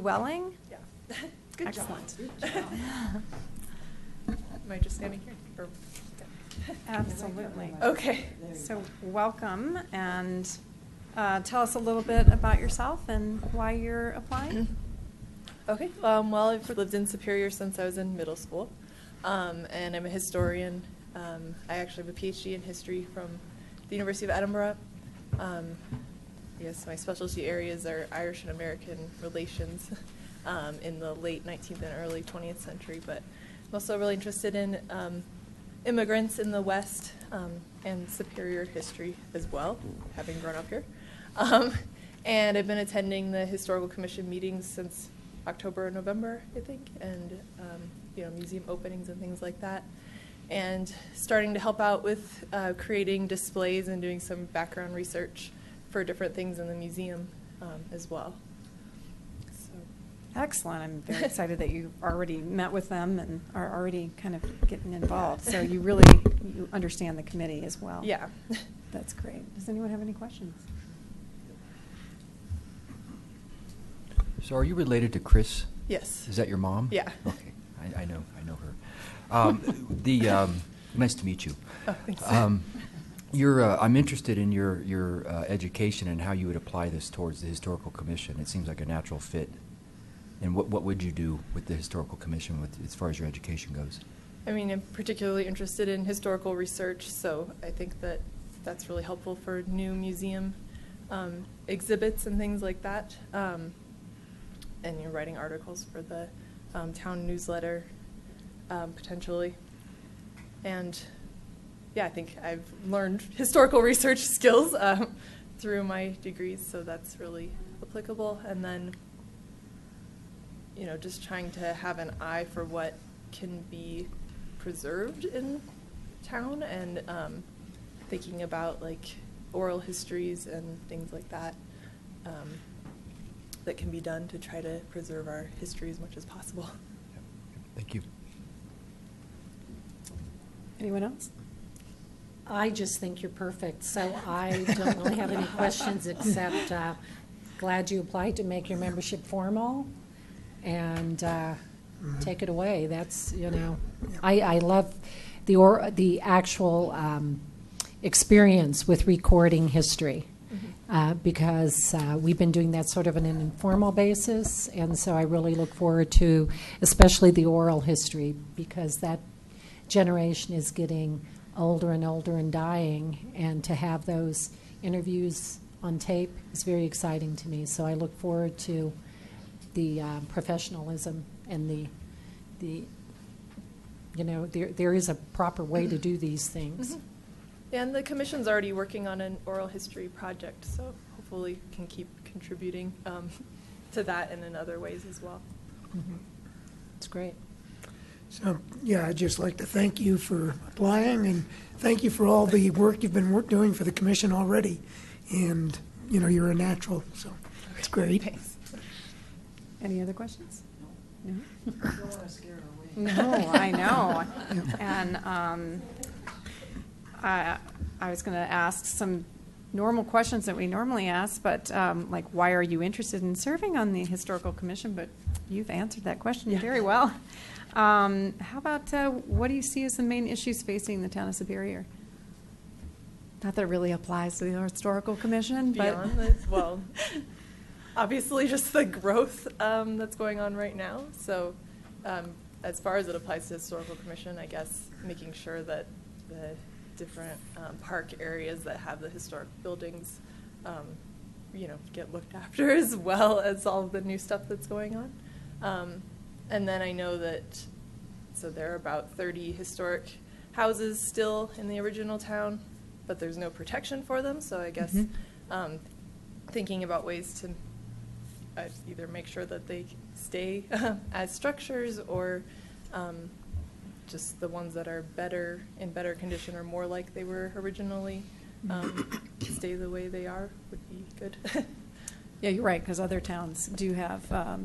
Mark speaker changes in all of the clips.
Speaker 1: dwelling?
Speaker 2: Yeah. Good
Speaker 1: Excellent.
Speaker 2: job. Am I just standing here? Or, yeah.
Speaker 1: Absolutely.
Speaker 2: Okay.
Speaker 1: So welcome, and tell us a little bit about yourself and why you're applying.
Speaker 2: Okay. Well, I've lived in Superior since I was in middle school, and I'm a historian. I actually have a PhD in history from the University of Edinburgh. Yes, my specialty areas are Irish and American relations in the late 19th and early 20th century, but I'm also really interested in immigrants in the West and Superior history as well, having grown up here. And I've been attending the Historical Commission meetings since October or November, I think, and museum openings and things like that, and starting to help out with creating displays and doing some background research for different things in the museum as well. So.
Speaker 1: Excellent. I'm very excited that you already met with them and are already kind of getting involved. So you understand the committee as well.
Speaker 2: Yeah.
Speaker 1: That's great. Does anyone have any questions?
Speaker 3: So are you related to Chris?
Speaker 2: Yes.
Speaker 3: Is that your mom?
Speaker 2: Yeah.
Speaker 3: Okay. I know her. Nice to meet you.
Speaker 2: Oh, thanks.
Speaker 3: I'm interested in your education and how you would apply this towards the Historical Commission. It seems like a natural fit. And what would you do with the Historical Commission as far as your education goes?
Speaker 2: I mean, I'm particularly interested in historical research, so I think that that's really helpful for new museum exhibits and things like that. And you're writing articles for the town newsletter, potentially. And yeah, I think I've learned historical research skills through my degrees, so that's really applicable. And then, just trying to have an eye for what can be preserved in town, and thinking about like oral histories and things like that that can be done to try to preserve our history as much as possible.
Speaker 3: Thank you.
Speaker 1: Anyone else?
Speaker 4: I just think you're perfect, so I don't really have any questions except glad you applied to make your membership formal, and take it away. That's, I love the actual experience with recording history. Because we've been doing that sort of on an informal basis, and so I really look forward to especially the oral history, because that generation is getting older and older and dying, and to have those interviews on tape is very exciting to me. So I look forward to the professionalism and there is a proper way to do these things.
Speaker 2: Mm-hmm. And the Commission's already working on an oral history project, so hopefully can keep contributing to that and in other ways as well.
Speaker 4: Mm-hmm. It's great.
Speaker 5: So, yeah, I'd just like to thank you for applying, and thank you for all the work you've been doing for the Commission already. And, you're a natural, so it's great.
Speaker 2: Thanks.
Speaker 1: Any other questions? No?
Speaker 6: You don't want to scare her away.
Speaker 1: No, I know. And I was going to ask some normal questions that we normally ask, but like, why are you interested in serving on the Historical Commission? But you've answered that question very well. How about what do you see as the main issues facing the town of Superior? Not that it really applies to the Historical Commission,
Speaker 2: Beyond this, well, obviously just the growth that's going on right now. So as far as it applies to the Historical Commission, I guess making sure that the different park areas that have the historic buildings, get looked after, as well as all of the new stuff that's going on. And then I know that, so there are about 30 historic houses still in the original town, but there's no protection for them. So I guess thinking about ways to either make sure that they stay as structures, or just the ones that are in better condition or more like they were originally, stay the way they are would be good.
Speaker 1: Yeah, you're right, because other towns do have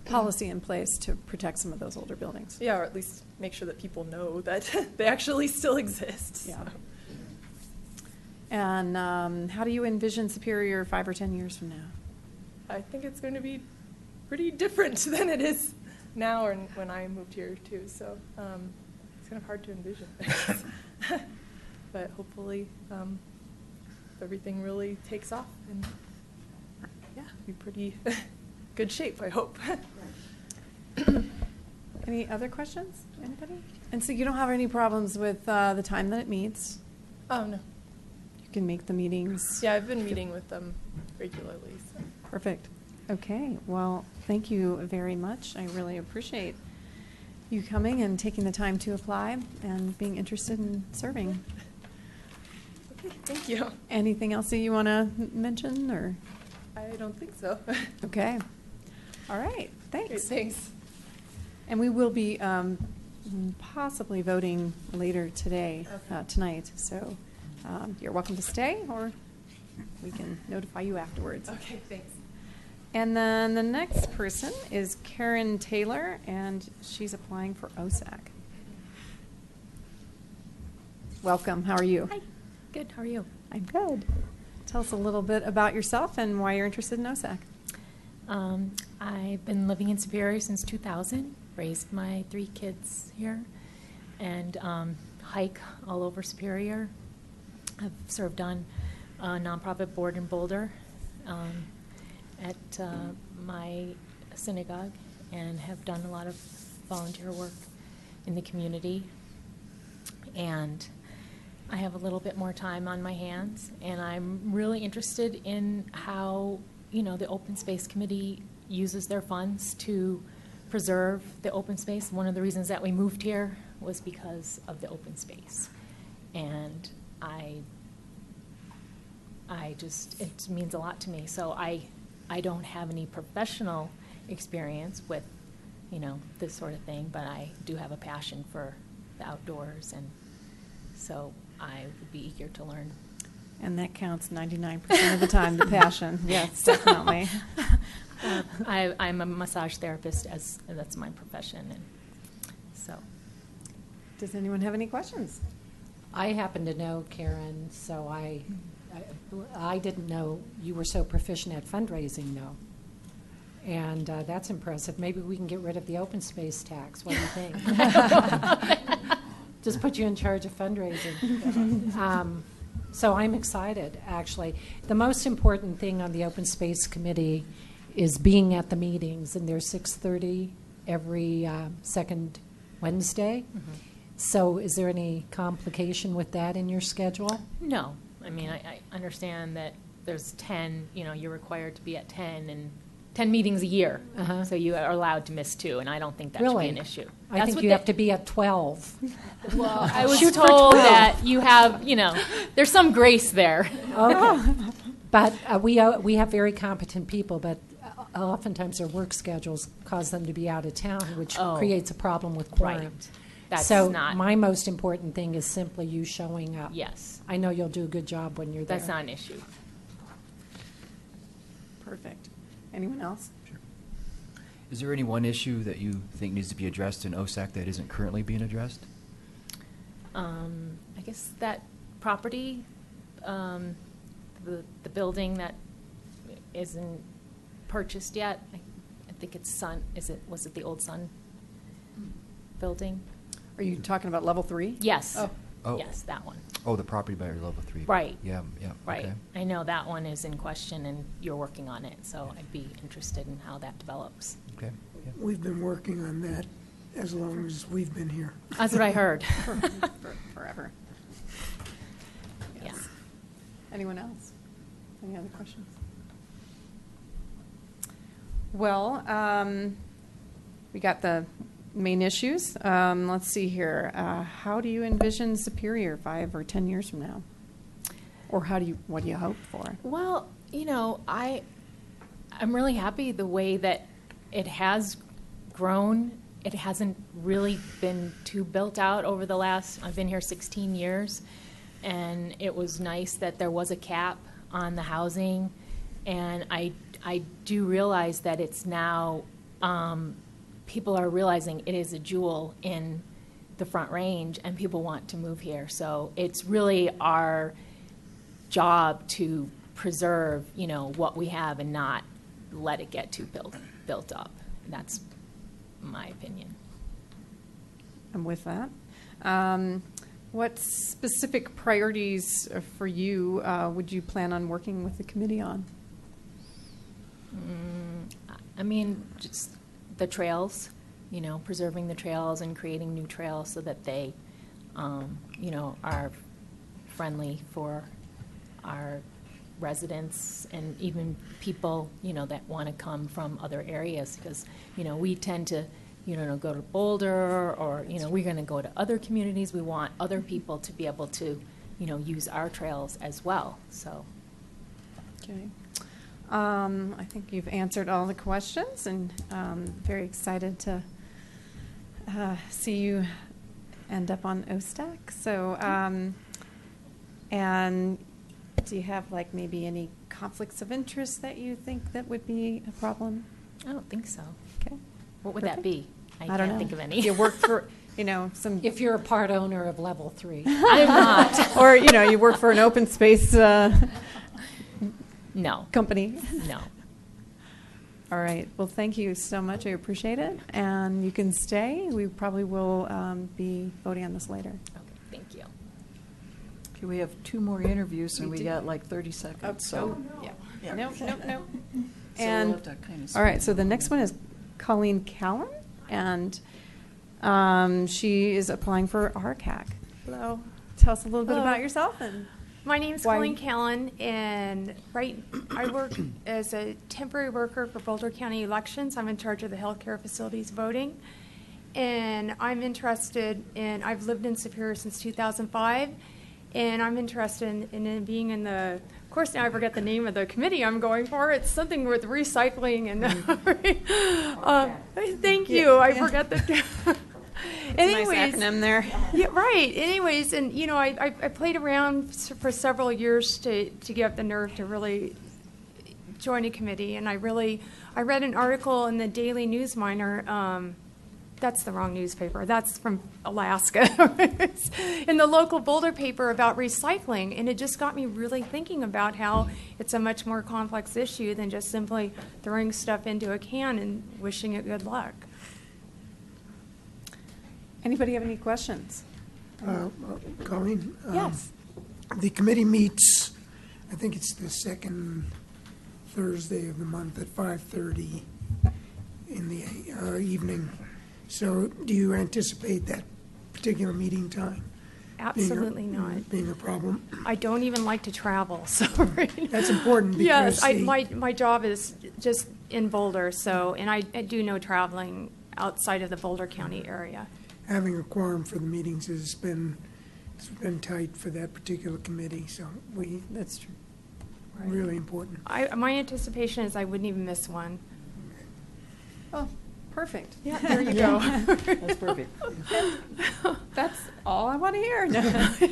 Speaker 1: policy in place to protect some of those older buildings.
Speaker 2: Yeah, or at least make sure that people know that they actually still exist.
Speaker 1: Yeah.
Speaker 2: So.
Speaker 1: And how do you envision Superior 5 or 10 years from now?
Speaker 2: I think it's going to be pretty different than it is now or when I moved here too. So it's kind of hard to envision. But hopefully everything really takes off and yeah, be pretty good shape, I hope.
Speaker 1: Any other questions? Anybody? And so you don't have any problems with the time that it meets?
Speaker 2: Oh, no.
Speaker 1: You can make the meetings?
Speaker 2: Yeah, I've been meeting with them regularly. So.
Speaker 1: Perfect. Okay. Well, thank you very much. I really appreciate you coming and taking the time to apply and being interested in serving.
Speaker 2: Okay, thank you.
Speaker 1: Anything else that you want to mention, or?
Speaker 2: I don't think so.
Speaker 1: Okay. All right. Thanks.
Speaker 2: Great, thanks.
Speaker 1: And we will be possibly voting later today,
Speaker 2: Okay.
Speaker 1: tonight. So you're welcome to stay, or we can notify you afterwards.
Speaker 2: Okay, thanks.
Speaker 1: And then the next person is Karen Taylor, and she's applying for OSAC. Welcome. How are you?
Speaker 7: Hi. Good. How are you?
Speaker 1: I'm good. Tell us a little bit about yourself and why you're interested in OSAC.
Speaker 7: I've been living in Superior since 2000, raised my 3 kids here, and hike all over Superior. I've served on a nonprofit board in Boulder at my synagogue, and have done a lot of volunteer work in the community. And I have a little bit more time on my hands, and I'm really interested in how, the Open Space Committee uses their funds to preserve the open space. One of the reasons that we moved here was because of the open space. And it means a lot to me. So I don't have any professional experience with, this sort of thing, but I do have a passion for the outdoors, and so I would be eager to learn.
Speaker 1: And that counts 99% of the time, the passion. Yes, definitely.
Speaker 7: I'm a massage therapist, that's my profession, and so.
Speaker 1: Does anyone have any questions?
Speaker 4: I happen to know Karen, so I didn't know you were so proficient at fundraising, though. And that's impressive. Maybe we can get rid of the open space tax. What do you think? Just put you in charge of fundraising. So I'm excited, actually. The most important thing on the Open Space Committee is being at the meetings, and they're 6:30 every second Wednesday.
Speaker 7: Mm-hmm.
Speaker 4: So is there any complication with that in your schedule?
Speaker 7: No. I mean, I understand that there's 10, you're required to be at 10 and 10 meetings a year.
Speaker 4: Uh-huh.
Speaker 7: So you are allowed to miss 2, and I don't think that
Speaker 4: Really?
Speaker 7: should be an issue.
Speaker 4: I think you have to be at 12.
Speaker 7: Well, I was
Speaker 4: Shoot for
Speaker 7: told
Speaker 4: 12.
Speaker 7: that you have, there's some grace there.
Speaker 4: Okay. But we have very competent people, but oftentimes their work schedules cause them to be out of town, which
Speaker 7: Oh.
Speaker 4: creates a problem with
Speaker 7: Right.
Speaker 4: quorums.
Speaker 7: That's
Speaker 4: So
Speaker 7: not,
Speaker 4: my most important thing is simply you showing up.
Speaker 7: yes,
Speaker 4: I know you'll do a good job when you're there.
Speaker 7: that's not an issue.
Speaker 1: Perfect. Anyone else?
Speaker 3: Is there any one issue that you think needs to be addressed in OSAC that isn't currently being addressed?
Speaker 7: I guess that property, the building that isn't purchased yet, I think it's Sun, was it the old Sun building?
Speaker 1: Are you talking about level 3?
Speaker 7: Yes.
Speaker 3: Oh.
Speaker 7: Yes, that one.
Speaker 3: Oh, the property by level 3.
Speaker 7: Right.
Speaker 3: Yeah,
Speaker 7: Right.
Speaker 3: okay.
Speaker 7: I know that one is in question, and you're working on it, so I'd be interested in how that develops.
Speaker 3: Okay, yeah.
Speaker 5: We've been working on that as long as we've been here.
Speaker 7: That's what I heard.
Speaker 1: Forever.
Speaker 7: Yeah.
Speaker 1: Yes. Anyone else? Any other questions? Well, we got the main issues. Let's see here. How do you envision Superior 5 or 10 years from now? Or what do you hope for?
Speaker 7: Well, I'm really happy the way that it has grown. It hasn't really been too built out over the I've been here 16 years, and it was nice that there was a cap on the housing, and I do realize that it's now, people are realizing it is a jewel in the Front Range, and people want to move here. So it's really our job to preserve, what we have and not let it get too built. built up. That's my opinion.
Speaker 1: And with that, what specific priorities for you would you plan on working with the committee on?
Speaker 7: I mean, just the trails, preserving the trails and creating new trails so that they, are friendly for our residents and even people, that want to come from other areas, because, we tend to, go to Boulder, or, we're going to go to other communities. We want other people to be able to, use our trails as well, so.
Speaker 1: Okay. I think you've answered all the questions, and very excited to see you end up on OSTAC. So, and do you have like maybe any conflicts of interest that you think that would be a problem?
Speaker 7: I don't think so.
Speaker 1: Okay.
Speaker 7: What would
Speaker 1: Perfect.
Speaker 7: that be? I
Speaker 1: don't
Speaker 7: can't
Speaker 1: know.
Speaker 7: think of any.
Speaker 1: You work for, some.
Speaker 4: If you're a part owner of Level 3.
Speaker 7: I'm not.
Speaker 1: Or, you work for an open space
Speaker 7: No.
Speaker 1: company.
Speaker 7: No.
Speaker 1: All right. Well, thank you so much. I appreciate it. And you can stay. We probably will be voting on this later.
Speaker 7: Okay, thank you.
Speaker 6: Okay, we have 2 more interviews, and
Speaker 1: We
Speaker 6: we
Speaker 1: do.
Speaker 6: got like 30 seconds, so.
Speaker 1: Yeah.
Speaker 6: Yeah.
Speaker 1: No.
Speaker 6: So
Speaker 1: And,
Speaker 6: we'll have to kind of
Speaker 1: all right,
Speaker 6: speed
Speaker 1: so the
Speaker 6: along.
Speaker 1: next one is Colleen Callan, and she is applying for RCAC.
Speaker 8: Hello.
Speaker 1: Tell us a little bit
Speaker 8: Hello.
Speaker 1: about yourself. And
Speaker 8: My name's
Speaker 1: Why-
Speaker 8: Colleen Callan, and I work as a temporary worker for Boulder County Elections. I'm in charge of the healthcare facilities voting. And I'm interested in, I've lived in Superior since 2005, and I'm interested in being in the, of course now I forget the name of the committee I'm going for. It's something with recycling and, thank you, I forgot the.
Speaker 1: it's a nice acronym there.
Speaker 8: Yeah, right. Anyways, and I played around for several years to get up the nerve to really join a committee, and I read an article in the Daily News Miner. That's the wrong newspaper. That's from Alaska. In the local Boulder paper about recycling, and it just got me really thinking about how it's a much more complex issue than just simply throwing stuff into a can and wishing it good luck.
Speaker 1: Anybody have any questions?
Speaker 5: Colleen?
Speaker 1: Yes.
Speaker 5: The committee meets, I think it's the second Thursday of the month at 5:30 in the evening. So do you anticipate that particular meeting time
Speaker 8: Absolutely not.
Speaker 5: being a problem?
Speaker 8: I don't even like to travel, so.
Speaker 5: That's important
Speaker 8: Yes,
Speaker 5: because
Speaker 8: my job is just in Boulder, so, and I do no traveling outside of the Boulder County area.
Speaker 5: having a quorum for the meetings has been tight for that particular committee, so
Speaker 1: That's true.
Speaker 5: really important.
Speaker 8: My anticipation is I wouldn't even miss one.
Speaker 1: Oh, perfect.
Speaker 8: Yeah, there you go.
Speaker 6: That's perfect.
Speaker 1: That's all I want to hear. No,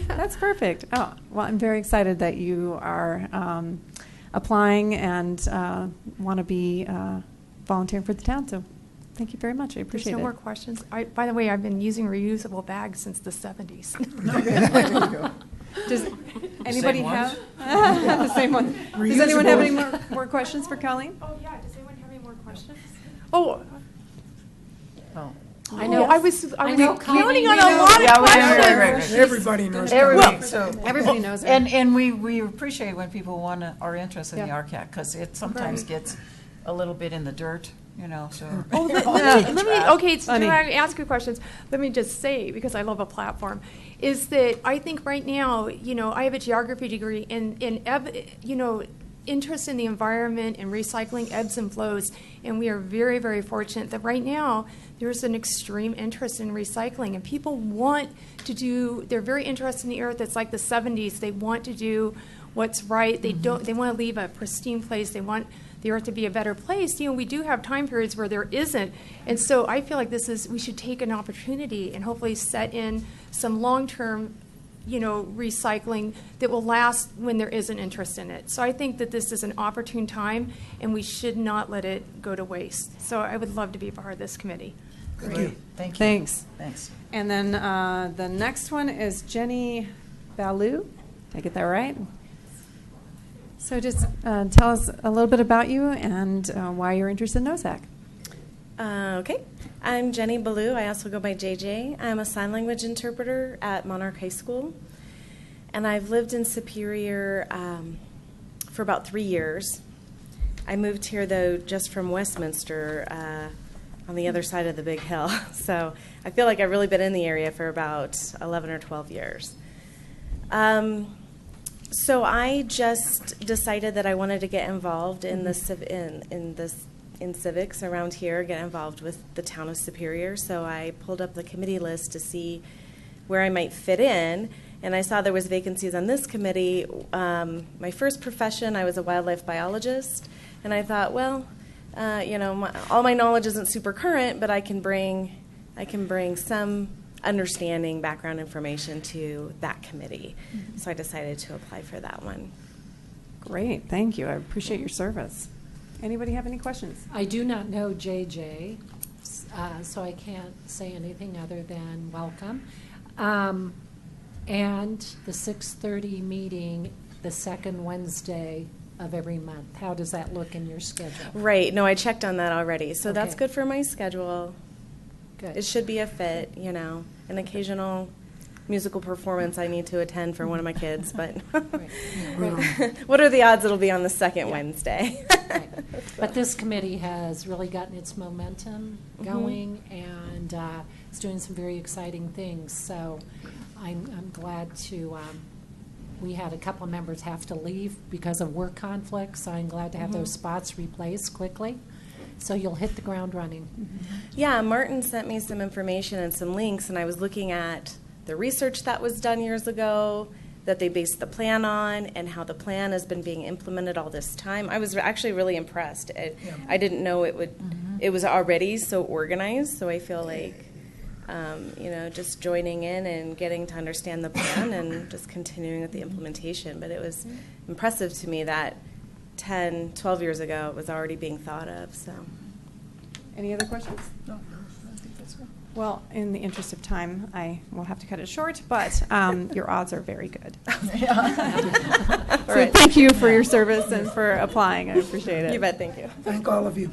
Speaker 1: that's perfect. Oh, well, I'm very excited that you are applying and want to be volunteering for the town. So thank you very much. I appreciate
Speaker 8: There's no
Speaker 1: it.
Speaker 8: more questions. By the way, I've been using reusable bags since the 70s.
Speaker 1: Does anybody
Speaker 6: ones?
Speaker 1: have the same one? Does anyone have any more questions for Colleen?
Speaker 8: Oh, yeah. Does anyone have any more questions? Oh,
Speaker 6: Oh.
Speaker 4: I know.
Speaker 8: I was
Speaker 4: know,
Speaker 8: counting
Speaker 4: Colleen,
Speaker 8: on
Speaker 4: we
Speaker 8: a
Speaker 4: know.
Speaker 8: lot of
Speaker 6: Yeah,
Speaker 8: questions.
Speaker 6: right.
Speaker 5: Everybody knows.
Speaker 6: Every
Speaker 5: that.
Speaker 6: week, so.
Speaker 1: Everybody knows her.
Speaker 6: And we appreciate when people are interested in the
Speaker 1: Yeah.
Speaker 6: RCAC, because it sometimes gets a little bit in the dirt, so.
Speaker 8: Oh, let me, okay, so
Speaker 1: Funny.
Speaker 8: I ask you questions. Let me just say, because I love a platform, is that I think right now, I have a geography degree interest in the environment and recycling ebbs and flows, and we are very, very fortunate that right now there's an extreme interest in recycling, and people want to they're very interested in the earth. It's like the 70s. They want to do what's right. They want to leave a pristine place. They want the earth to be a better place. We do have time periods where there isn't, and so I feel like we should take an opportunity and hopefully set in some long-term recycling that will last when there is an interest in it. So I think that this is an opportune time, and we should not let it go to waste. So I would love to be a part of this committee.
Speaker 5: Thank you.
Speaker 6: Thank you.
Speaker 1: Thanks.
Speaker 6: Thanks.
Speaker 1: And then the next one is Jenny Ballou. Did I get that right? So just tell us a little bit about you and why you're interested in OSAC.
Speaker 9: Okay. I'm Jenny Ballou. I also go by JJ. I'm a sign language interpreter at Monarch High School. And I've lived in Superior for about 3 years. I moved here, though, just from Westminster on the other side of the big hill. So I feel like I've really been in the area for about 11 or 12 years. So I just decided that I wanted to get involved in the in civics around here, get involved with the town of Superior. So I pulled up the committee list to see where I might fit in, and I saw there was vacancies on this committee. My first profession, I was a wildlife biologist, and I thought, well, all my knowledge isn't super current, but I can bring some understanding, background information to that committee. Mm-hmm. So I decided to apply for that one.
Speaker 1: Great, thank you. I appreciate your service. Anybody have any questions?
Speaker 4: I do not know JJ, so I can't say anything other than welcome. And the 6:30 meeting, the second Wednesday of every month. How does that look in your schedule?
Speaker 9: Right. No, I checked on that already. So
Speaker 4: Okay.
Speaker 9: that's good for my schedule.
Speaker 4: Good.
Speaker 9: It should be a fit, an occasional musical performance I need to attend for one of my kids, but what are the odds it'll be on the second Wednesday?
Speaker 4: Right. But this committee has really gotten its momentum going, and it's doing some very exciting things. So I'm glad to. We had a couple of members have to leave because of work conflicts, so I'm glad to have those spots replaced quickly. So you'll hit the ground running.
Speaker 9: Yeah, Martin sent me some information and some links, and I was looking at the research that was done years ago that they based the plan on and how the plan has been being implemented all this time. I was actually really impressed. I didn't know it would. It was already so organized, so I feel like, just joining in and getting to understand the plan and just continuing with the implementation. But it was impressive to me that 10, 12 years ago it was already being thought of. So,
Speaker 1: Any other questions?
Speaker 6: No, I think that's good.
Speaker 1: Well, in the interest of time, I will have to cut it short, but your odds are very good. So thank you for your service and for applying. I appreciate it.
Speaker 9: You bet. Thank you.
Speaker 5: Thank all of you.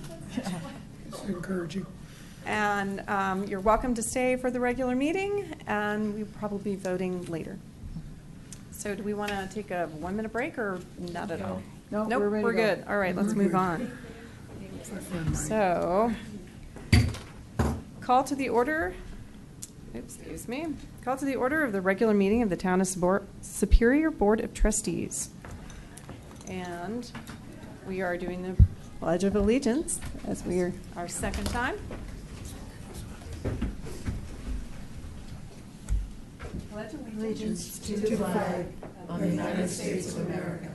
Speaker 5: It's encouraging.
Speaker 1: And you're welcome to stay for the regular meeting, and we'll probably be voting later. So do we want to take a 1-minute break or not at all?
Speaker 6: No,
Speaker 1: Nope,
Speaker 6: we're ready
Speaker 1: we're
Speaker 6: to go.
Speaker 1: good. All right, let's move on. So, call to the order of the regular meeting of the Town of Superior Board of Trustees. And we are doing the Pledge of Allegiance as we are our second time. Pledge allegiance
Speaker 5: To the flag of the United States of America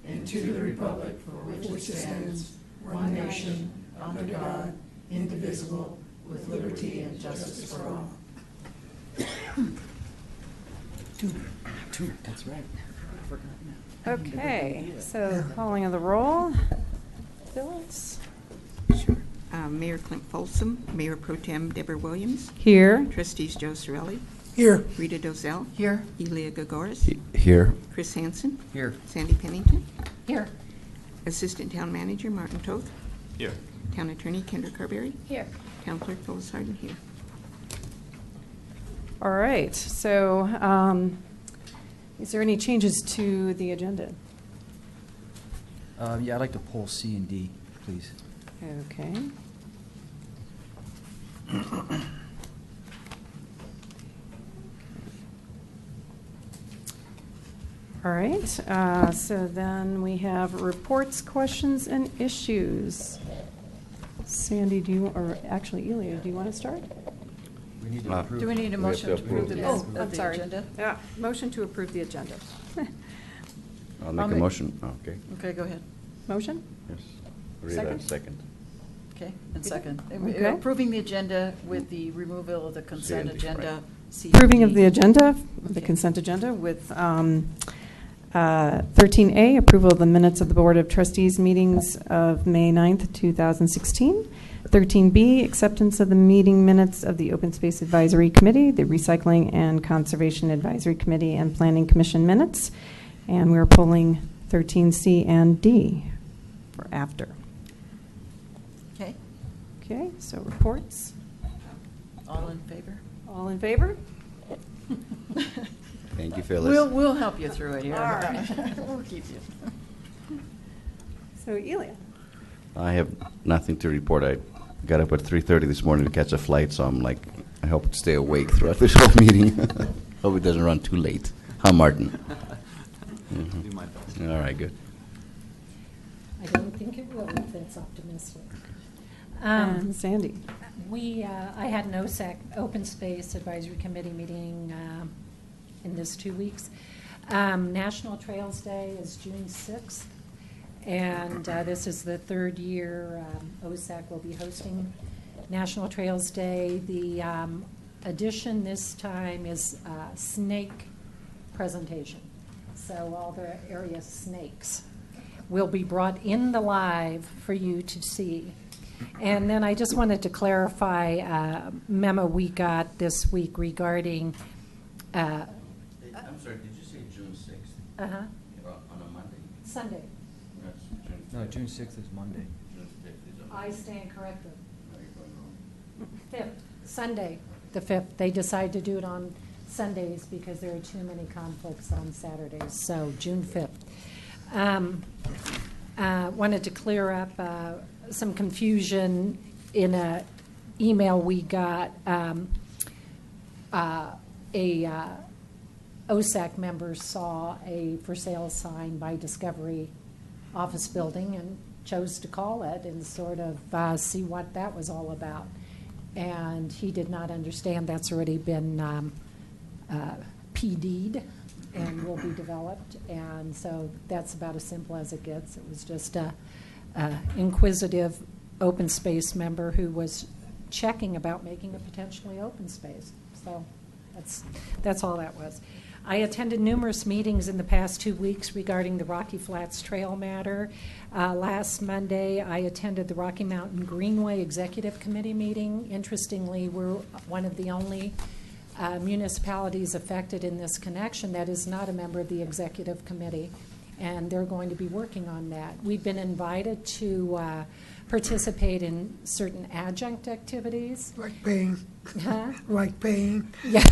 Speaker 5: and to the republic for which it stands, one nation, under God, indivisible, with liberty and justice for all.
Speaker 3: Two, that's right.
Speaker 1: Okay, so calling of the roll. Phyllis?
Speaker 10: Sure. Mayor Clint Folsom, Mayor Pro Tem Deborah Williams,
Speaker 1: Here.
Speaker 10: Trustees Joe Sorelli,
Speaker 5: Here.
Speaker 10: Rita Dozell,
Speaker 6: Here.
Speaker 10: Elia Gagoras,
Speaker 3: Here.
Speaker 10: Chris Hansen,
Speaker 3: Here.
Speaker 10: Sandy Pennington,
Speaker 4: Here.
Speaker 10: Assistant Town Manager Martin Toth,
Speaker 11: Here.
Speaker 10: Town Attorney Kendra Carberry,
Speaker 8: Here.
Speaker 10: Town Clerk Phyllis Harden here.
Speaker 1: All right, so is there any changes to the agenda?
Speaker 3: Yeah, I'd like to pull C and D, please.
Speaker 1: Okay. All right, so then we have reports, questions, and issues. Sandy, or actually, Elia, do you want to start?
Speaker 3: We need to approve.
Speaker 6: Do we need a motion to approve the
Speaker 1: Oh, I'm
Speaker 6: the
Speaker 1: sorry.
Speaker 6: agenda?
Speaker 1: Yeah, motion to approve the agenda.
Speaker 11: I'll make a motion. Oh, okay.
Speaker 6: Okay, go ahead.
Speaker 1: Motion?
Speaker 11: Yes. Rita,
Speaker 1: Second?
Speaker 11: second.
Speaker 6: Okay, and second.
Speaker 1: Okay.
Speaker 6: Approving the agenda with the removal of the consent
Speaker 11: C&D,
Speaker 6: agenda.
Speaker 11: right.
Speaker 6: C&D.
Speaker 1: Approving of the agenda, the
Speaker 6: Okay.
Speaker 1: consent agenda with 13A, approval of the minutes of the Board of Trustees meetings of May 9th, 2016. 13B, acceptance of the meeting minutes of the Open Space Advisory Committee, the Recycling and Conservation Advisory Committee, and Planning Commission minutes. And we're pulling 13C and D for after.
Speaker 6: Okay.
Speaker 1: Okay, so reports.
Speaker 6: All in favor?
Speaker 1: All in favor?
Speaker 11: Thank you, Phyllis.
Speaker 6: We'll help you through it here.
Speaker 1: All right.
Speaker 6: We'll keep you.
Speaker 1: So Elia.
Speaker 11: I have nothing to report. I got up at 3:30 this morning to catch a flight, so I'm like, I hope to stay awake throughout this whole meeting. Hope it doesn't run too late. Huh, Martin? Mhm.
Speaker 3: Do my best.
Speaker 11: All right, good.
Speaker 4: I don't think it will, if it's optimistic.
Speaker 1: Sandy.
Speaker 4: I had an OSAC, Open Space Advisory Committee meeting in this 2 weeks. National Trails Day is June 6th, and this is the third year OSAC will be hosting National Trails Day. The addition this time is snake presentation. So all the area snakes will be brought in the live for you to see. And then I just wanted to clarify a memo we got this week regarding.
Speaker 11: I'm sorry, did you say June 6th?
Speaker 4: Uh-huh.
Speaker 11: On a Monday?
Speaker 4: Sunday.
Speaker 3: No, June 6th is Monday.
Speaker 11: June 5th is
Speaker 4: I stand corrected.
Speaker 11: No, you're going wrong.
Speaker 4: 5th, Sunday, the 5th. They decided to do it on Sundays because there are too many conflicts on Saturdays. So June 5th. Wanted to clear up some confusion in an email we got. OSAC member saw a for sale sign by Discovery Office Building and chose to call it and sort of see what that was all about. And he did not understand that's already been PD'd and will be developed. And so that's about as simple as it gets. It was just a inquisitive open space member who was checking about making a potentially open space. So that's all that was. I attended numerous meetings in the past 2 weeks regarding the Rocky Flats Trail matter. Last Monday, I attended the Rocky Mountain Greenway Executive Committee meeting. Interestingly, we're one of the only municipalities affected in this connection that is not a member of the executive committee, and they're going to be working on that. We've been invited to participate in certain adjunct activities.
Speaker 5: Like paying.
Speaker 4: Huh?
Speaker 5: Like paying.
Speaker 4: Yeah.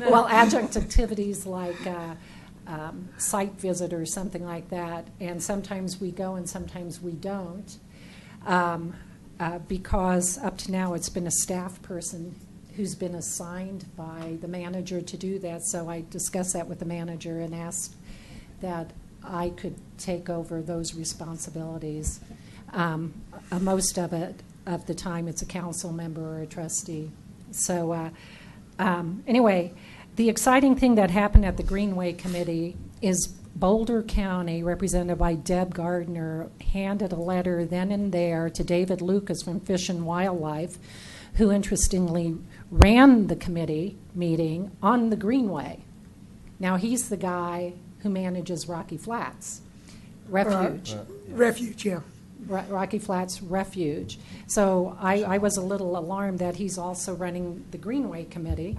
Speaker 4: Well, adjunct activities like site visit or something like that, and sometimes we go and sometimes we don't, because up to now it's been a staff person who's been assigned by the manager to do that. So I discussed that with the manager and asked that I could take over those responsibilities. Most of the time it's a council member or a trustee. So anyway, the exciting thing that happened at the Greenway Committee is Boulder County, represented by Deb Gardner, handed a letter then and there to David Lucas from Fish and Wildlife, who interestingly ran the committee meeting on the Greenway. Now he's the guy who manages Rocky Flats Refuge.
Speaker 5: Refuge, yeah.
Speaker 4: Rocky Flats Refuge. So I was a little alarmed that he's also running the Greenway Committee.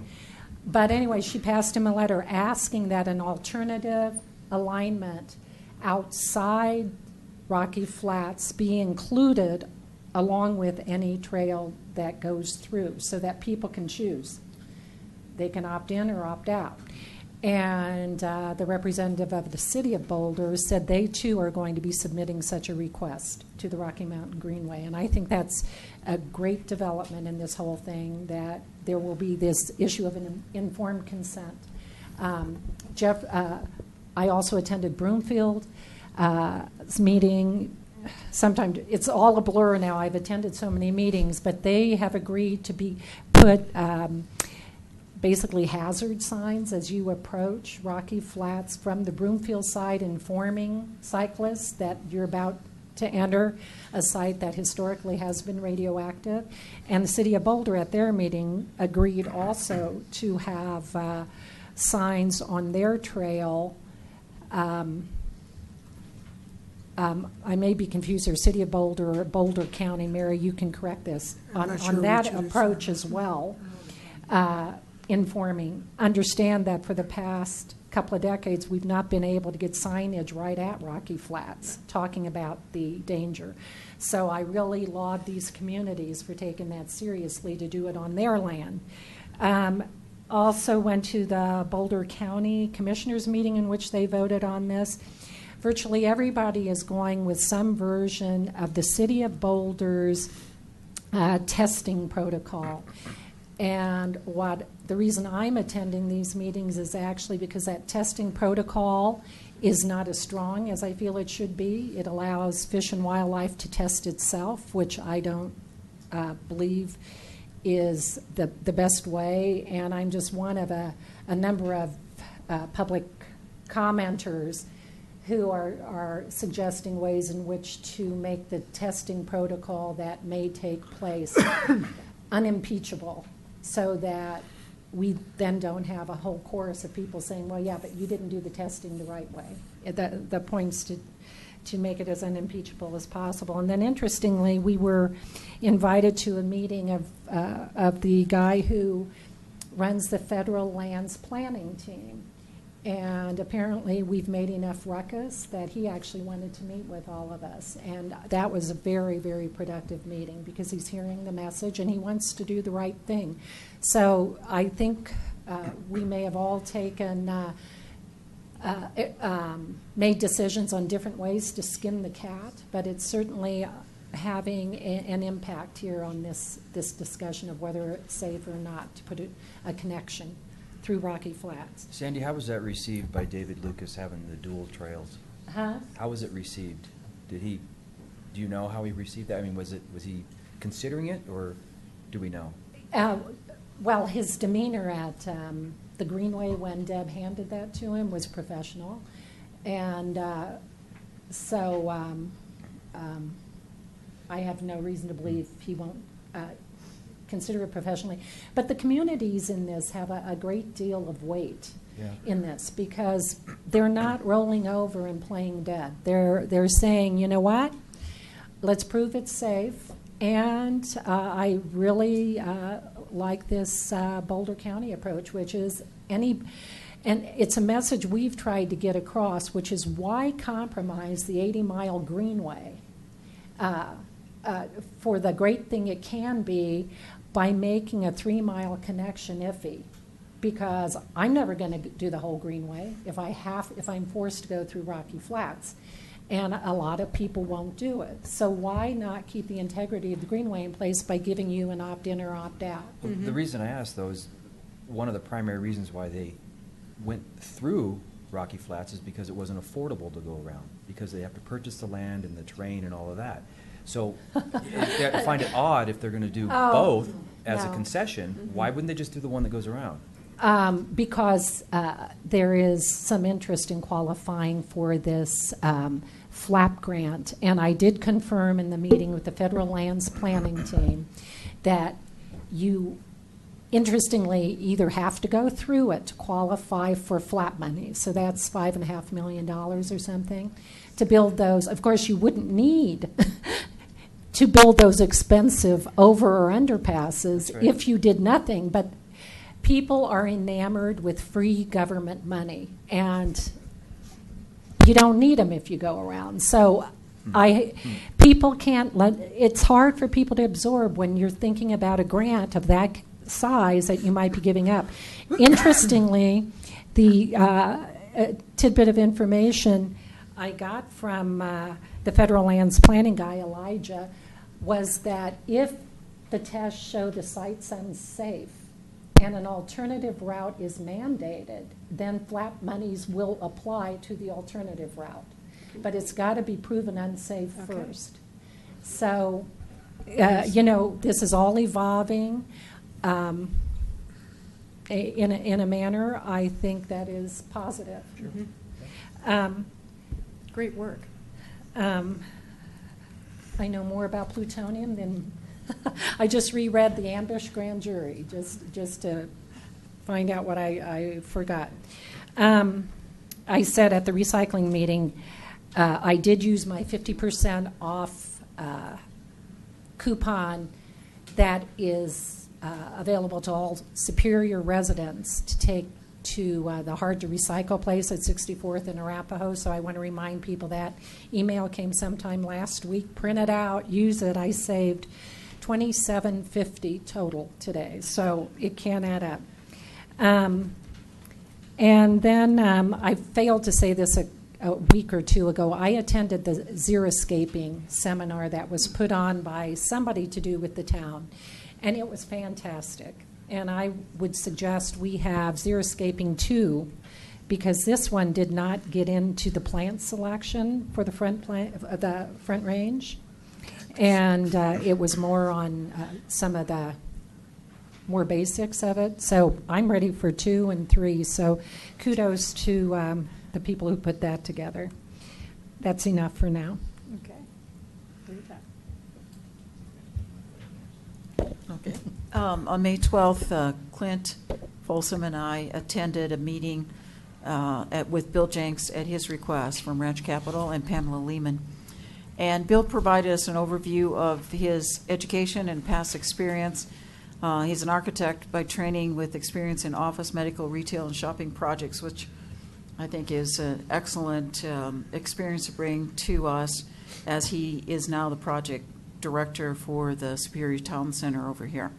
Speaker 4: But anyway, she passed him a letter asking that an alternative alignment outside Rocky Flats be included along with any trail that goes through so that people can choose. They can opt in or opt out. And the representative of the city of Boulder said they too are going to be submitting such a request to the Rocky Mountain Greenway. And I think that's a great development in this whole thing, that there will be this issue of an informed consent. Jeff, I also attended Broomfield's meeting. Sometimes it's all a blur now. I've attended so many meetings, but they have agreed to put basically hazard signs as you approach Rocky Flats from the Broomfield side, informing cyclists that you're about to enter a site that historically has been radioactive. And the city of Boulder at their meeting agreed also to have signs on their trail. I may be confused here, City of Boulder or Boulder County. Mary, you can correct this.
Speaker 5: I'm not
Speaker 4: On
Speaker 5: sure
Speaker 4: that
Speaker 5: which it is.
Speaker 4: approach as well. informing. Understand that for the past couple of decades, we've not been able to get signage right at Rocky Flats talking about the danger. So I really laud these communities for taking that seriously to do it on their land. Also went to the Boulder County Commissioners meeting in which they voted on this. Virtually everybody is going with some version of the City of Boulder's testing protocol. And the reason I'm attending these meetings is actually because that testing protocol is not as strong as I feel it should be. It allows Fish and Wildlife to test itself, which I don't believe is the best way. And I'm just one of a number of public commenters who are suggesting ways in which to make the testing protocol that may take place unimpeachable, so that we then don't have a whole chorus of people saying, well, yeah, but you didn't do the testing the right way. The point's to make it as unimpeachable as possible. And then interestingly, we were invited to a meeting of the guy who runs the federal lands planning team. And apparently we've made enough ruckus that he actually wanted to meet with all of us. And that was a very, very productive meeting because he's hearing the message and he wants to do the right thing. So I think we may have all taken, made decisions on different ways to skin the cat, but it's certainly having an impact here on this discussion of whether it's safe or not to put a connection through Rocky Flats.
Speaker 3: Sandy, how was that received by David Lucas having the dual trails?
Speaker 4: Huh?
Speaker 3: How was it received? Do you know how he received that? I mean, was he considering it, or do we know?
Speaker 4: Well, his demeanor at the Greenway when Deb handed that to him was professional, and so I have no reason to believe he won't consider it professionally. But the communities in this have a great deal of weight in this because they're not rolling over and playing dead. They're saying, you know what, let's prove it's safe. And I really like this Boulder County approach, which is and it's a message we've tried to get across, which is why compromise the 80-mile Greenway for the great thing it can be by making a 3-mile connection iffy, because I'm never going to do the whole Greenway if I'm forced to go through Rocky Flats, and a lot of people won't do it. So why not keep the integrity of the Greenway in place by giving you an opt-in or opt-out?
Speaker 3: Well, the reason I asked, though, is one of the primary reasons why they went through Rocky Flats is because it wasn't affordable to go around, because they have to purchase the land and the terrain and all of that. So I find it odd if they're going to do both as a concession. Why wouldn't they just do the one that goes around?
Speaker 4: Because there is some interest in qualifying for this FLAP grant. And I did confirm in the meeting with the Federal Lands Planning Team that you, interestingly, either have to go through it to qualify for FLAP money. So that's $5.5 million or something to build those. Of course, you wouldn't need to build those expensive over or underpasses if you did nothing. But people are enamored with free government money, and you don't need them if you go around. So people can't it's hard for people to absorb when you're thinking about a grant of that size that you might be giving up. Interestingly, the tidbit of information I got from the federal lands planning guy, Elijah, was that if the tests show the site's unsafe and an alternative route is mandated, then FLAP monies will apply to the alternative route. But it's got to be proven unsafe first. So, this is all evolving in a manner I think that is positive.
Speaker 1: Sure. Great work.
Speaker 4: I know more about plutonium than I just reread the Ambush Grand Jury just to find out what I forgot. I said at the recycling meeting, I did use my 50% off coupon that is available to all Superior residents to take to the Hard to Recycle place at 64th and Arapahoe. So I want to remind people that email came sometime last week. Print it out, use it. I saved $27.50 total today, so it can add up. And then I failed to say this a week or two ago. I attended the Xeriscaping seminar that was put on by somebody to do with the town, and it was fantastic. And I would suggest we have Xeriscaping 2, because this one did not get into the plant selection for the front range, and it was more on some of the more basics of it. So I'm ready for 2 and 3. So kudos to the people who put that together. That's enough for now.
Speaker 1: Okay.
Speaker 6: Okay. On May 12th, Clint Folsom and I attended a meeting with Bill Jenks at his request from Ranch Capital and Pamela Lehman. And Bill provided us an overview of his education and past experience. He's an architect by training with experience in office, medical, retail, and shopping projects, which I think is an excellent experience to bring to us, as he is now the project director for the Superior Town Center over here.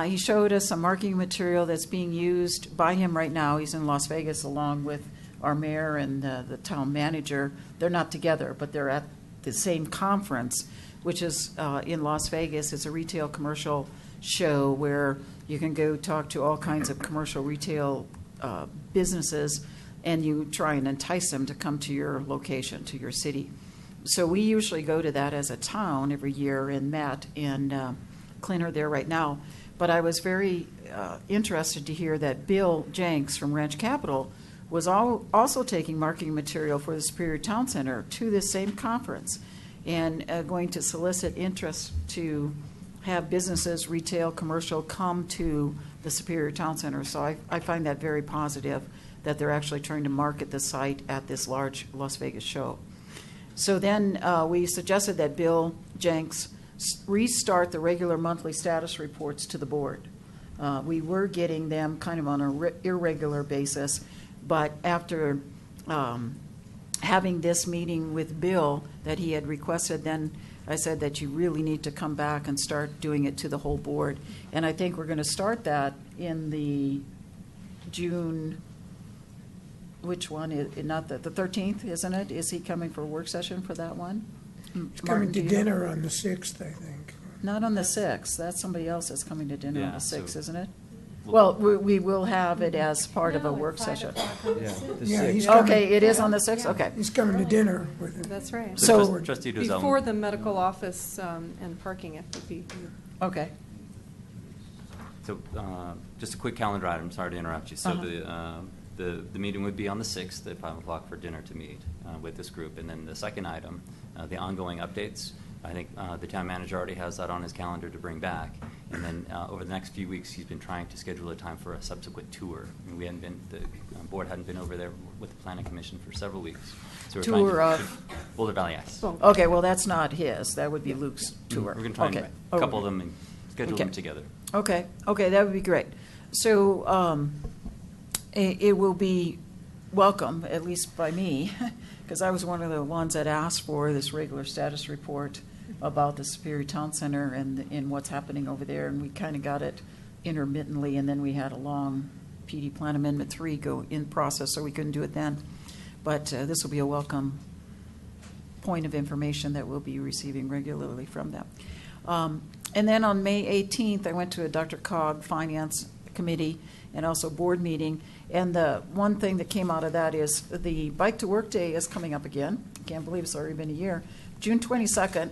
Speaker 6: He showed us some marketing material that's being used by him right now. He's in Las Vegas along with our mayor and the town manager. They're not together, but they're at the same conference, which is in Las Vegas. It's a retail commercial show where you can go talk to all kinds of commercial retail businesses, and you try and entice them to come to your location, to your city. So we usually go to that as a town every year, and Matt and Clint are there right now. But I was very interested to hear that Bill Jenks from Ranch Capital was also taking marketing material for the Superior Town Center to this same conference, and going to solicit interest to have businesses, retail, commercial, come to the Superior Town Center. So I find that very positive, that they're actually trying to market the site at this large Las Vegas show. So then we suggested that Bill Jenks restart the regular monthly status reports to the board. We were getting them kind of on an irregular basis, but after having this meeting with Bill that he had requested, then I said that you really need to come back and start doing it to the whole board. And I think we're going to start that in the June, which one? Not the 13th, isn't it? Is he coming for a work session for that one?
Speaker 5: He's coming to dinner on the 6th, I think.
Speaker 6: Not on the 6th. That's somebody else that's coming to dinner on the 6th, isn't it?
Speaker 12: Well,
Speaker 6: we will have it as part of a work session.
Speaker 5: Yeah, he's coming.
Speaker 6: Okay, it is on the 6th? Okay.
Speaker 5: He's coming to dinner with him.
Speaker 1: That's right.
Speaker 6: So-
Speaker 12: Trustee Dozell.
Speaker 1: Before the medical office and parking, it would be.
Speaker 6: Okay.
Speaker 12: So just a quick calendar item, sorry to interrupt you. So the meeting would be on the 6th at 5 o'clock for dinner to meet with this group. And then the second item, the ongoing updates. I think the town manager already has that on his calendar to bring back. And then over the next few weeks, he's been trying to schedule a time for a subsequent tour. I mean, we hadn't been, the board hadn't been over there with the planning commission for several weeks. So we're
Speaker 6: Tour
Speaker 12: trying to,
Speaker 6: of?
Speaker 12: Boulder Valley, yes.
Speaker 6: Okay, well, that's not his. That would be Luke's tour.
Speaker 12: We're going to try
Speaker 6: Okay.
Speaker 12: and couple them and schedule
Speaker 6: Okay.
Speaker 12: them together.
Speaker 6: Okay, that would be great. So it will be welcome, at least by me, because I was one of the ones that asked for this regular status report about the Superior Town Center and what's happening over there, and we kind of got it intermittently, and then we had a long PD Plan Amendment 3 go in process, so we couldn't do it then. But this will be a welcome point of information that we'll be receiving regularly from them. And then on May 18th, I went to a Dr. Cog Finance Committee and also board meeting, and the one thing that came out of that is the Bike to Work Day is coming up again. I can't believe it's already been a year. June 22nd,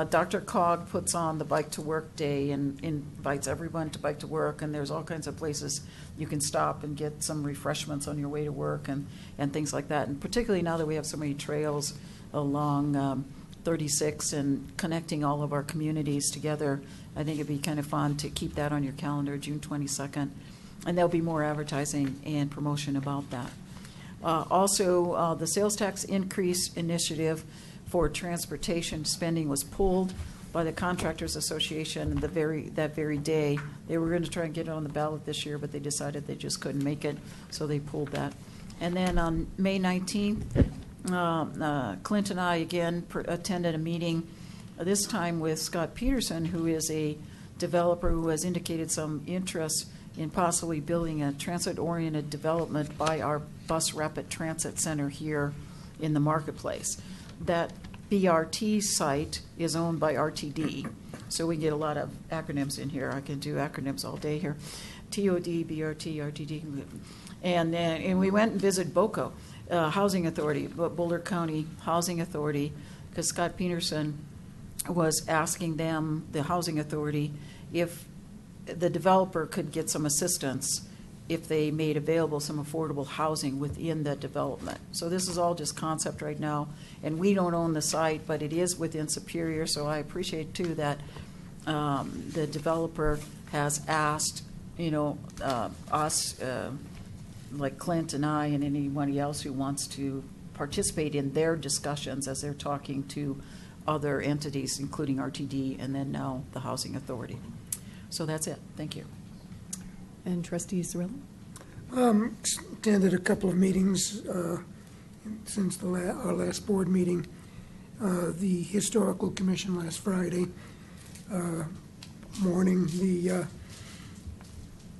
Speaker 6: Dr. Cog puts on the Bike to Work Day and invites everyone to bike to work, and there's all kinds of places you can stop and get some refreshments on your way to work and things like that. And particularly now that we have so many trails along 36 and connecting all of our communities together, I think it'd be kind of fun to keep that on your calendar, June 22nd. And there'll be more advertising and promotion about that. Also, the sales tax increase initiative for transportation spending was pulled. by the Contractors Association that very day. They were going to try and get it on the ballot this year, but they decided they just couldn't make it, so they pulled that. And then on May 19th, Clint and I again attended a meeting, this time with Scott Peterson, who is a developer who has indicated some interest in possibly building a transit-oriented development by our bus rapid transit center here in the marketplace. That BRT site is owned by RTD, so we get a lot of acronyms in here. I can do acronyms all day here. TOD, BRT, RTD. And we went and visited BOCO, Housing Authority, Boulder County Housing Authority, because Scott Peterson was asking them, the Housing Authority, if the developer could get some assistance if they made available some affordable housing within the development. So this is all just concept right now, and we don't own the site, but it is within Superior, so I appreciate too that the developer has asked, us, like Clint and I and anybody else who wants to participate in their discussions as they're talking to other entities, including RTD and then now the Housing Authority. So that's it. Thank you.
Speaker 1: And Trustee Cirillo?
Speaker 5: Attended a couple of meetings since our last board meeting. The Historical Commission last Friday morning. The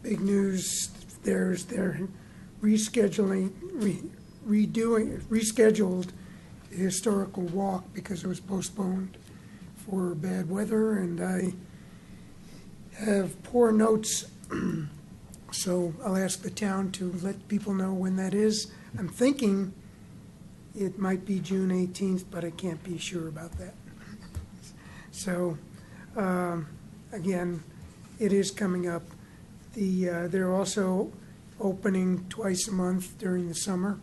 Speaker 5: big news they're rescheduled the historical walk because it was postponed for bad weather, and I have poor notes, so I'll ask the town to let people know when that is. I'm thinking it might be June 18th, but I can't be sure about that. So, again, it is coming up. They're also opening twice a month during the summer.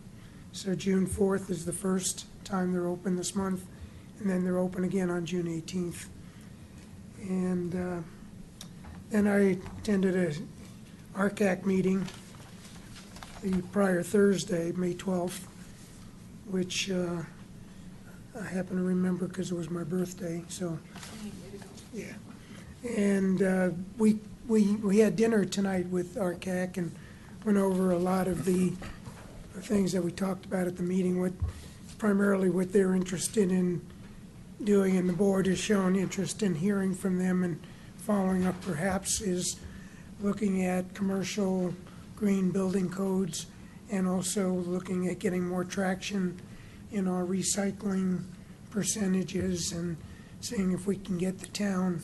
Speaker 5: So June 4th is the first time they're open this month, and then they're open again on June 18th. And then I attended a RCAC meeting the prior Thursday, May 12th, which I happen to remember because it was my birthday. So, yeah. And we had dinner tonight with RCAC and went over a lot of the things that we talked about at the meeting, primarily what they're interested in doing, and the board has shown interest in hearing from them, and following up perhaps is looking at commercial green building codes and also looking at getting more traction in our recycling percentages and seeing if we can get the town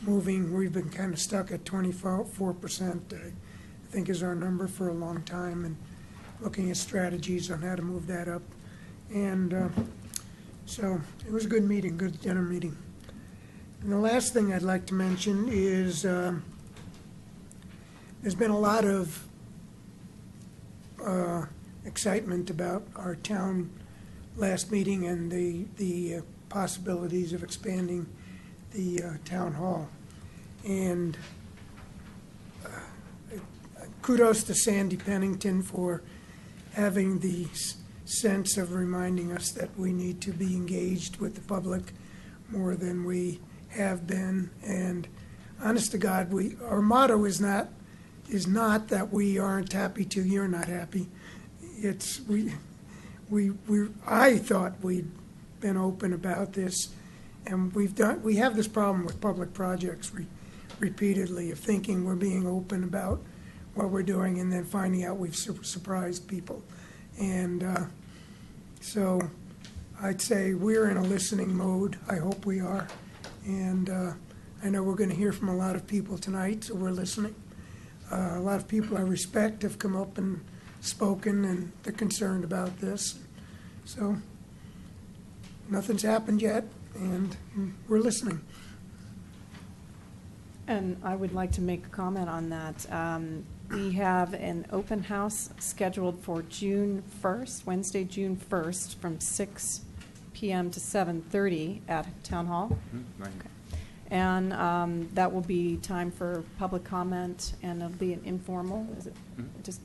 Speaker 5: moving. We've been kind of stuck at 24%, I think is our number for a long time, and looking at strategies on how to move that up. And so it was a good meeting, good dinner meeting. And the last thing I'd like to mention is there's been a lot of excitement about our town last meeting and the possibilities of expanding the town hall. And kudos to Sandy Pennington for having the sense of reminding us that we need to be engaged with the public more than we have been. And honest to God, our motto is not that we aren't happy till you're not happy. It's I thought we'd been open about this, and we have this problem with public projects repeatedly of thinking we're being open about what we're doing and then finding out we've surprised people. And so I'd say we're in a listening mode. I hope we are. And I know we're going to hear from a lot of people tonight, so we're listening. A lot of people I respect have come up and spoken, and they're concerned about this. So nothing's happened yet, and we're listening.
Speaker 1: And I would like to make a comment on that. We have an open house scheduled for June 1st, Wednesday, June 1st, from 6 p.m. to 7:30 at Town Hall.
Speaker 12: Right.
Speaker 1: Okay. And that will be time for public comment, and it'll be an informal, is it just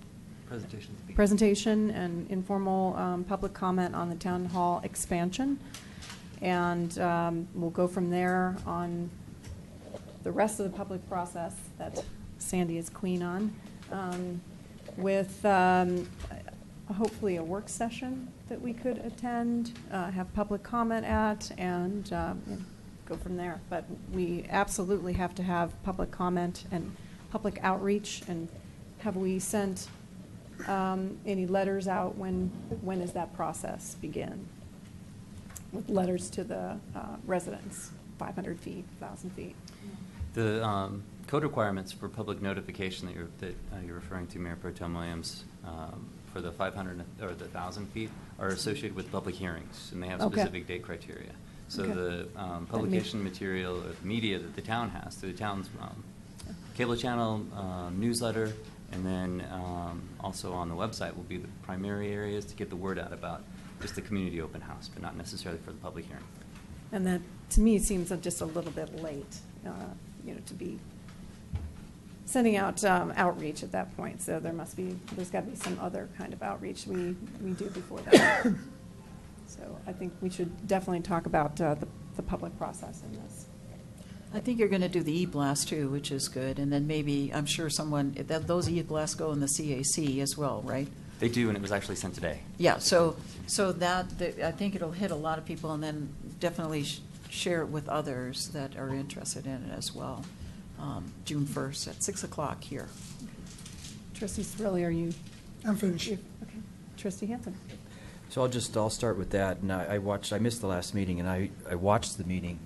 Speaker 1: presentation and informal public comment on the Town Hall expansion. And we'll go from there on the rest of the public process that Sandy is queen on, with hopefully a work session that we could attend, have public comment at, and go from there. But we absolutely have to have public comment and public outreach. And have we sent any letters out? When does that process begin? With letters to the residents, 500 feet, 1,000 feet.
Speaker 12: The code requirements for public notification that you're referring to, Mayor Pro Tem Williams, for the 500 or the 1,000 feet are associated with public hearings, and they have
Speaker 1: Okay.
Speaker 12: specific date criteria. So
Speaker 1: Okay.
Speaker 12: the publication material or the media that the town has, through the town's cable channel, newsletter, and then also on the website will be the primary areas to get the word out about just the community open house, but not necessarily for the public hearing.
Speaker 1: And that, to me, seems just a little bit late, to be sending out outreach at that point. So there's got to be some other kind of outreach we do before that. So I think we should definitely talk about the public process in this.
Speaker 6: I think you're going to do the e-blast too, which is good. And then maybe, I'm sure those e-blasts go in the CAC as well, right?
Speaker 12: They do, and it was actually sent today.
Speaker 6: Yeah, so I think it'll hit a lot of people, and then definitely share it with others that are interested in it as well. June 1st at 6 o'clock here.
Speaker 1: Trustee Cirilli, are you?
Speaker 5: I'm finished.
Speaker 1: Okay. Trustee Hanson.
Speaker 3: So I'll start with that. And I missed the last meeting, and I watched the meeting,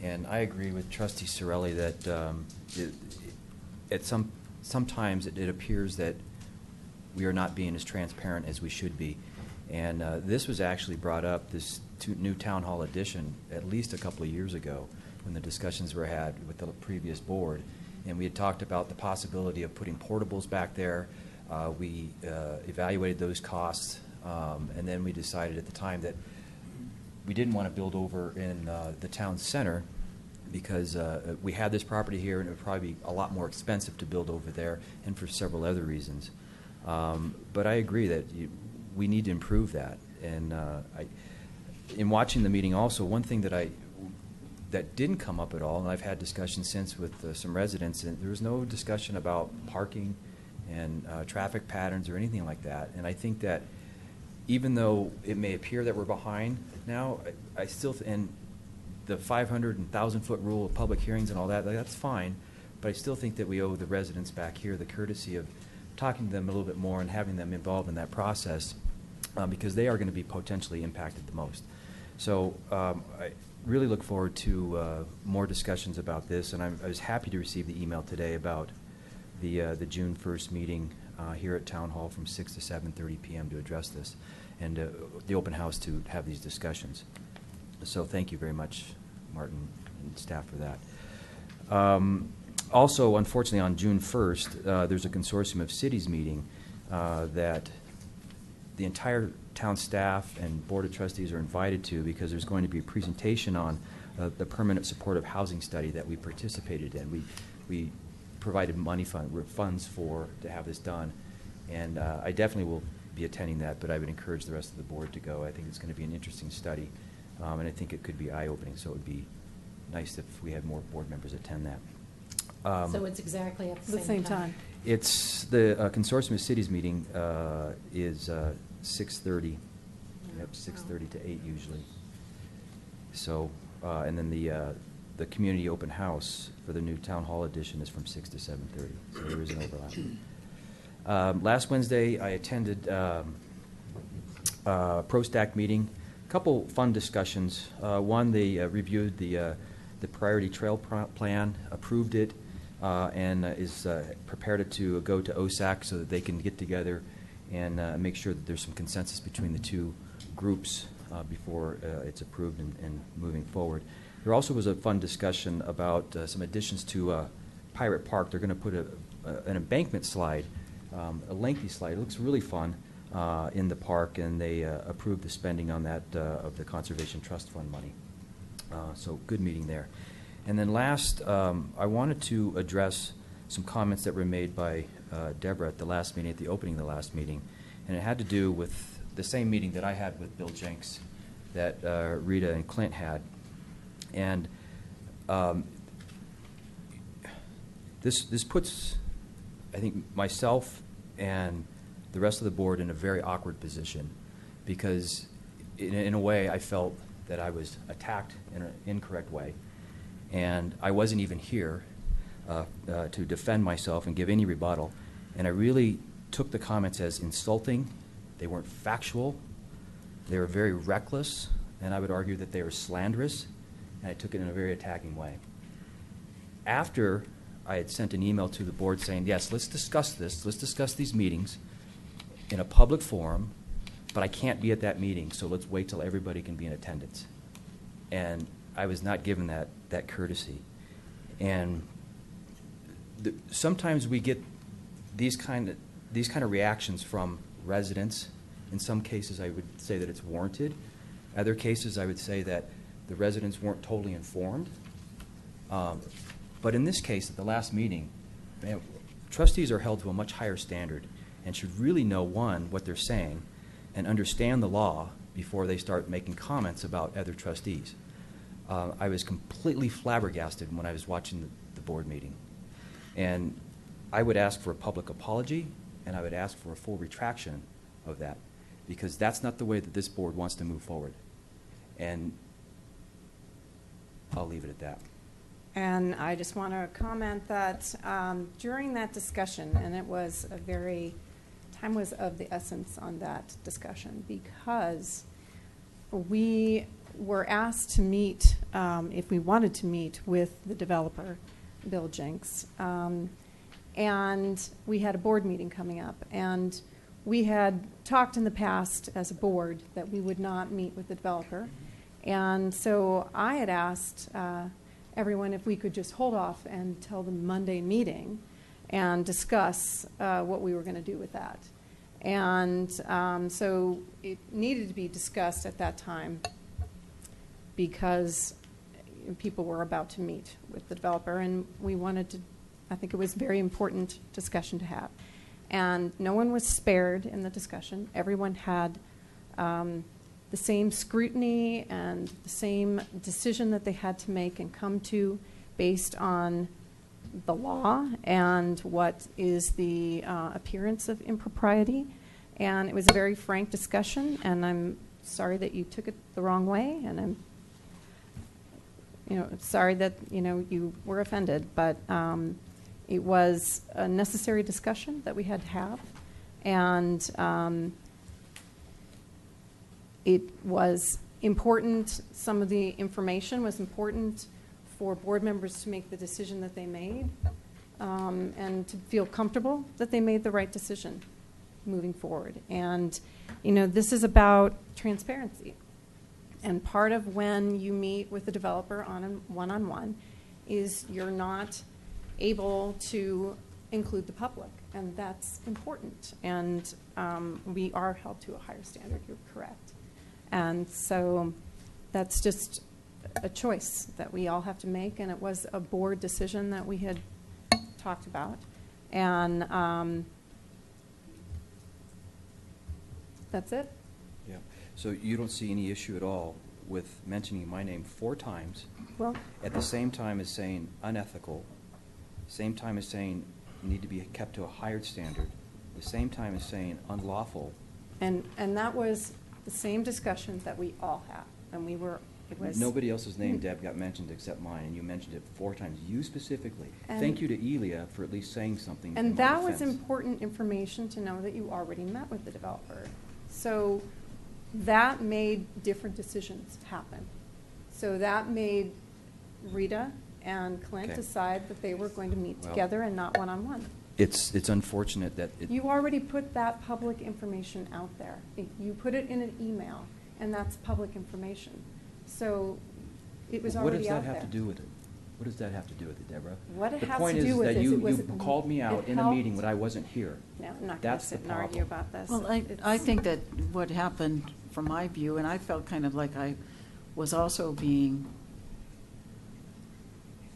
Speaker 3: and I agree with Trustee Cirilli that sometimes it appears that we are not being as transparent as we should be. And this was actually brought up, this new town hall addition, at least a couple of years ago when the discussions were had with the previous board. And we had talked about the possibility of putting portables back there. We evaluated those costs, and then we decided at the time that we didn't want to build over in the town center because we had this property here and it would probably be a lot more expensive to build over there, and for several other reasons. But I agree that we need to improve that. And in watching the meeting also, one thing that didn't come up at all, and I've had discussions since with some residents, and there was no discussion about parking and traffic patterns or anything like that. And I think that even though it may appear that we're behind now, I still, and the 500 and 1,000-foot rule of public hearings and all that, that's fine, but I still think that we owe the residents back here the courtesy of talking to them a little bit more and having them involved in that process because they are going to be potentially impacted the most. So I really look forward to more discussions about this, and I was happy to receive the email today about the June 1st meeting here at Town Hall from 6 to 7:30 p.m. to address this, and the open house to have these discussions. So thank you very much, Martin and staff, for that. Also, unfortunately, on June 1st, there's a consortium of cities meeting that the entire town staff and board of trustees are invited to because there's going to be a presentation on the permanent supportive housing study that we participated in. We provided funds to have this done, and I definitely will be attending that, but I would encourage the rest of the board to go. I think it's going to be an interesting study, and I think it could be eye-opening, so it would be nice if we had more board members attend that.
Speaker 4: So it's exactly at
Speaker 1: The same time.
Speaker 3: It's the Consortium of Cities meeting is 6:30. Yep, 6:30 to 8 usually. So, and then the community open house for the new town hall edition is from 6 to 7:30. So there is an overlap. Last Wednesday, I attended ProStack meeting. A couple fun discussions. One, they reviewed the priority trail plan, approved it, and is prepared it to go to OSAC so that they can get together and make sure that there's some consensus between the two groups before it's approved and moving forward. There also was a fun discussion about some additions to Pirate Park. They're going to put an embankment slide, a lengthy slide. It looks really fun in the park, and they approved the spending on that of the Conservation Trust Fund money. So good meeting there. And then last, I wanted to address some comments that were made by Deborah at the last meeting, at the opening of the last meeting, and it had to do with the same meeting that I had with Bill Jenks that Rita and Clint had. And this puts, I think, myself and the rest of the board in a very awkward position, because in a way I felt that I was attacked in an incorrect way, and I wasn't even here to defend myself and give any rebuttal. And I really took the comments as insulting. They weren't factual. They were very reckless, and I would argue that they were slanderous, and I took it in a very attacking way. After I had sent an email to the board saying, yes, let's discuss this, let's discuss these meetings in a public forum, but I can't be at that meeting, so let's wait till everybody can be in attendance. And I was not given that courtesy. And sometimes we get these kind of reactions from residents. In some cases, I would say that it's warranted. Other cases, I would say that the residents weren't totally informed. But in this case, at the last meeting, trustees are held to a much higher standard and should really know, one, what they're saying and understand the law before they start making comments about other trustees. I was completely flabbergasted when I was watching the board meeting. And I would ask for a public apology, and I would ask for a full retraction of that, because that's not the way that this board wants to move forward. And I'll leave it at that.
Speaker 1: And I just want to comment that during that discussion, and time was of the essence on that discussion, because we were asked to meet, if we wanted to meet, with the developer, Bill Jenks. And we had a board meeting coming up. And we had talked in the past as a board that we would not meet with the developer. And so I had asked everyone if we could just hold off until the Monday meeting and discuss what we were going to do with that. And so it needed to be discussed at that time because people were about to meet with the developer, and we wanted to, I think it was a very important discussion to have. And no one was spared in the discussion. Everyone had the same scrutiny and the same decision that they had to make and come to based on the law and what is the appearance of impropriety. And it was a very frank discussion, and I'm sorry that you took it the wrong way, and I'm sorry that you were offended, but it was a necessary discussion that we had to have, and it was important. Some of the information was important for board members to make the decision that they made, and to feel comfortable that they made the right decision moving forward. And this is about transparency. And part of when you meet with the developer on a one-on-one is you're not able to include the public, and that's important. And we are held to a higher standard, you're correct. And so that's just a choice that we all have to make, and it was a board decision that we had talked about. And that's it.
Speaker 3: Yeah. So you don't see any issue at all with mentioning my name 4 times,
Speaker 1: Well,
Speaker 3: at the same time as saying unethical, same time as saying need to be kept to a higher standard, the same time as saying unlawful.
Speaker 1: and that was the same discussion that we all had, and it was
Speaker 3: Nobody else's name, Deb, got mentioned except mine, and you mentioned it 4 times. You specifically.
Speaker 1: And-
Speaker 3: Thank you to Elia for at least saying something.
Speaker 1: And
Speaker 3: in my
Speaker 1: that was
Speaker 3: defense.
Speaker 1: important information to know, that you already met with the developer. So that made different decisions happen. So that made Rita and Clint
Speaker 3: Okay.
Speaker 1: decide that they were going to meet
Speaker 3: Well-
Speaker 1: together and not one-on-one.
Speaker 3: It's unfortunate that it.
Speaker 1: You already put that public information out there. You put it in an email, and that's public information. So it was
Speaker 3: What
Speaker 1: already
Speaker 3: does
Speaker 1: out
Speaker 3: that
Speaker 1: there.
Speaker 3: have to do with it? What does that have to do with it, Deborah?
Speaker 1: What it
Speaker 3: The
Speaker 1: has
Speaker 3: point
Speaker 1: to do
Speaker 3: is
Speaker 1: with
Speaker 3: that
Speaker 1: is
Speaker 3: you
Speaker 1: it was-
Speaker 3: called me out
Speaker 1: it
Speaker 3: in a meeting
Speaker 1: helped.
Speaker 3: when I wasn't here.
Speaker 1: No, I'm not going to
Speaker 3: That's
Speaker 1: sit
Speaker 3: the
Speaker 1: and argue
Speaker 3: problem.
Speaker 1: about this.
Speaker 6: Well, I
Speaker 1: It's-
Speaker 6: think that what happened from my view, and I felt kind of like I was also being,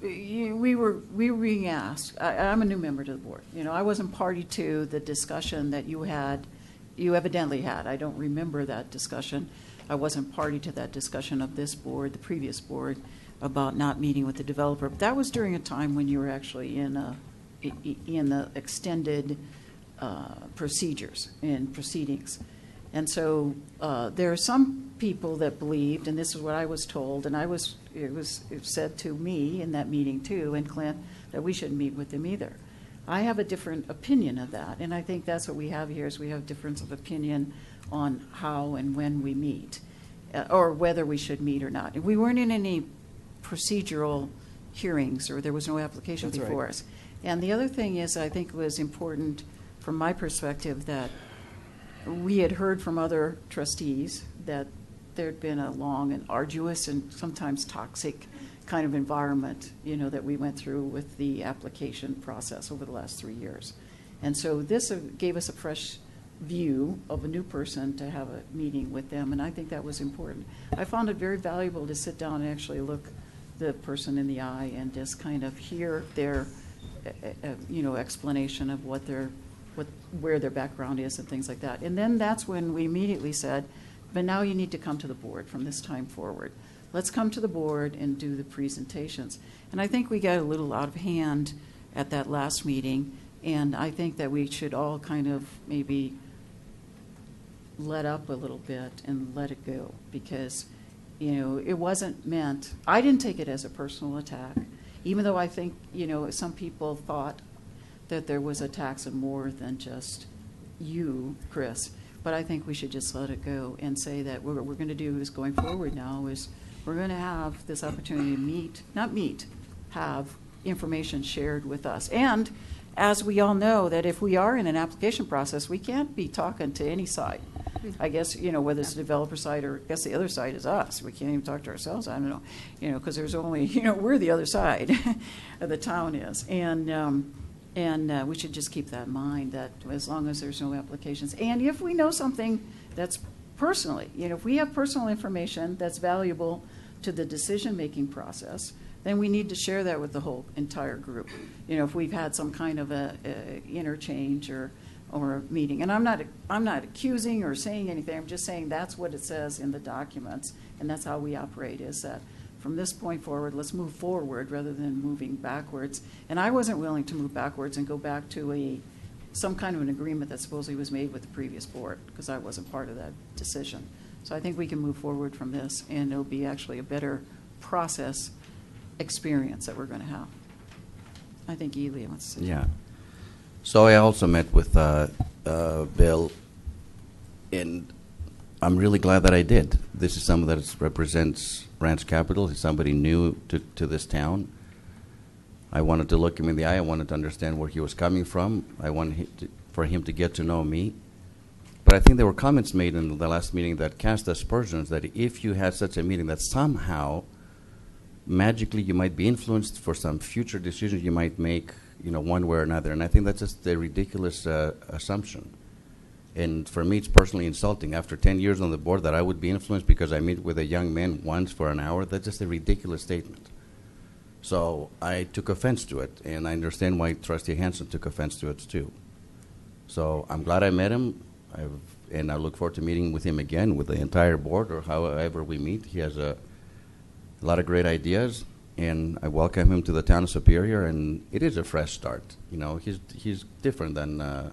Speaker 6: we were being asked, I'm a new member to the board. I wasn't party to the discussion that you evidently had. I don't remember that discussion. I wasn't party to that discussion of this board, the previous board, about not meeting with the developer. But that was during a time when you were actually in the extended procedures and proceedings. And so there are some people that believed, and this is what I was told, and it was said to me in that meeting too, and Clint, that we shouldn't meet with them either. I have a different opinion of that, and I think that's what we have here, is we have difference of opinion on how and when we meet, or whether we should meet or not. We weren't in any procedural hearings, or there was no application
Speaker 3: That's
Speaker 6: before
Speaker 3: right.
Speaker 6: us. And the other thing is, I think it was important from my perspective that we had heard from other trustees that there'd been a long and arduous and sometimes toxic kind of environment, that we went through with the application process over the last 3 years. And so this gave us a fresh view of a new person to have a meeting with them, and I think that was important. I found it very valuable to sit down and actually look the person in the eye and just kind of hear their, explanation of where their background is and things like that. And then that's when we immediately said, but now you need to come to the board from this time forward. Let's come to the board and do the presentations. And I think we got a little out of hand at that last meeting, and I think that we should all kind of maybe let up a little bit and let it go, because, it wasn't meant, I didn't take it as a personal attack, even though I think, some people thought that there was attacks of more than just you, Chris. But I think we should just let it go and say that what we're going to do is going forward now is we're going to have this opportunity to have information shared with us. And as we all know, that if we are in an application process, we can't be talking to any side. I guess, whether it's the developer side or I guess the other side is us. We can't even talk to ourselves. I don't know, because there's only, we're the other side of the town is. And we should just keep that in mind, that as long as there's no applications. And if we know something that's personally, if we have personal information that's valuable to the decision-making process, then we need to share that with the whole entire group. If we've had some kind of a interchange or a meeting. And I'm not accusing or saying anything. I'm just saying that's what it says in the documents, and that's how we operate, is that from this point forward, let's move forward rather than moving backwards. And I wasn't willing to move backwards and go back to some kind of an agreement that supposedly was made with the previous board, because I wasn't part of that decision. So I think we can move forward from this, and it'll be actually a better process experience that we're going to have. I think Ely wants to say.
Speaker 11: Yeah. So I also met with Bill, and I'm really glad that I did. This is someone that represents Ranch Capital. He's somebody new to this town. I wanted to look him in the eye. I wanted to understand where he was coming from. I wanted for him to get to know me. But I think there were comments made in the last meeting that cast aspersions that if you had such a meeting that somehow magically you might be influenced for some future decisions you might make, one way or another. And I think that's just a ridiculous assumption. And for me, it's personally insulting. After 10 years on the board, that I would be influenced because I meet with a young man once for an hour, that's just a ridiculous statement. So I took offense to it, and I understand why Trustee Hanson took offense to it too. So I'm glad I met him, and I look forward to meeting with him again with the entire board or however we meet. He has a lot of great ideas, and I welcome him to the town of Superior, and it is a fresh start. He's different than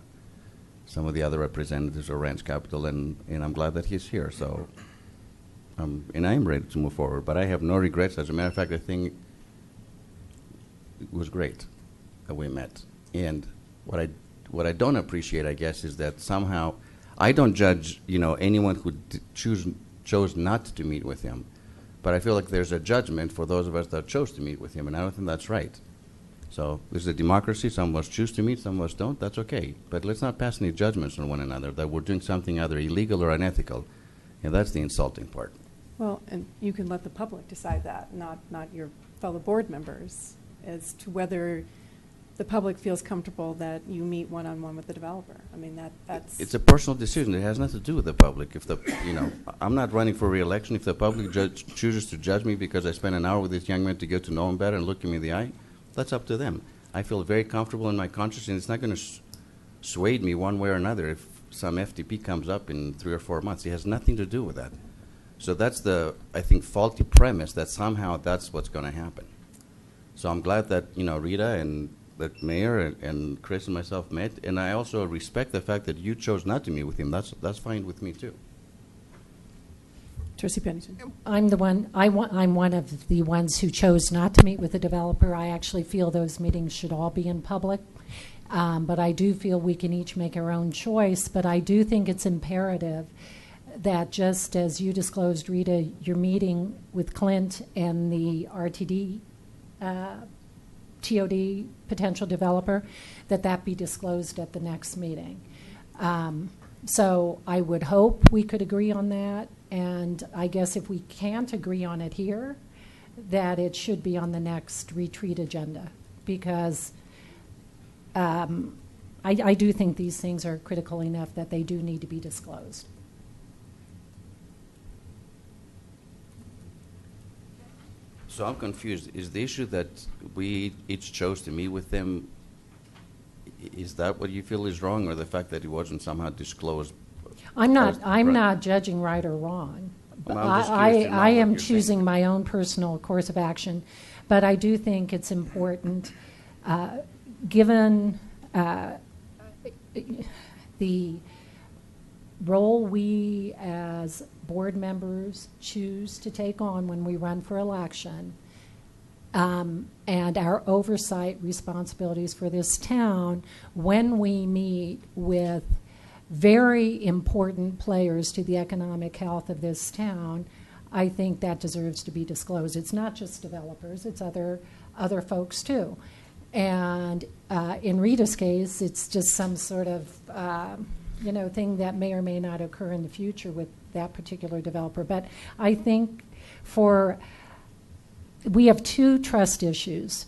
Speaker 11: some of the other representatives of Ranch Capital, and I'm glad that he's here. So, and I am ready to move forward, but I have no regrets. As a matter of fact, I think it was great that we met. And what I don't appreciate, I guess, is that somehow I don't judge, anyone who chose not to meet with him, but I feel like there's a judgment for those of us that chose to meet with him, and I don't think that's right. So this is a democracy. Some of us choose to meet, some of us don't. That's okay. But let's not pass any judgments on one another that we're doing something either illegal or unethical. And that's the insulting part.
Speaker 1: Well, and you can let the public decide that, not your fellow board members, as to whether the public feels comfortable that you meet one-on-one with the developer. I mean, that's...
Speaker 11: It's a personal decision. It has nothing to do with the public. If I'm not running for re-election. If the public chooses to judge me because I spent an hour with this young man to get to know him better and look him in the eye, that's up to them. I feel very comfortable in my conscience, and it's not going to sway me one way or another if some FTP comes up in 3 or 4 months. It has nothing to do with that. So that's the, I think, faulty premise that somehow that's what's going to happen. So I'm glad that, Rita and the mayor and Chris and myself met, and I also respect the fact that you chose not to meet with him. That's fine with me too.
Speaker 1: Trustee Pennington.
Speaker 4: I'm one of the ones who chose not to meet with the developer. I actually feel those meetings should all be in public. But I do feel we can each make our own choice. But I do think it's imperative that, just as you disclosed, Rita, your meeting with Clint and the RTD, TOD potential developer, that be disclosed at the next meeting. So I would hope we could agree on that. And I guess if we can't agree on it here, that it should be on the next retreat agenda. Because I do think these things are critical enough that they do need to be disclosed.
Speaker 11: So I'm confused. Is the issue that we each chose to meet with them, is that what you feel is wrong, or the fact that it wasn't somehow disclosed?
Speaker 4: I'm not judging right or wrong.
Speaker 11: Well, I'm just curious to know
Speaker 4: I
Speaker 11: what
Speaker 4: am
Speaker 11: you're
Speaker 4: choosing
Speaker 11: thinking.
Speaker 4: my own personal course of action, but I do think it's important, given the role we as board members choose to take on when we run for election, and our oversight responsibilities for this town when we meet with very important players to the economic health of this town. I think that deserves to be disclosed. It's not just developers, it's other folks too. And in Rita's case, it's just some sort of thing that may or may not occur in the future with that particular developer. But I think we have two trust issues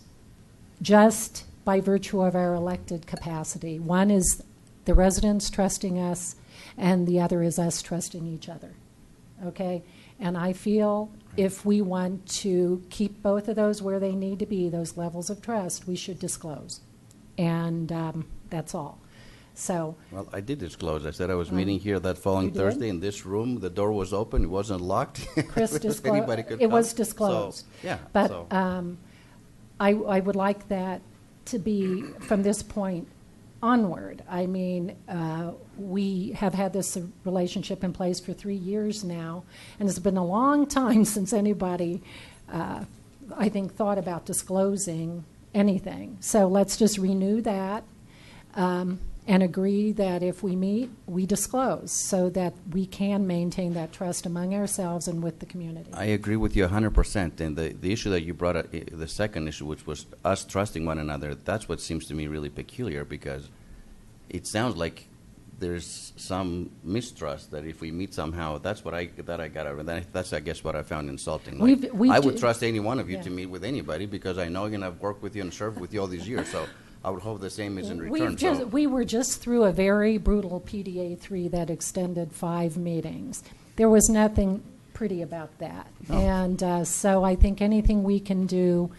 Speaker 4: just by virtue of our elected capacity. One is the residents trusting us, and the other is us trusting each other. Okay? And I feel if we want to keep both of those where they need to be, those levels of trust, we should disclose. And that's all. So.
Speaker 11: Well, I did disclose. I said I was meeting here that following
Speaker 4: you did?
Speaker 11: Thursday in this room. The door was open. It wasn't locked.
Speaker 4: Chris disclosed.
Speaker 11: Anybody could
Speaker 4: It
Speaker 11: come.
Speaker 4: was disclosed.
Speaker 11: So, yeah.
Speaker 4: But
Speaker 11: so.
Speaker 4: I would like that to be from this point onward. I mean, we have had this relationship in place for 3 years now, and it's been a long time since anybody, I think, thought about disclosing anything. So let's just renew that and agree that if we meet, we disclose so that we can maintain that trust among ourselves and with the community.
Speaker 11: I agree with you 100%. And the issue that you brought up, the second issue, which was us trusting one another, that's what seems to me really peculiar, because it sounds like there's some mistrust that if we meet somehow, that's what I got out of it. That's, I guess, what I found insulting. Like, I would trust any one of you to meet with anybody because I know I've worked with you and served with you all these years. So I would hope the same is in return.
Speaker 4: We were just through a very brutal PDA 3 that extended 5 meetings. There was nothing pretty about that.
Speaker 11: No.
Speaker 4: And so I think anything we can do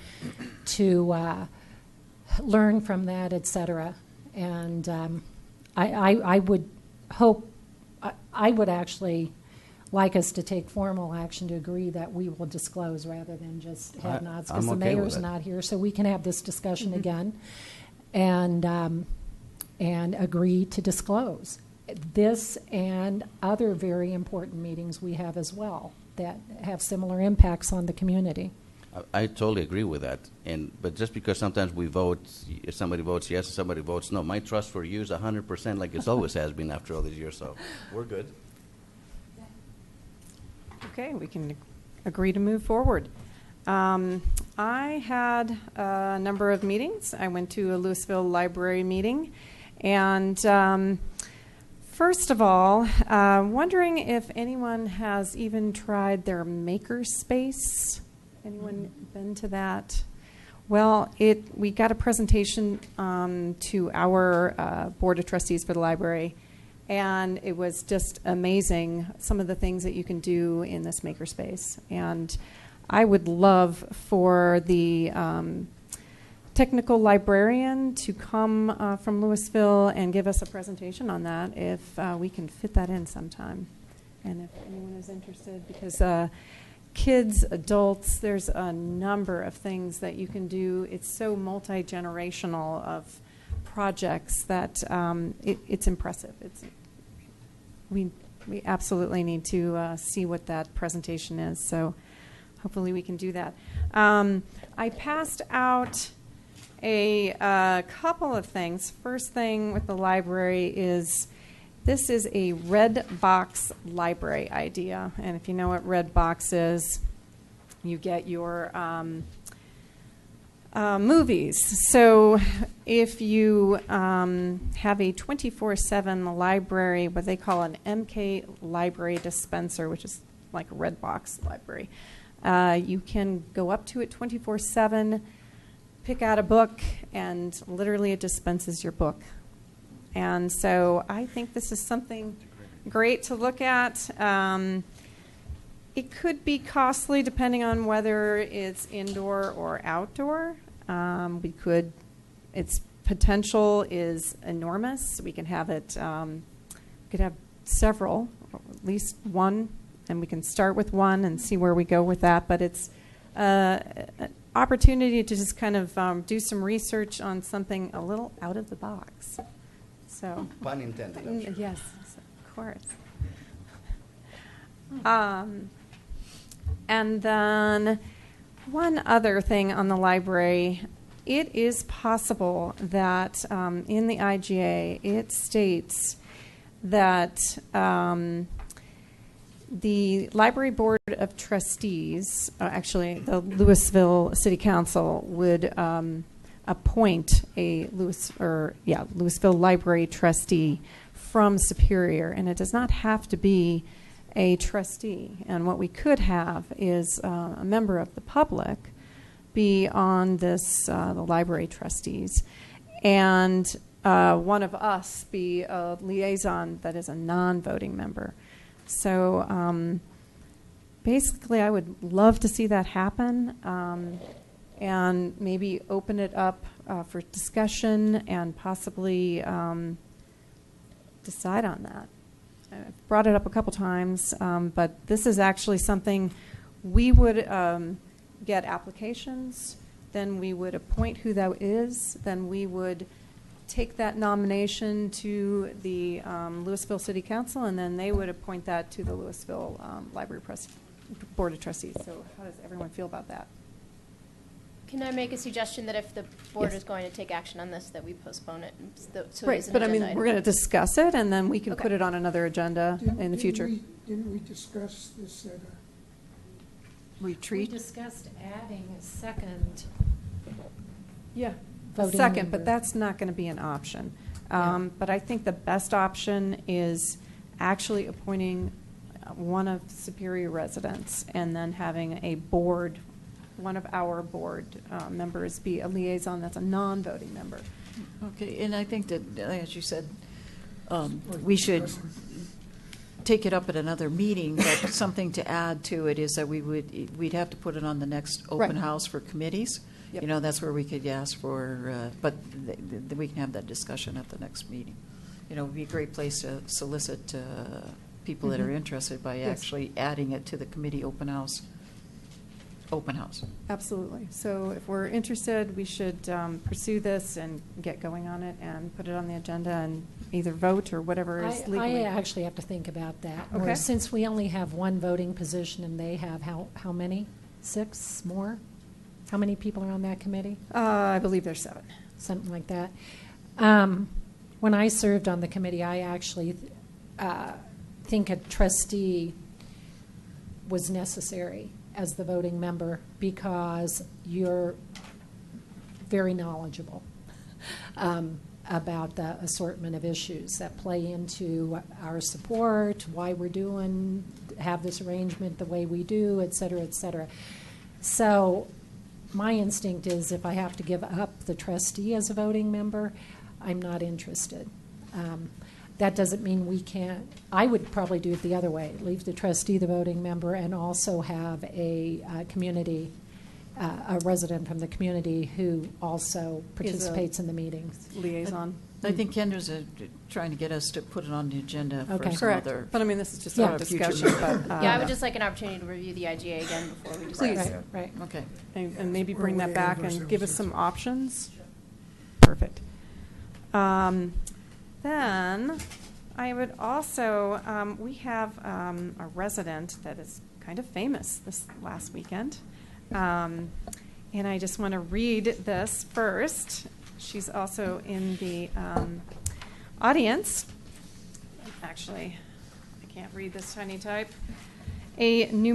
Speaker 4: to learn from that, et cetera. And I would hope, I would actually like us to take formal action to agree that we will disclose rather than just have nods, because the
Speaker 11: I'm okay with
Speaker 4: mayor's
Speaker 11: it.
Speaker 4: not here, so we can have this discussion again and agree to disclose this and other very important meetings we have as well that have similar impacts on the community.
Speaker 11: I totally agree with that. But just because sometimes we vote, if somebody votes yes and somebody votes no, my trust for you is 100% like it always has been after all these years. So we're good.
Speaker 1: Okay, we can agree to move forward. I had a number of meetings. I went to a Louisville library meeting. And first of all, wondering if anyone has even tried their makerspace. Anyone been to that? Well, we got a presentation to our Board of Trustees for the library, and it was just amazing, some of the things that you can do in this makerspace. And I would love for the technical librarian to come from Louisville and give us a presentation on that if we can fit that in sometime. and if anyone is interested, because kids, adults, there's a number of things that you can do. It's so multi-generational of projects that it's impressive. We absolutely need to see what that presentation is, so hopefully we can do that. I passed out a couple of things. First thing with the library is this is a red box library idea. And if you know what red box is, you get your movies. So if you have a 24/7 library, what they call an MK library dispenser, which is like a red box library, you can go up to it 24/7, pick out a book, and literally it dispenses your book. And so I think this is something great to look at. It could be costly depending on whether it's indoor or outdoor. Its potential is enormous. We can have it, we could have several, or at least one, and we can start with one and see where we go with that. But it's an opportunity to just kind of do some research on something a little out of the box. So,
Speaker 11: pun intended. I'm sure.
Speaker 1: Yes, of course. And then one other thing on the library, it is possible that in the IGA it states that the Library Board of Trustees, actually the Louisville City Council, would appoint a Louisville Library trustee from Superior, and it does not have to be a trustee. And what we could have is a member of the public be on this, the library trustees, and one of us be a liaison that is a non-voting member. So basically I would love to see that happen, and maybe open it up for discussion and possibly decide on that. I've brought it up a couple times, but this is actually something we would get applications, then we would appoint who that is, then we would take that nomination to the Louisville City Council, and then they would appoint that to the Louisville Library Board of Trustees. So how does everyone feel about that?
Speaker 13: Can I make a suggestion that if the board
Speaker 1: Yes.
Speaker 13: is going to take action on this, that we postpone it? So
Speaker 1: Right,
Speaker 13: it is an
Speaker 1: but I mean,
Speaker 13: agenda item?
Speaker 1: we're going to discuss it, and then we can
Speaker 13: Okay.
Speaker 1: put it on another agenda in the future.
Speaker 5: Didn't we discuss this at a
Speaker 4: We
Speaker 6: Retreat?
Speaker 4: discussed adding a second
Speaker 1: Yeah, a
Speaker 4: voting
Speaker 1: second,
Speaker 4: member.
Speaker 1: but that's not going to be an option.
Speaker 4: Yeah.
Speaker 1: But I think the best option is actually appointing one of Superior residents and then having a board, one of our board members be a liaison that's a non-voting member.
Speaker 6: Okay, and I think that, as you said, we should take it up at another meeting, but something to add to it is that we'd have to put it on the next open
Speaker 1: Right.
Speaker 6: house for committees.
Speaker 1: Yep.
Speaker 6: You know, that's where we could ask for, but we can have that discussion at the next meeting. You know, it would be a great place to solicit people that are
Speaker 1: Mhm.
Speaker 6: interested by
Speaker 1: Yes.
Speaker 6: actually adding it to the committee open house. Open house.
Speaker 1: Absolutely. So if we're interested, we should pursue this and get going on it and put it on the agenda and either vote or whatever is
Speaker 4: I
Speaker 1: legally.
Speaker 4: actually have to think about that. Or
Speaker 1: Okay.
Speaker 4: since we only have one voting position and they have how many? 6 more? How many people are on that committee?
Speaker 1: I believe there's 7.
Speaker 4: Something like that. When I served on the committee, I actually think a trustee was necessary as the voting member because you're very knowledgeable about the assortment of issues that play into our support, why we're have this arrangement the way we do, et cetera, et cetera. So my instinct is if I have to give up the trustee as a voting member, I'm not interested. That doesn't mean we can't. I would probably do it the other way, leave the trustee the voting member and also have a community a resident from the community who also participates in the meetings.
Speaker 1: Liaison.
Speaker 6: I think Kendra's trying to get us to put it on the agenda
Speaker 4: Okay.
Speaker 6: for some
Speaker 1: Correct.
Speaker 6: other.
Speaker 1: But I mean, this is just
Speaker 4: Yeah.
Speaker 1: a
Speaker 6: Future
Speaker 1: discussion,
Speaker 6: meeting.
Speaker 1: but.
Speaker 13: Yeah, I would just like an opportunity to review the IGA again before we decide.
Speaker 1: Please.
Speaker 4: Right.
Speaker 6: Okay.
Speaker 1: And maybe
Speaker 5: Where
Speaker 1: bring
Speaker 5: would
Speaker 1: that
Speaker 5: they
Speaker 1: back
Speaker 5: have
Speaker 1: and give us
Speaker 5: ourselves?
Speaker 1: some options. Perfect. Then I would also, we have a resident that is kind of famous this last weekend. And I just want to read this first. She's also in the audience. Actually, I can't read this tiny type. A new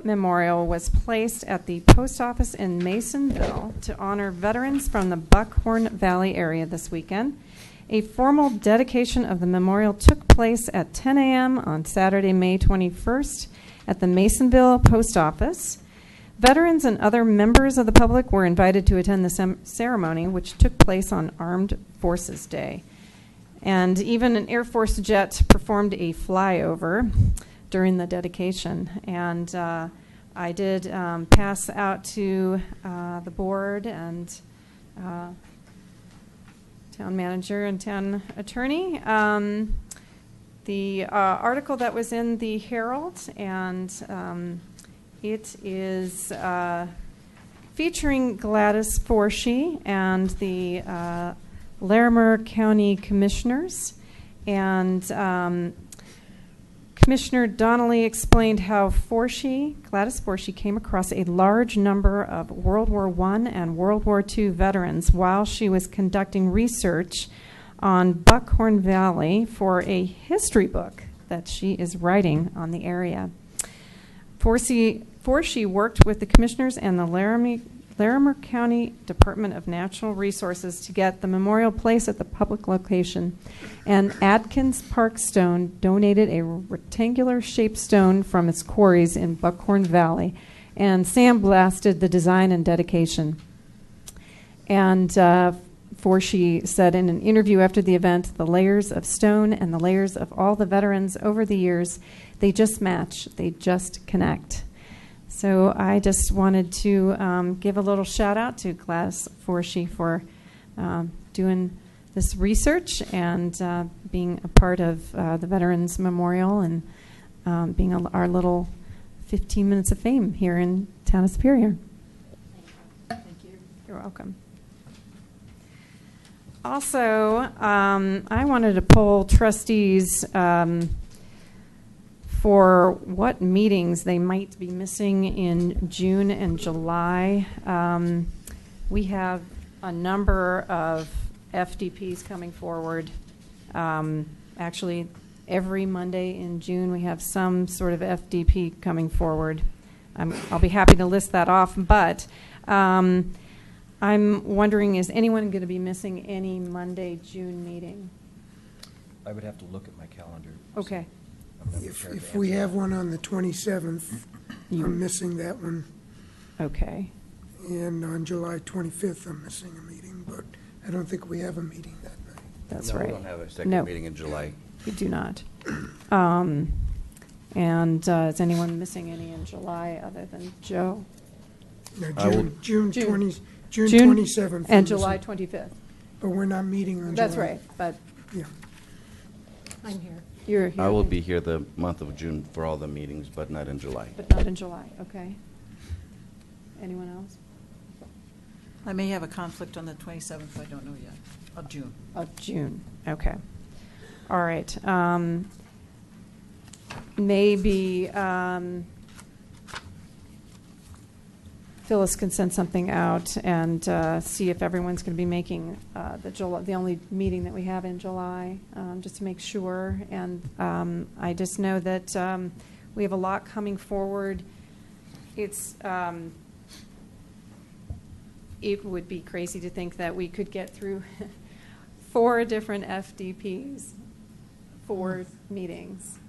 Speaker 1: memorial was placed at the post office in Masonville to honor veterans from the Buckhorn Valley area this weekend. A formal dedication of the memorial took place at 10 a.m. on Saturday, May 21st at the Masonville Post Office. Veterans and other members of the public were invited to attend the ceremony, which took place on Armed Forces Day. And even an Air Force jet performed a flyover during the dedication. And I did pass out to the board and town manager and town attorney the article that was in the Herald, and it is featuring Gladys Forshee and the Larimer County Commissioners. And Commissioner Donnelly explained how Gladys Forshee came across a large number of World War I and World War II veterans while she was conducting research on Buckhorn Valley for a history book that she is writing on the area. Forshee worked with the commissioners and the Larimer County Department of Natural Resources to get the memorial placed at the public location. And Adkins Park Stone donated a rectangular-shaped stone from its quarries in Buckhorn Valley and sandblasted the design and dedication. And Forshee said in an interview after the event, the layers of stone and the layers of all the veterans over the years, they just match, they just connect. So I just wanted to give a little shout out to Gladys Forshee for doing this research and being a part of the Veterans Memorial and being our little 15 minutes of fame here in Town of Superior.
Speaker 6: Thank you.
Speaker 1: You're welcome. Also, I wanted to poll trustees for what meetings they might be missing in June and July. We have a number of FDPs coming forward. Actually, every Monday in June we have some sort of FDP coming forward. I'll be happy to list that off, but I'm wondering, is anyone going to be missing any Monday, June meeting?
Speaker 3: I would have to look at my calendar.
Speaker 1: Okay.
Speaker 5: If we have one on the 27th, I'm missing that one.
Speaker 1: Okay.
Speaker 5: And on July 25th, I'm missing a meeting, but I don't think we have a meeting that night.
Speaker 1: That's
Speaker 11: No,
Speaker 1: right.
Speaker 11: we don't have a second
Speaker 1: No.
Speaker 11: meeting in July.
Speaker 1: We do not. And is anyone missing any in July other than Joe?
Speaker 5: No,
Speaker 11: I will-
Speaker 5: June
Speaker 1: June.
Speaker 5: 27th.
Speaker 1: And
Speaker 5: I'm
Speaker 1: July
Speaker 5: missing.
Speaker 1: 25th.
Speaker 5: But we're not meeting on July.
Speaker 1: That's right, but
Speaker 5: Yeah.
Speaker 4: I'm here.
Speaker 1: you're here.
Speaker 11: I will be here the month of June for all the meetings, but not in July.
Speaker 1: But not in July, okay. Anyone else?
Speaker 6: I may have a conflict on the 27th, I don't know yet, of June.
Speaker 1: Of June, okay. All right. Maybe Phyllis can send something out and see if everyone's going to be making the only meeting that we have in July, just to make sure. And I just know that we have a lot coming forward. It would be crazy to think that we could get through 4 different FDPs, 4 meetings,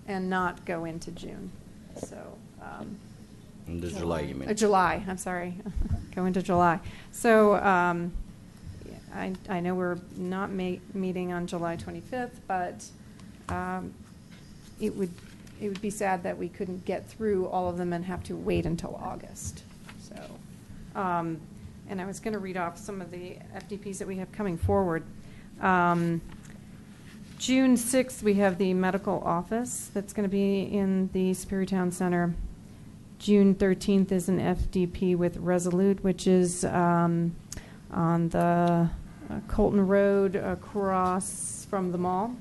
Speaker 1: and not go into June. So.
Speaker 11: In the July, you mean?
Speaker 1: July, I'm sorry. Go into July. So I know we're not meeting on July 25th, but it would be sad that we couldn't get through all of them and have to wait until August And I was going to read off some of the FDPs that we have coming forward. June 6th, we have the medical office that's going to be in the Superior Town Center. June 13th is an FDP with Resolute, which is on the Colton Road across from the mall.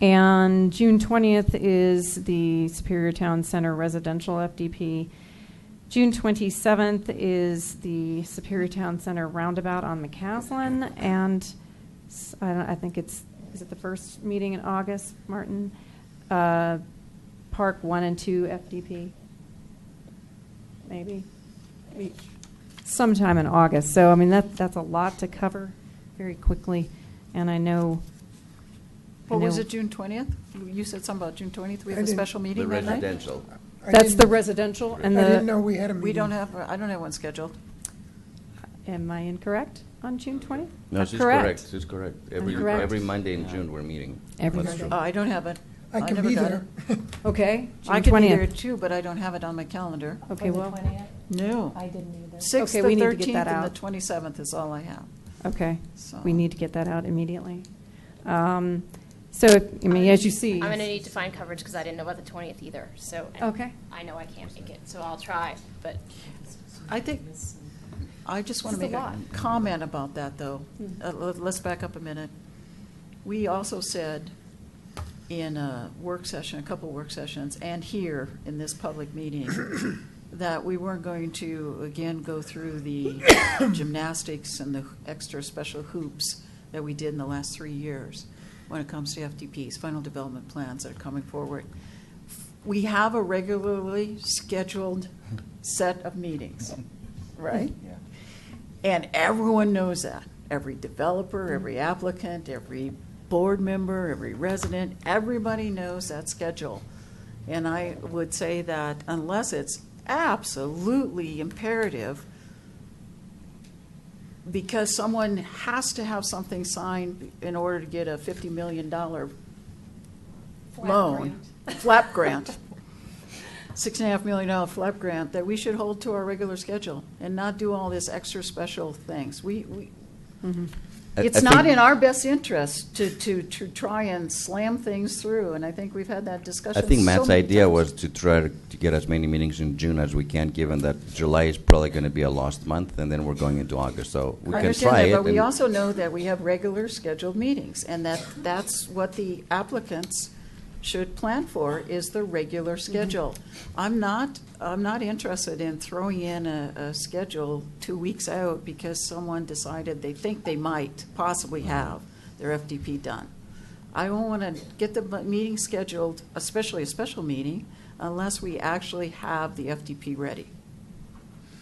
Speaker 1: And June 20th is the Superior Town Center residential FDP. June 27th is the Superior Town Center roundabout on McCaslin, and I think is it the first meeting in August, Martin? Park 1 and 2 FDP, maybe sometime in August. So I mean that's a lot to cover very quickly, and I know.
Speaker 6: What was it, June 20th? You said something about June 20th. We have
Speaker 5: I
Speaker 6: a
Speaker 5: didn't-
Speaker 6: special meeting
Speaker 11: The
Speaker 6: that night?
Speaker 11: residential.
Speaker 1: That's the residential, and
Speaker 5: I didn't
Speaker 1: the.
Speaker 5: know we had a meeting.
Speaker 6: We don't have, I don't have one scheduled.
Speaker 1: Am I incorrect on June 20th?
Speaker 11: No, she's correct. She's correct.
Speaker 1: correct.
Speaker 11: Every Monday in June, we're meeting.
Speaker 1: Every
Speaker 11: That's
Speaker 1: Monday.
Speaker 11: true.
Speaker 6: I don't have it.
Speaker 5: I can
Speaker 6: never
Speaker 5: be
Speaker 6: got
Speaker 5: there.
Speaker 6: it.
Speaker 1: Okay.
Speaker 6: I
Speaker 1: June
Speaker 6: can be
Speaker 1: 20th.
Speaker 6: there too, but I don't have it on my calendar.
Speaker 1: Okay, well.
Speaker 6: No.
Speaker 7: I didn't either.
Speaker 6: 6th,
Speaker 1: Okay,
Speaker 6: the
Speaker 1: we need to get
Speaker 6: 13th,
Speaker 1: that
Speaker 6: and
Speaker 1: out.
Speaker 6: the 27th is all I have.
Speaker 1: Okay,
Speaker 6: So-
Speaker 1: we need to get that out immediately. So, I mean, as you see.
Speaker 13: I'm going to need to find coverage because I didn't know about the 20th either. So
Speaker 1: Okay.
Speaker 13: I know I can't make it, so I'll try. But
Speaker 6: I think, I just want to
Speaker 13: This is
Speaker 6: make
Speaker 13: a
Speaker 6: a
Speaker 13: lot.
Speaker 6: comment about that, though. Let's back up a minute. We also said in a work session, a couple work sessions, and here in this public meeting, that we weren't going to, again, go through the gymnastics and the extra special hoops that we did in the last 3 years when it comes to FDPs, final development plans that are coming forward. We have a regularly scheduled set of meetings, right?
Speaker 3: Yeah.
Speaker 6: And everyone knows that. Every developer, every applicant, every board member, every resident, everybody knows that schedule. And I would say that unless it's absolutely imperative, because someone has to have something signed in order to get a $50 million loan, flap grant, $6.5 million flap grant, that we should hold to our regular schedule and not do all this extra special things. It's not in our best interest to try and slam things through, and I think we've had that discussion.
Speaker 11: I think
Speaker 6: so
Speaker 11: Matt's
Speaker 6: many
Speaker 11: idea
Speaker 6: times.
Speaker 11: was to try to get as many meetings in June as we can, given that July is probably going to be a lost month, and then we're going into August. So we
Speaker 6: I
Speaker 11: can
Speaker 6: understand
Speaker 11: try
Speaker 6: that,
Speaker 11: it.
Speaker 6: but we
Speaker 11: and-
Speaker 6: also know that we have regular scheduled meetings, and that's what the applicants should plan for, is the regular schedule. I'm not interested in throwing in a schedule 2 weeks out because someone decided they think they might possibly have their FDP done. I don't want to get the meeting scheduled, especially a special meeting, unless we actually have the FDP ready.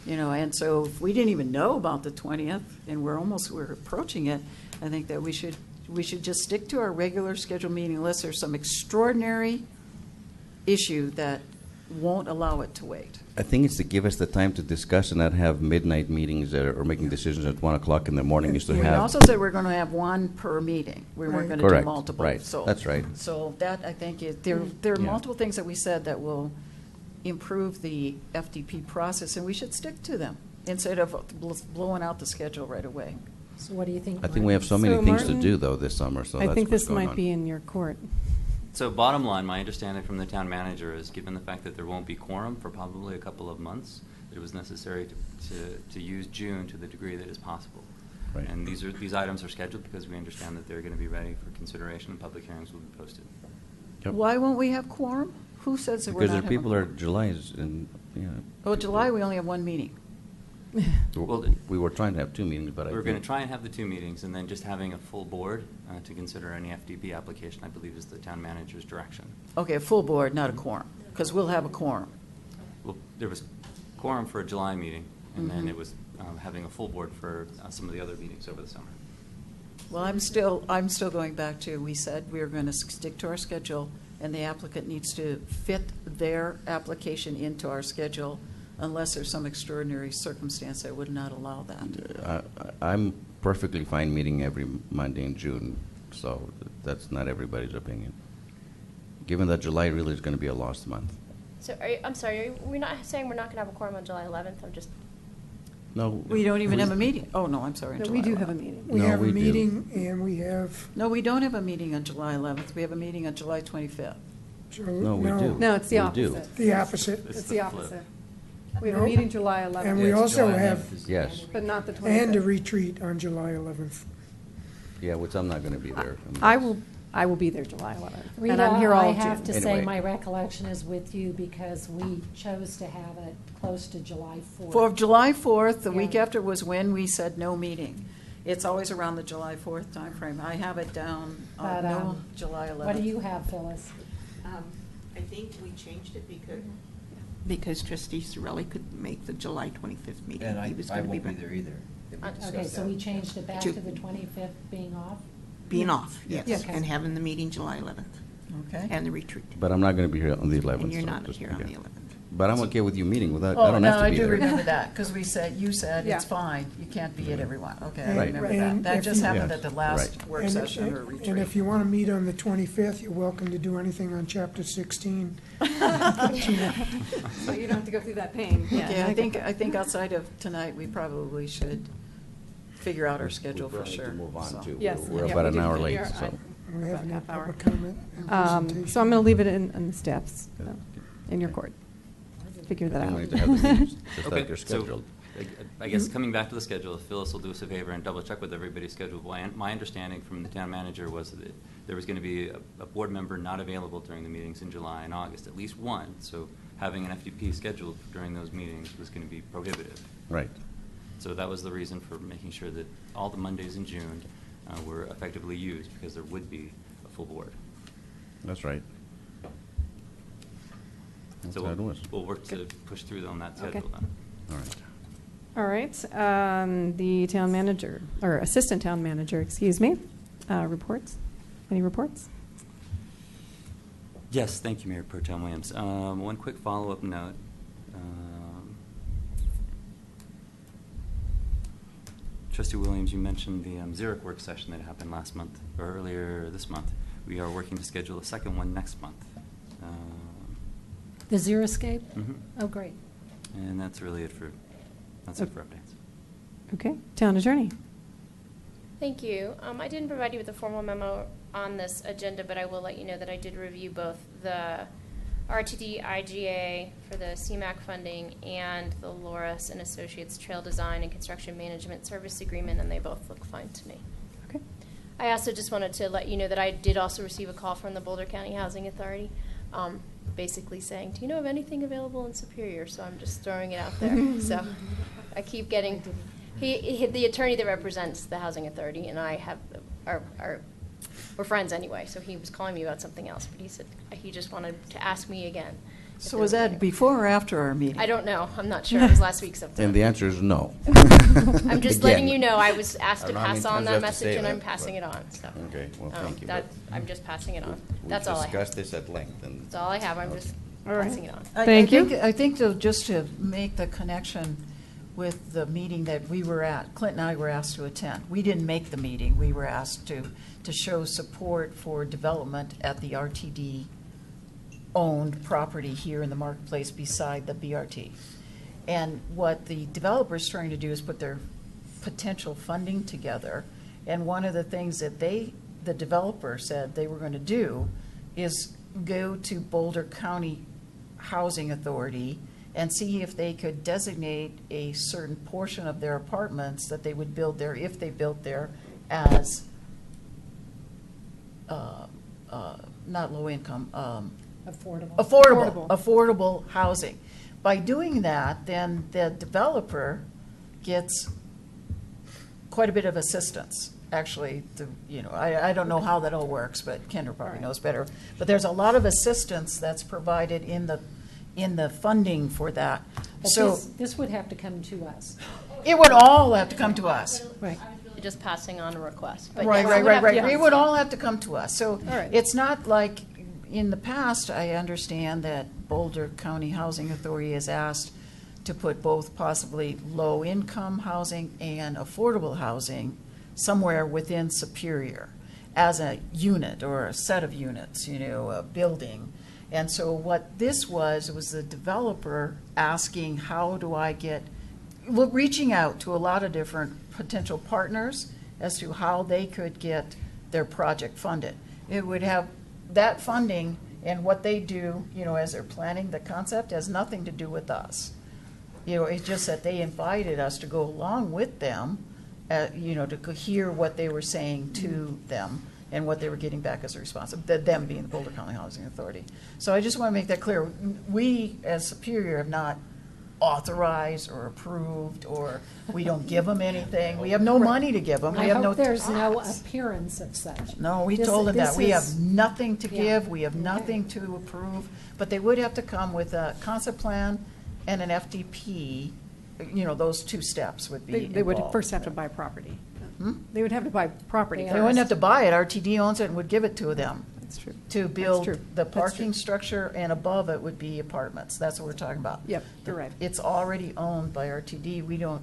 Speaker 6: You know, and so if we didn't even know about the 20th, and we're approaching it, I think that we should just stick to our regular scheduled meeting unless there's some extraordinary issue that won't allow it to wait.
Speaker 11: I think it's to give us the time to discuss and not have midnight meetings or making decisions at 1 o'clock in the morning. Is to
Speaker 6: We
Speaker 11: have.
Speaker 6: also said we're going to have one per meeting. We weren't going to do
Speaker 11: Correct.
Speaker 6: multiple.
Speaker 11: Right.
Speaker 6: So-
Speaker 11: That's right.
Speaker 6: So that, I think, there are
Speaker 11: Yeah.
Speaker 6: multiple things that we said that will improve the FDP process, and we should stick to them instead of blowing out the schedule right away.
Speaker 4: So what do you think?
Speaker 11: I think we have so many
Speaker 1: So,
Speaker 11: things to
Speaker 1: Martin,
Speaker 11: do though this summer. So
Speaker 1: I
Speaker 11: that's
Speaker 1: think
Speaker 11: what's
Speaker 1: this
Speaker 11: going
Speaker 1: might
Speaker 11: on.
Speaker 1: be in your court.
Speaker 12: So bottom line, my understanding from the town manager is, given the fact that there won't be quorum for probably a couple of months, that it was necessary to use June to the degree that is possible.
Speaker 11: Right.
Speaker 12: And these items are scheduled because we understand that they're going to be ready for consideration and public hearings will be posted.
Speaker 11: Yep.
Speaker 6: Why won't we have quorum? Who says that we're
Speaker 11: Because
Speaker 6: not
Speaker 11: there
Speaker 6: having
Speaker 11: people are
Speaker 6: quorum?
Speaker 11: July's and
Speaker 6: Oh, July, we only have one meeting.
Speaker 12: Well,
Speaker 11: we were trying to have 2 meetings, but I
Speaker 12: We're going to
Speaker 11: think-
Speaker 12: try and have the 2 meetings, and then just having a full board to consider any FDP application, I believe, is the town manager's direction.
Speaker 6: Okay, a full board, not a quorum, because we'll have a quorum.
Speaker 12: Well, there was quorum for a July meeting, and then
Speaker 6: Mhm.
Speaker 12: it was having a full board for some of the other meetings over the summer.
Speaker 6: Well, I'm still going back to, we said we were going to stick to our schedule, and the applicant needs to fit their application into our schedule unless there's some extraordinary circumstance that would not allow that.
Speaker 11: I'm perfectly fine meeting every Monday in June, so that's not everybody's opinion. Given that July really is going to be a lost month.
Speaker 13: So I'm sorry, we're not saying we're not going to have a quorum on July 11th. I'm just
Speaker 11: No.
Speaker 6: We don't even have a meeting. Oh, no, I'm sorry. on
Speaker 1: No,
Speaker 6: July
Speaker 1: we do have
Speaker 6: 11th.
Speaker 1: a meeting.
Speaker 5: We
Speaker 11: No,
Speaker 5: have a
Speaker 11: we do.
Speaker 5: meeting, and we have,
Speaker 6: No, we don't have a meeting on July 11th. We have a meeting on July 25th.
Speaker 11: No, we do.
Speaker 1: No, it's the
Speaker 11: We do.
Speaker 1: opposite.
Speaker 5: the opposite.
Speaker 1: It's
Speaker 12: It's
Speaker 1: the
Speaker 12: the flip.
Speaker 1: opposite. We have a
Speaker 5: No.
Speaker 1: meeting July 11th.
Speaker 5: And we also have,
Speaker 11: Yes.
Speaker 1: But not the 25th.
Speaker 5: and a retreat on July 11th.
Speaker 11: Yeah, which I'm not going to be there.
Speaker 1: I will be there July 11th.
Speaker 4: Rita,
Speaker 1: And I'm here all
Speaker 4: I
Speaker 1: of
Speaker 4: have
Speaker 1: June.
Speaker 4: to say,
Speaker 11: Anyway.
Speaker 4: my recollection is with you because we chose to have it close to July 4th.
Speaker 6: For July 4th, the week
Speaker 4: Yeah.
Speaker 6: after was when we said no meeting. It's always around the July 4th timeframe. I have it down,
Speaker 4: But,
Speaker 6: no, July 11th.
Speaker 4: What do you have, Phyllis?
Speaker 10: I think we changed it because trustee Sorelli couldn't make the July 25th meeting.
Speaker 3: And
Speaker 10: He was
Speaker 3: I
Speaker 10: gonna be
Speaker 3: won't be there either.
Speaker 4: Okay, so we changed it back
Speaker 10: To-
Speaker 4: to the 25th being off?
Speaker 10: being off, yes,
Speaker 4: Yes.
Speaker 10: and having the meeting July 11th
Speaker 6: Okay.
Speaker 10: and the retreat.
Speaker 11: But I'm not going to be here on the 11th.
Speaker 10: And you're
Speaker 11: so
Speaker 10: not
Speaker 11: just-
Speaker 10: here on
Speaker 11: yeah.
Speaker 10: the 11th.
Speaker 11: But I'm okay with you meeting without, I
Speaker 6: Oh,
Speaker 11: don't
Speaker 6: no,
Speaker 11: have to
Speaker 6: I
Speaker 11: be
Speaker 6: do
Speaker 11: there.
Speaker 6: remember that, because you said
Speaker 1: Yeah.
Speaker 6: it's fine, you can't be at everyone. Okay, I
Speaker 5: Right.
Speaker 6: remember
Speaker 5: And
Speaker 6: that. That
Speaker 5: if
Speaker 6: just
Speaker 5: you-
Speaker 6: happened
Speaker 11: Yes,
Speaker 6: at the last
Speaker 11: right.
Speaker 6: work
Speaker 5: And-
Speaker 6: session or
Speaker 5: And
Speaker 6: retreat.
Speaker 5: if you want to meet on the 25th, you're welcome to do anything on Chapter 16.
Speaker 1: So you don't have to go through that pain.
Speaker 6: Okay, I think outside of tonight, we probably should figure out our schedule
Speaker 11: We
Speaker 6: for
Speaker 11: probably need
Speaker 6: sure.
Speaker 11: to move on,
Speaker 6: so.
Speaker 11: too.
Speaker 1: Yes.
Speaker 11: We're
Speaker 1: yeah,
Speaker 11: about
Speaker 1: we
Speaker 11: an
Speaker 1: do.
Speaker 11: hour late,
Speaker 1: You're-
Speaker 11: so.
Speaker 5: We have
Speaker 1: About
Speaker 5: no
Speaker 1: half hour.
Speaker 5: public comment and presentation.
Speaker 1: So I'm going to leave it in the staff's, in your court. Figure that
Speaker 11: We
Speaker 1: out.
Speaker 11: don't need to have the meetings, just
Speaker 12: Okay,
Speaker 11: like they're
Speaker 12: so,
Speaker 11: scheduled.
Speaker 12: I guess coming back to the schedule, if Phyllis will do us a favor and double check with everybody's schedule. My understanding from the town manager was that there was going to be a board member not available during the meetings in July and August, at least one. So having an FDP scheduled during those meetings was going to be prohibitive.
Speaker 11: Right.
Speaker 12: So that was the reason for making sure that all the Mondays in June were effectively used, because there would be a full board.
Speaker 11: That's right. That's
Speaker 12: So
Speaker 11: how it was.
Speaker 12: we'll work to push through on that
Speaker 1: Okay.
Speaker 12: schedule then.
Speaker 11: All right.
Speaker 1: All right, the town manager, or assistant town manager, excuse me, reports? Any reports?
Speaker 12: Yes, thank you, Mayor Pro Tem Williams. One quick follow-up note. Trustee Williams, you mentioned the Zurich work session that happened last month, or earlier this month. We are working to schedule a second one next month.
Speaker 4: The Xeriscape?
Speaker 12: Mhm.
Speaker 4: Oh, great.
Speaker 12: And that's really it for, that's it for updates.
Speaker 1: Okay, town attorney.
Speaker 13: Thank you. I didn't provide you with a formal memo on this agenda, but I will let you know that I did review both the RTD IGA for the CMAQ funding and the Loris and Associates Trail Design and Construction Management Service Agreement, and they both look fine to me.
Speaker 1: Okay.
Speaker 13: I also just wanted to let you know that I did also receive a call from the Boulder County Housing Authority, basically saying, do you know of anything available in Superior? So I'm just throwing it out there. So I keep getting, the attorney that represents the Housing Authority and I we're friends anyway, so he was calling me about something else, but he said he just wanted to ask me again. if
Speaker 6: So
Speaker 13: there
Speaker 6: was that
Speaker 13: anything.
Speaker 6: before or after our meeting?
Speaker 13: I don't know. I'm not sure. It was last week sometime.
Speaker 11: And the answer is no.
Speaker 13: I'm just letting
Speaker 11: Again.
Speaker 13: you know, I was asked
Speaker 11: I
Speaker 13: to
Speaker 11: don't know how
Speaker 13: pass
Speaker 11: many
Speaker 13: on
Speaker 11: times I
Speaker 13: that
Speaker 11: have to say
Speaker 13: message, and I'm
Speaker 11: that,
Speaker 13: passing
Speaker 11: but-
Speaker 13: it on, so.
Speaker 11: Okay, well, thank you.
Speaker 13: I'm just passing it on.
Speaker 11: We've
Speaker 13: That's all I have.
Speaker 11: discussed this at length, and
Speaker 13: That's all I have. I'm just
Speaker 1: All right.
Speaker 13: passing it on.
Speaker 1: Thank you.
Speaker 6: I think just to make the connection with the meeting that we were at, Clint and I were asked to attend. We didn't make the meeting. We were asked to show support for development at the RTD-owned property here in the marketplace beside the BRT. And what the developer's trying to do is put their potential funding together. And one of the things that the developer said they were going to do is go to Boulder County Housing Authority and see if they could designate a certain portion of their apartments that they would build there, if they built there, as not low income,
Speaker 4: Affordable.
Speaker 6: affordable housing. By doing that, then the developer gets quite a bit of assistance. Actually, I don't know how that all works, but Kendra probably knows better. But there's a lot of assistance that's provided in the funding for that.
Speaker 4: But
Speaker 6: So
Speaker 4: this would have to come to us.
Speaker 6: it would all have to come to us.
Speaker 4: Right.
Speaker 13: Just passing on a request. But
Speaker 6: Right,
Speaker 13: yes,
Speaker 6: right,
Speaker 13: it would
Speaker 6: right,
Speaker 13: have
Speaker 6: right.
Speaker 13: to-
Speaker 6: It would all have to come to us. So
Speaker 1: right.
Speaker 6: it's not like, in the past, I understand that Boulder County Housing Authority has asked to put both possibly low-income housing and affordable housing somewhere within Superior as a unit or a set of units, a building. And so what this was the developer asking, how do I get reaching out to a lot of different potential partners as to how they could get their project funded. It would have that funding, and what they do, as they're planning the concept, has nothing to do with us. It's just that they invited us to go along with them, to hear what they were saying to them and what they were getting back as a response, them being the Boulder County Housing Authority. So I just want to make that clear. We, as Superior, have not authorized or approved, or we don't give them anything. We have no money to give them. We
Speaker 4: I
Speaker 6: have no
Speaker 4: hope there's no
Speaker 6: tax.
Speaker 4: appearance of such.
Speaker 6: No, we
Speaker 4: This-
Speaker 6: told them
Speaker 4: this
Speaker 6: that. We have
Speaker 4: is-
Speaker 6: nothing to
Speaker 4: Yeah.
Speaker 6: give, we have nothing to approve, but they would have to come with a concept plan and an FDP. Those two steps would be
Speaker 1: They would
Speaker 6: involved.
Speaker 1: first have to buy property.
Speaker 6: Hmm?
Speaker 1: They would have to buy property
Speaker 4: They
Speaker 1: first.
Speaker 6: They wouldn't have to buy it, RTD owns it and would give it to them.
Speaker 1: That's true.
Speaker 6: To build
Speaker 1: true.
Speaker 6: the
Speaker 1: That's
Speaker 6: parking
Speaker 1: true.
Speaker 6: structure, and above it would be apartments. That's what we're talking about.
Speaker 1: Yep, you're right.
Speaker 6: It's already owned by RTD. We don't,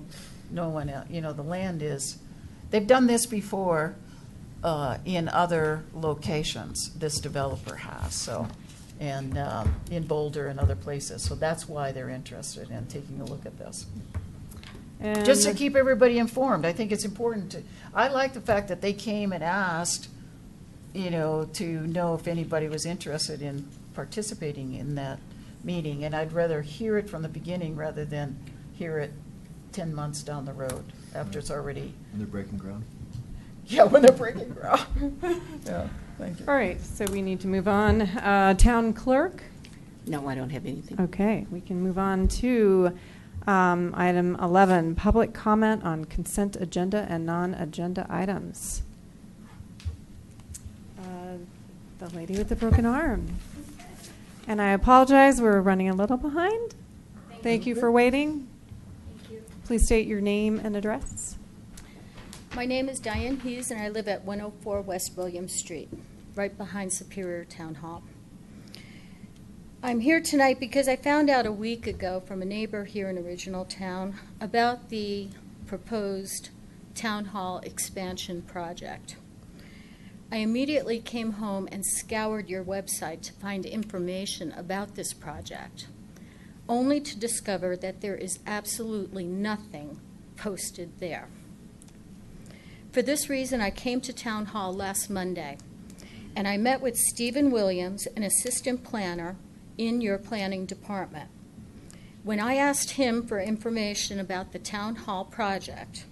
Speaker 6: no one, the land is, they've done this before in other locations, this developer has, so, and in Boulder and other places. So that's why they're interested in taking a look at this.
Speaker 1: And
Speaker 6: Just to keep everybody informed, I think it's important to, I like the fact that they came and asked, to know if anybody was interested in participating in that meeting. And I'd rather hear it from the beginning rather than hear it 10 months down the road after it's already,
Speaker 3: And they're breaking ground?
Speaker 6: yeah, when they're breaking ground. Yeah, thank you.
Speaker 1: All right, so we need to move on. Town clerk?
Speaker 10: No, I don't have anything.
Speaker 1: Okay, we can move on to item 11, public comment on consent agenda and non-agenda items. The lady with the broken arm. And I apologize, we're running a little behind. Thank you for waiting.
Speaker 14: Thank you.
Speaker 1: Please state your name and address.
Speaker 14: My name is Diane Hughes, and I live at 104 West William Street, right behind Superior Town Hall. I'm here tonight because I found out a week ago from a neighbor here in Original Town about the proposed Town Hall expansion project. I immediately came home and scoured your website to find information about this project, only to discover that there is absolutely nothing posted there. For this reason, I came to Town Hall last Monday, and I met with Stephen Williams, an assistant planner in your planning department. When I asked him for information about the Town Hall project,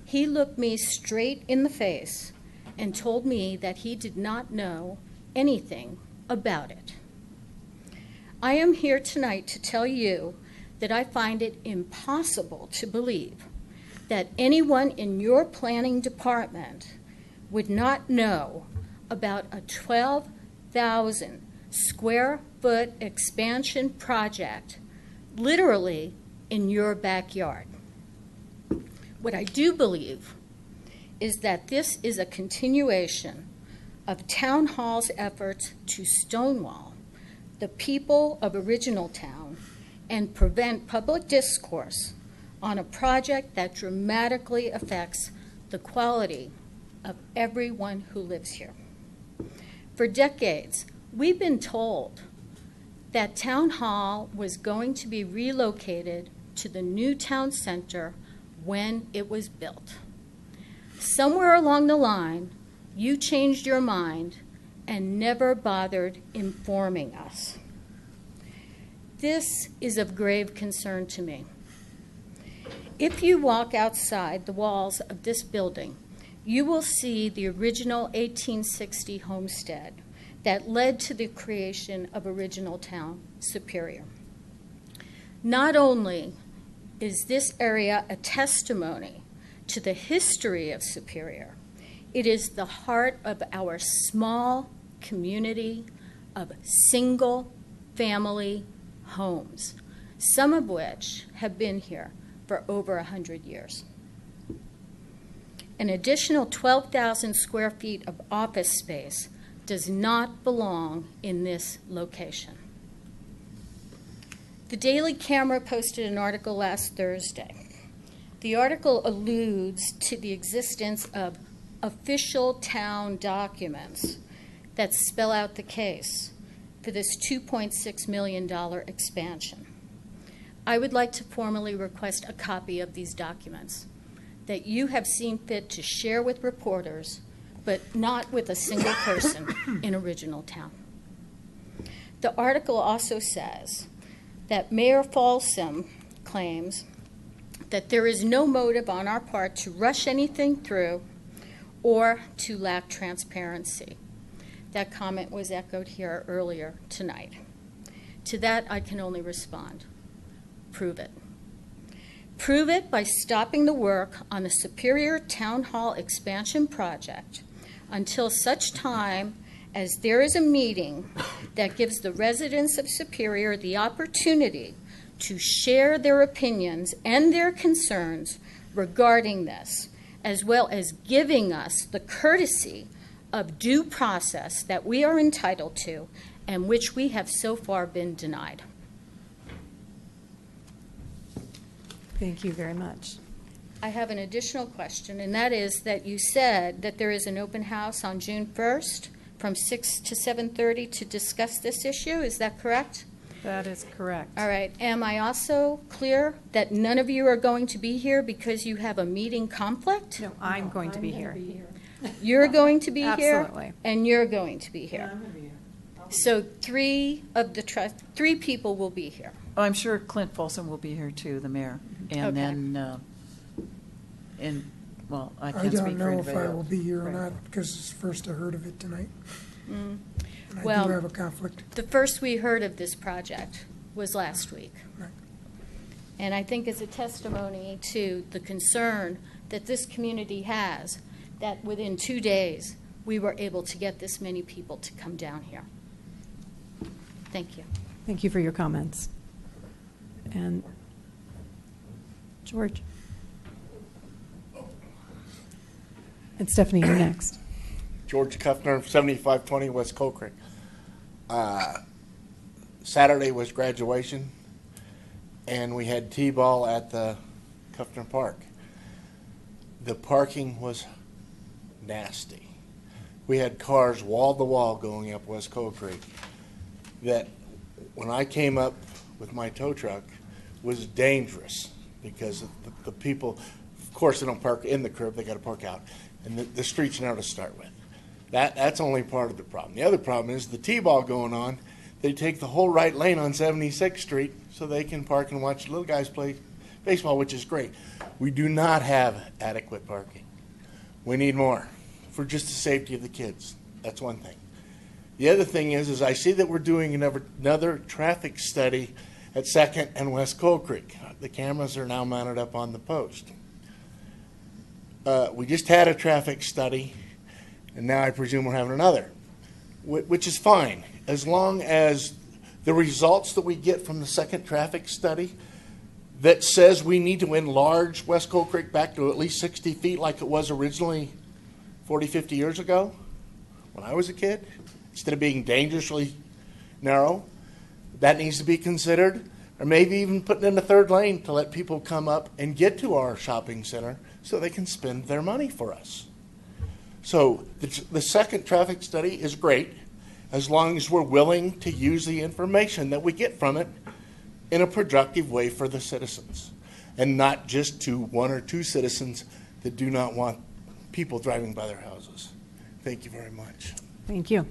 Speaker 14: he looked me straight in the face and told me that he did not know anything about it. I am here tonight to tell you that I find it impossible to believe that anyone in your planning department would not know about a 12,000 square foot expansion project literally in your backyard. What I do believe is that this is a continuation of Town Hall's efforts to stonewall the people of Original Town and prevent public discourse on a project that dramatically affects the quality of everyone who lives here. For decades, we've been told that Town Hall was going to be relocated to the new town center when it was built. Somewhere along the line, you changed your mind and never bothered informing us. This is of grave concern to me. If you walk outside the walls of this building, you will see the original 1860 homestead that led to the creation of Original Town, Superior. Not only is this area a testimony to the history of Superior, it is the heart of our small community of single-family homes, some of which have been here for over 100 years. An additional 12,000 square feet of office space does not belong in this location. The Daily Camera posted an article last Thursday. The article alludes to the existence of official town documents that spell out the case for this $2.6 million expansion. I would like to formally request a copy of these documents that you have seen fit to share with reporters, but not with a single person in Original Town. The article also says that Mayor Folsom claims that there is no motive on our part to rush anything through or to lack transparency. That comment was echoed here earlier tonight. To that, I can only respond. Prove it. Prove it by stopping the work on the Superior Town Hall expansion project until such time as there is a meeting that gives the residents of Superior the opportunity to share their opinions and their concerns regarding this, as well as giving us the courtesy of due process that we are entitled to and which we have so far been denied.
Speaker 1: Thank you very much.
Speaker 14: I have an additional question, and that is that you said that there is an open house on June 1st from 6 to 7:30 to discuss this issue. Is that correct?
Speaker 1: That is correct.
Speaker 14: All right. Am I also clear that none of you are going to be here because you have a meeting conflict?
Speaker 1: No, I'm going to be here.
Speaker 14: You're going to be here?
Speaker 1: Absolutely.
Speaker 14: And you're going to be here? So three people will be here.
Speaker 6: I'm sure Clint Folsom will be here too, the mayor. And
Speaker 14: Okay.
Speaker 6: then, well, I
Speaker 5: I
Speaker 6: can't speak
Speaker 5: don't
Speaker 6: for
Speaker 5: know if
Speaker 6: anybody
Speaker 5: I will
Speaker 6: else.
Speaker 5: be here or
Speaker 6: Right.
Speaker 5: not, because it's the first I heard of it tonight.
Speaker 14: Mm.
Speaker 5: And I
Speaker 14: Well,
Speaker 5: do have a conflict.
Speaker 14: The first we heard of this project was last week.
Speaker 5: Right.
Speaker 14: And I think it's a testimony to the concern that this community has that within 2 days, we were able to get this many people to come down here. Thank you.
Speaker 1: Thank you for your comments. And George. And Stephanie, you're next.
Speaker 15: George Kuffner, 7520 West Coal Creek. Saturday was graduation, and we had T-ball at the Kuffner Park. The parking was nasty. We had cars wall to wall going up West Coal Creek that when I came up with my tow truck was dangerous because the people, of course, they don't park in the curb, they got to park out. And the street's narrow to start with. That's only part of the problem. The other problem is the T-ball going on. They take the whole right lane on 76th Street so they can park and watch little guys play baseball, which is great. We do not have adequate parking. We need more for just the safety of the kids. That's one thing. The other thing is I see that we're doing another traffic study at 2nd and West Coal Creek. The cameras are now mounted up on the post. We just had a traffic study, and now I presume we're having another, which is fine, as long as the results that we get from the second traffic study that says we need to enlarge West Coal Creek back to at least 60 feet like it was originally 40, 50 years ago when I was a kid, instead of being dangerously narrow, that needs to be considered, or maybe even putting in a third lane to let people come up and get to our shopping center so they can spend their money for us. So the second traffic study is great as long as we're willing to use the information that we get from it in a productive way for the citizens, and not just to one or two citizens that do not want people driving by their houses. Thank you very much.
Speaker 1: Thank you.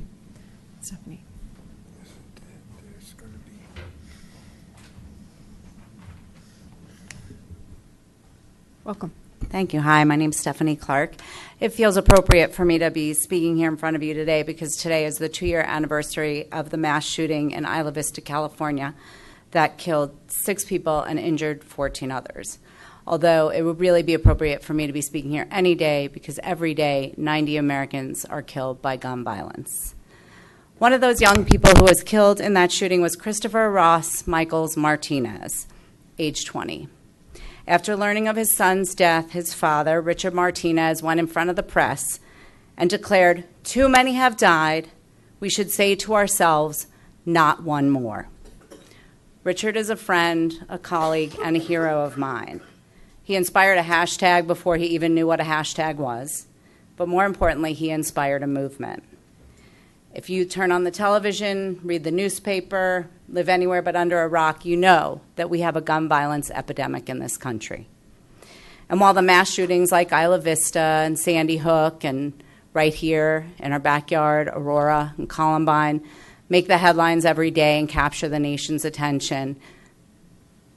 Speaker 1: Stephanie.
Speaker 5: There's going to be.
Speaker 1: Welcome.
Speaker 16: Thank you. Hi, my name's Stephanie Clark. It feels appropriate for me to be speaking here in front of you today because today is the 2-year anniversary of the mass shooting in Isla Vista, California, that killed 6 people and injured 14 others. Although it would really be appropriate for me to be speaking here any day because every day 90 Americans are killed by gun violence. One of those young people who was killed in that shooting was Christopher Ross Michaels Martinez, age 20. After learning of his son's death, his father, Richard Martinez, went in front of the press and declared, "Too many have died. We should say to ourselves, not one more." Richard is a friend, a colleague, and a hero of mine. He inspired a hashtag before he even knew what a hashtag was, but more importantly, he inspired a movement. If you turn on the television, read the newspaper, live anywhere but under a rock, you know that we have a gun violence epidemic in this country. And while the mass shootings like Isla Vista and Sandy Hook and right here in our backyard, Aurora and Columbine, make the headlines every day and capture the nation's attention,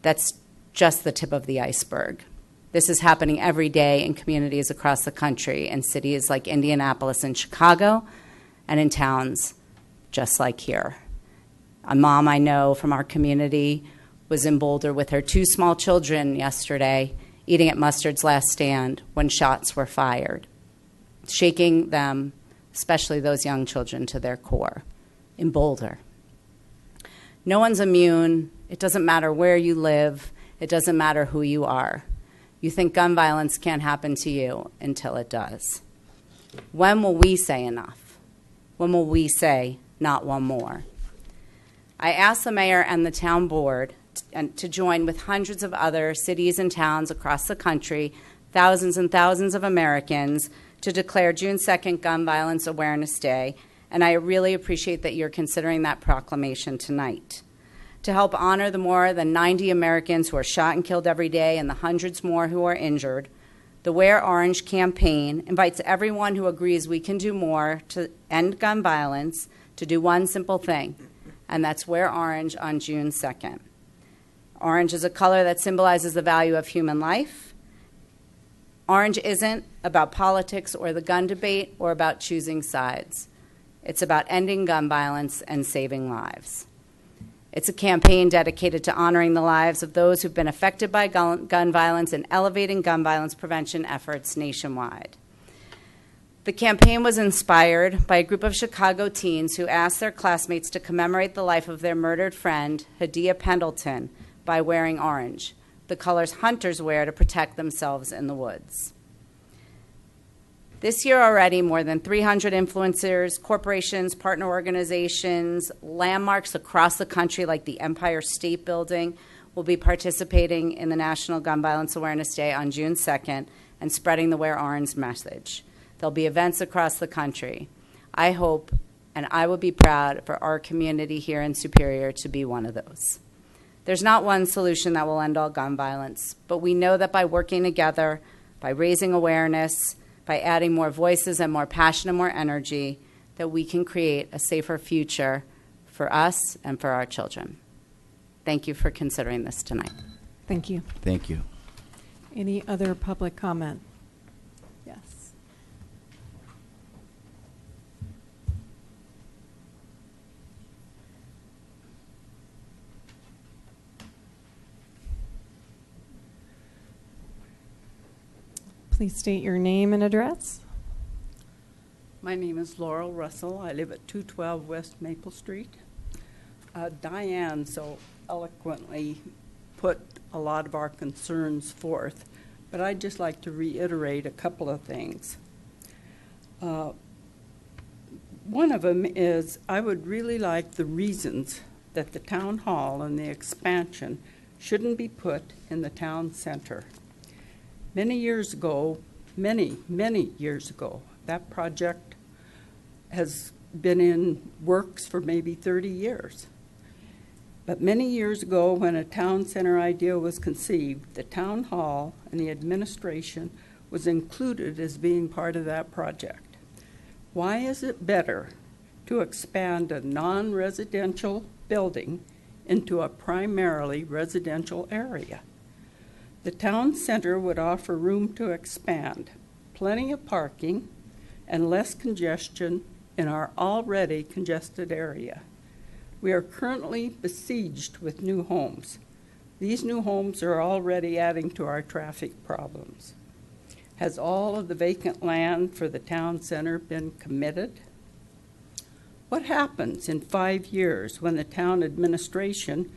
Speaker 16: that's just the tip of the iceberg. This is happening every day in communities across the country, in cities like Indianapolis and Chicago, and in towns just like here. A mom I know from our community was in Boulder with her 2 small children yesterday, eating at Mustard's Last Stand when shots were fired, shaking them, especially those young children, to their core in Boulder. No one's immune. It doesn't matter where you live. It doesn't matter who you are. You think gun violence can't happen to you until it does. When will we say enough? When will we say not one more? I asked the mayor and the town board to join with hundreds of other cities and towns across the country, thousands and thousands of Americans, to declare June 2nd Gun Violence Awareness Day, and I really appreciate that you're considering that proclamation tonight. To help honor the more than 90 Americans who are shot and killed every day and the hundreds more who are injured, the Wear Orange campaign invites everyone who agrees we can do more to end gun violence to do one simple thing, and that's wear orange on June 2nd. Orange is a color that symbolizes the value of human life. Orange isn't about politics or the gun debate or about choosing sides. It's about ending gun violence and saving lives. It's a campaign dedicated to honoring the lives of those who've been affected by gun violence and elevating gun violence prevention efforts nationwide. The campaign was inspired by a group of Chicago teens who asked their classmates to commemorate the life of their murdered friend, Hadia Pendleton, by wearing orange, the colors hunters wear to protect themselves in the woods. This year already, more than 300 influencers, corporations, partner organizations, landmarks across the country like the Empire State Building will be participating in the National Gun Violence Awareness Day on June 2nd and spreading the Wear Orange message. There'll be events across the country. I hope, and I will be proud for our community here in Superior to be one of those. There's not one solution that will end all gun violence, but we know that by working together, by raising awareness, by adding more voices and more passion and more energy, that we can create a safer future for us and for our children. Thank you for considering this tonight.
Speaker 1: Thank you.
Speaker 3: Thank you.
Speaker 1: Any other public comment? Yes. Please state your name and address.
Speaker 17: My name is Laurel Russell. I live at 212 West Maple Street. Diane so eloquently put a lot of our concerns forth, but I'd just like to reiterate a couple of things. One of them is I would really like the reasons that the town hall and the expansion shouldn't be put in the town center. Many years ago, many years ago, that project has been in works for maybe 30 years. But many years ago, when a town center idea was conceived, the town hall and the administration was included as being part of that project. Why is it better to expand a non-residential building into a primarily residential area? The town center would offer room to expand, plenty of parking, and less congestion in our already congested area. We are currently besieged with new homes. These new homes are already adding to our traffic problems. Has all of the vacant land for the town center been committed? What happens in 5 years when the town administration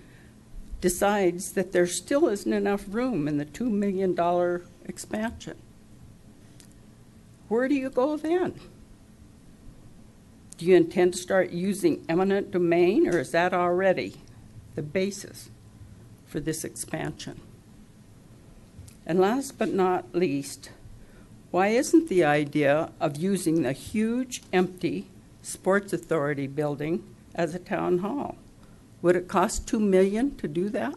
Speaker 17: decides that there still isn't enough room in the $2 million expansion? Where do you go then? Do you intend to start using eminent domain, or is that already the basis for this expansion? And last but not least, why isn't the idea of using the huge empty Sports Authority building as a town hall. Would it cost $2 million to do that?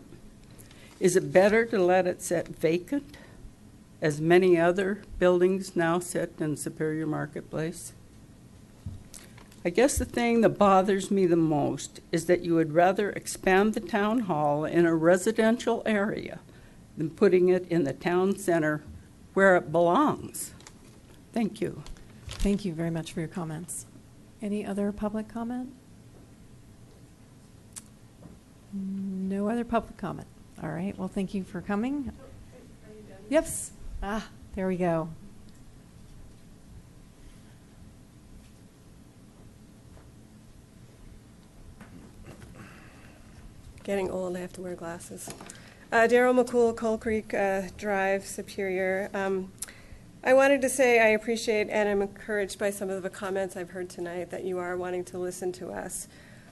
Speaker 17: Is it better to let it sit vacant, as many other buildings now sit in Superior Marketplace? I guess the thing that bothers me the most is that you would rather expand the town hall in a residential area than putting it in the town center where it belongs. Thank you.
Speaker 1: Thank you very much for your comments. Any other public comment? No other public comment. All right. Well, thank you for coming. Yes. Ah, there we go.
Speaker 18: Getting old, I have to wear glasses. Daryl McCool, Coal Creek Drive, Superior. I wanted to say I appreciate and I'm encouraged by some of the comments I've heard tonight that you are wanting to listen to us.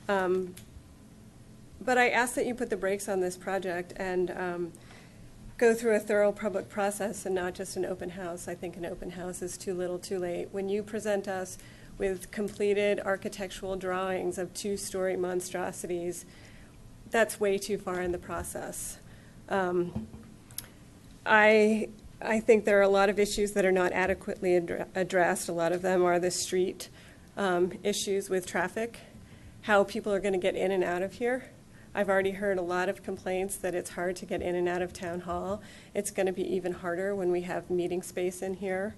Speaker 18: But I ask that you put the brakes on this project and go through a thorough public process and not just an open house. I think an open house is too little too late. When you present us with completed architectural drawings of two-story monstrosities, that's way too far in the process. I think there are a lot of issues that are not adequately addressed. A lot of them are the street issues with traffic, how people are going to get in and out of here. I've already heard a lot of complaints that it's hard to get in and out of Town Hall. It's going to be even harder when we have meeting space in here.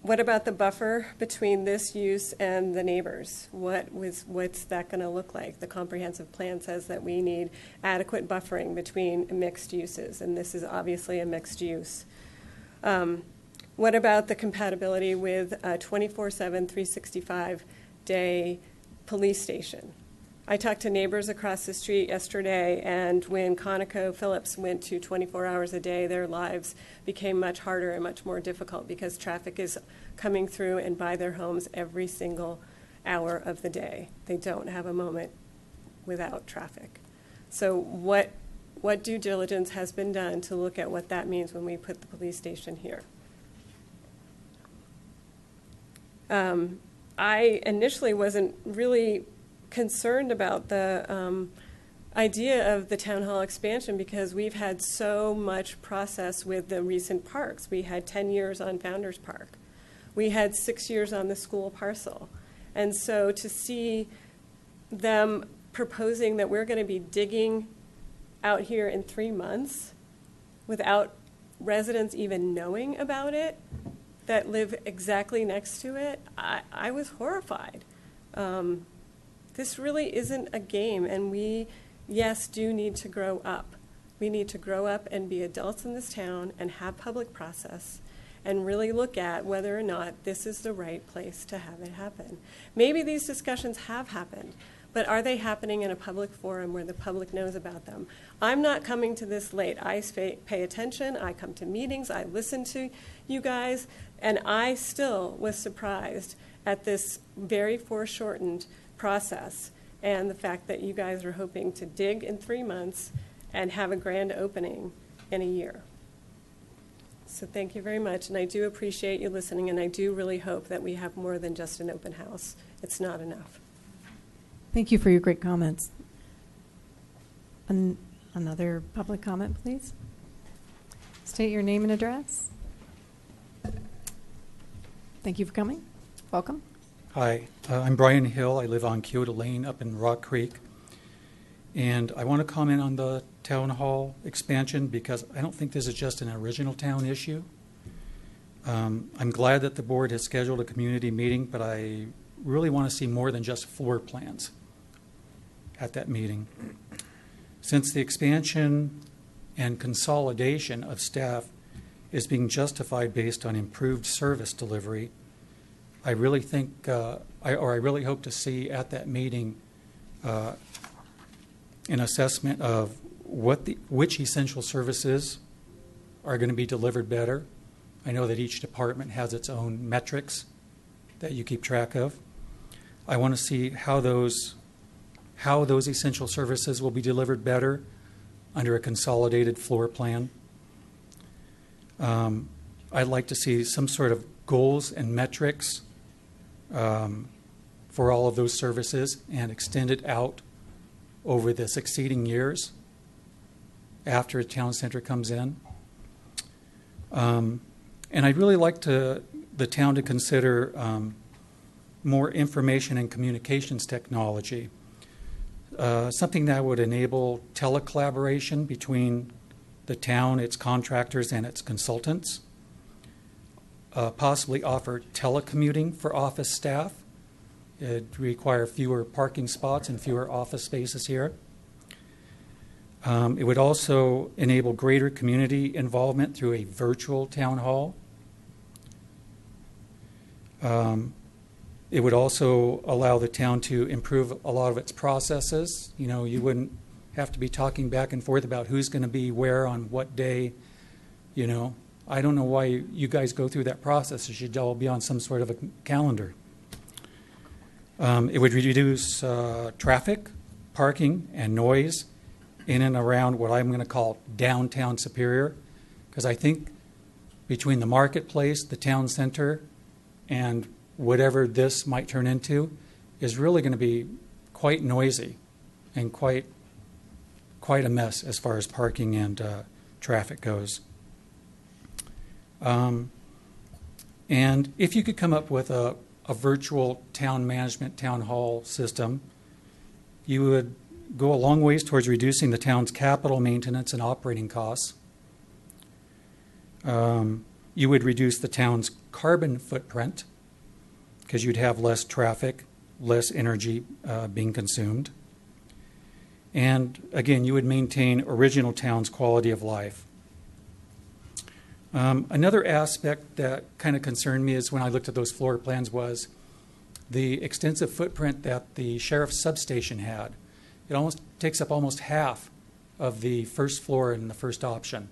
Speaker 18: What about the buffer between this use and the neighbors? What's that going to look like? The comprehensive plan says that we need adequate buffering between mixed uses, and this is obviously a mixed use. What about the compatibility with a 24/7, 365-day police station? I talked to neighbors across the street yesterday, and when ConocoPhillips went to 24 hours a day, their lives became much harder and much more difficult because traffic is coming through and by their homes every single hour of the day. They don't have a moment without traffic. So what due diligence has been done to look at what that means when we put the police station here? I initially wasn't really concerned about the idea of the town hall expansion because we've had so much process with the recent parks. We had 10 years on Founders Park. We had 6 years on the school parcel. And so to see them proposing that we're going to be digging out here in 3 months without residents even knowing about it that live exactly next to it, I was horrified. This really isn't a game, and we, yes, do need to grow up. We need to grow up and be adults in this town and have public process and really look at whether or not this is the right place to have it happen. Maybe these discussions have happened, but are they happening in a public forum where the public knows about them? I'm not coming to this late. I pay attention. I come to meetings. I listen to you guys, and I still was surprised at this very foreshortened process and the fact that you guys are hoping to dig in 3 months and have a grand opening in a year. So thank you very much, and I do appreciate you listening, and I do really hope that we have more than just an open house. It's not enough.
Speaker 1: Thank you for your great comments. Another public comment, please. State your name and address. Thank you for coming. Welcome.
Speaker 19: Hi, I'm Brian Hill. I live on Kyoto Lane up in Rock Creek. And I want to comment on the town hall expansion because I don't think this is just an original town issue. I'm glad that the board has scheduled a community meeting, but I really want to see more than just floor plans at that meeting. Since the expansion and consolidation of staff is being justified based on improved service delivery, I really think, I really hope to see at that meeting an assessment of which essential services are going to be delivered better. I know that each department has its own metrics that you keep track of. I want to see how those essential services will be delivered better under a consolidated floor plan. I'd like to see some sort of goals and metrics for all of those services and extend it out over the succeeding years after a town center comes in. And I'd really like the town to consider more information and communications technology, something that would enable telecollaboration between the town, its contractors, and its consultants, possibly offer telecommuting for office staff. It'd require fewer parking spots and fewer office spaces here. It would also enable greater community involvement through a virtual town hall. It would also allow the town to improve a lot of its processes. You know, you wouldn't have to be talking back and forth about who's going to be where on what day. You know, I don't know why you guys go through that process. It should all be on some sort of a calendar. It would reduce traffic, parking, and noise in and around what I'm going to call downtown Superior, because I think between the marketplace, the town center, and whatever this might turn into is really going to be quite noisy and quite a mess as far as parking and traffic goes. And if you could come up with a virtual town management town hall system, you would go a long ways towards reducing the town's capital maintenance and operating costs. You would reduce the town's carbon footprint because you'd have less traffic, less energy being consumed. And again, you would maintain original town's quality of life. Another aspect that kind of concerned me is when I looked at those floor plans was the extensive footprint that the sheriff's substation had. It almost takes up almost half of the first floor in the first option.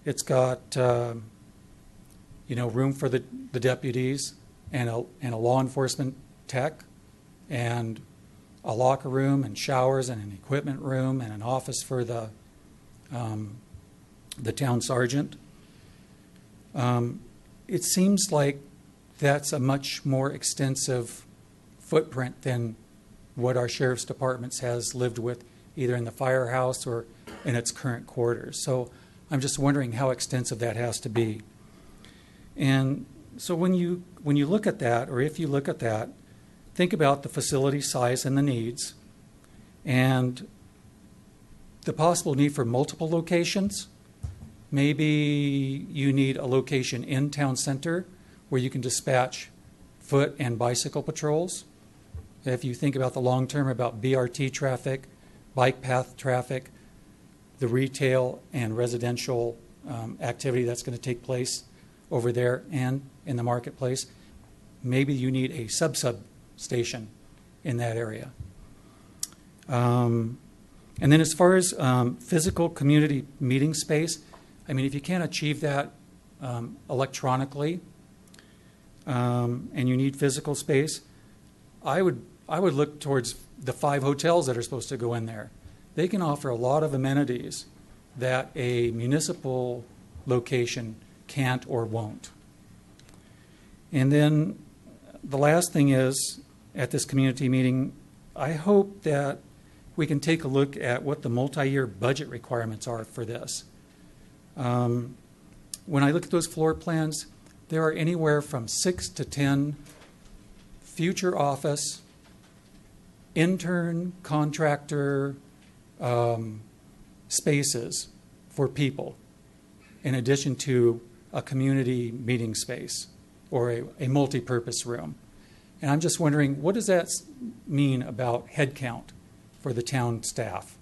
Speaker 19: It's got room for the deputies and a law enforcement tech and a locker room and showers and an equipment room and an office for the town sergeant. It seems like that's a much more extensive footprint than what our sheriff's department has lived with either in the firehouse or in its current quarters. So I'm just wondering how extensive that has to be. And so when you look at that, or if you look at that, think about the facility size and the needs and the possible need for multiple locations. Maybe you need a location in town center where you can dispatch foot and bicycle patrols. If you think about the long term about BRT traffic, bike path traffic, the retail and residential activity that's going to take place over there and in the marketplace, maybe you need a sub-station in that area. And then as far as physical community meeting space, I mean, if you can't achieve that electronically and you need physical space, I would look towards the 5 hotels that are supposed to go in there. They can offer a lot of amenities that a municipal location can't or won't. And then the last thing is, at this community meeting, I hope that we can take a look at what the multi-year budget requirements are for this. When I look at those floor plans, there are anywhere from 6 to 10 future office, intern, contractor spaces for people, in addition to a community meeting space or a multi-purpose room. And I'm just wondering, what does that mean about headcount for the town staff?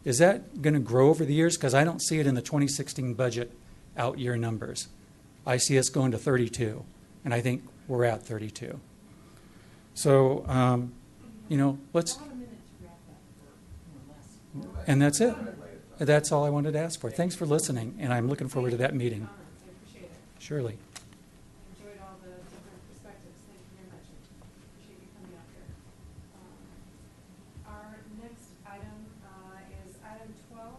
Speaker 19: Is that going to grow over the years? Because I don't see it in the 2016 budget out year numbers. I see us going to 32, and I think we're at 32. So, let's... And that's it. That's all I wanted to ask for. Thanks for listening, and I'm looking forward to that meeting. Surely.
Speaker 1: Enjoyed all the different perspectives. Thank you very much. Appreciate you coming out here. Our next item is item 12,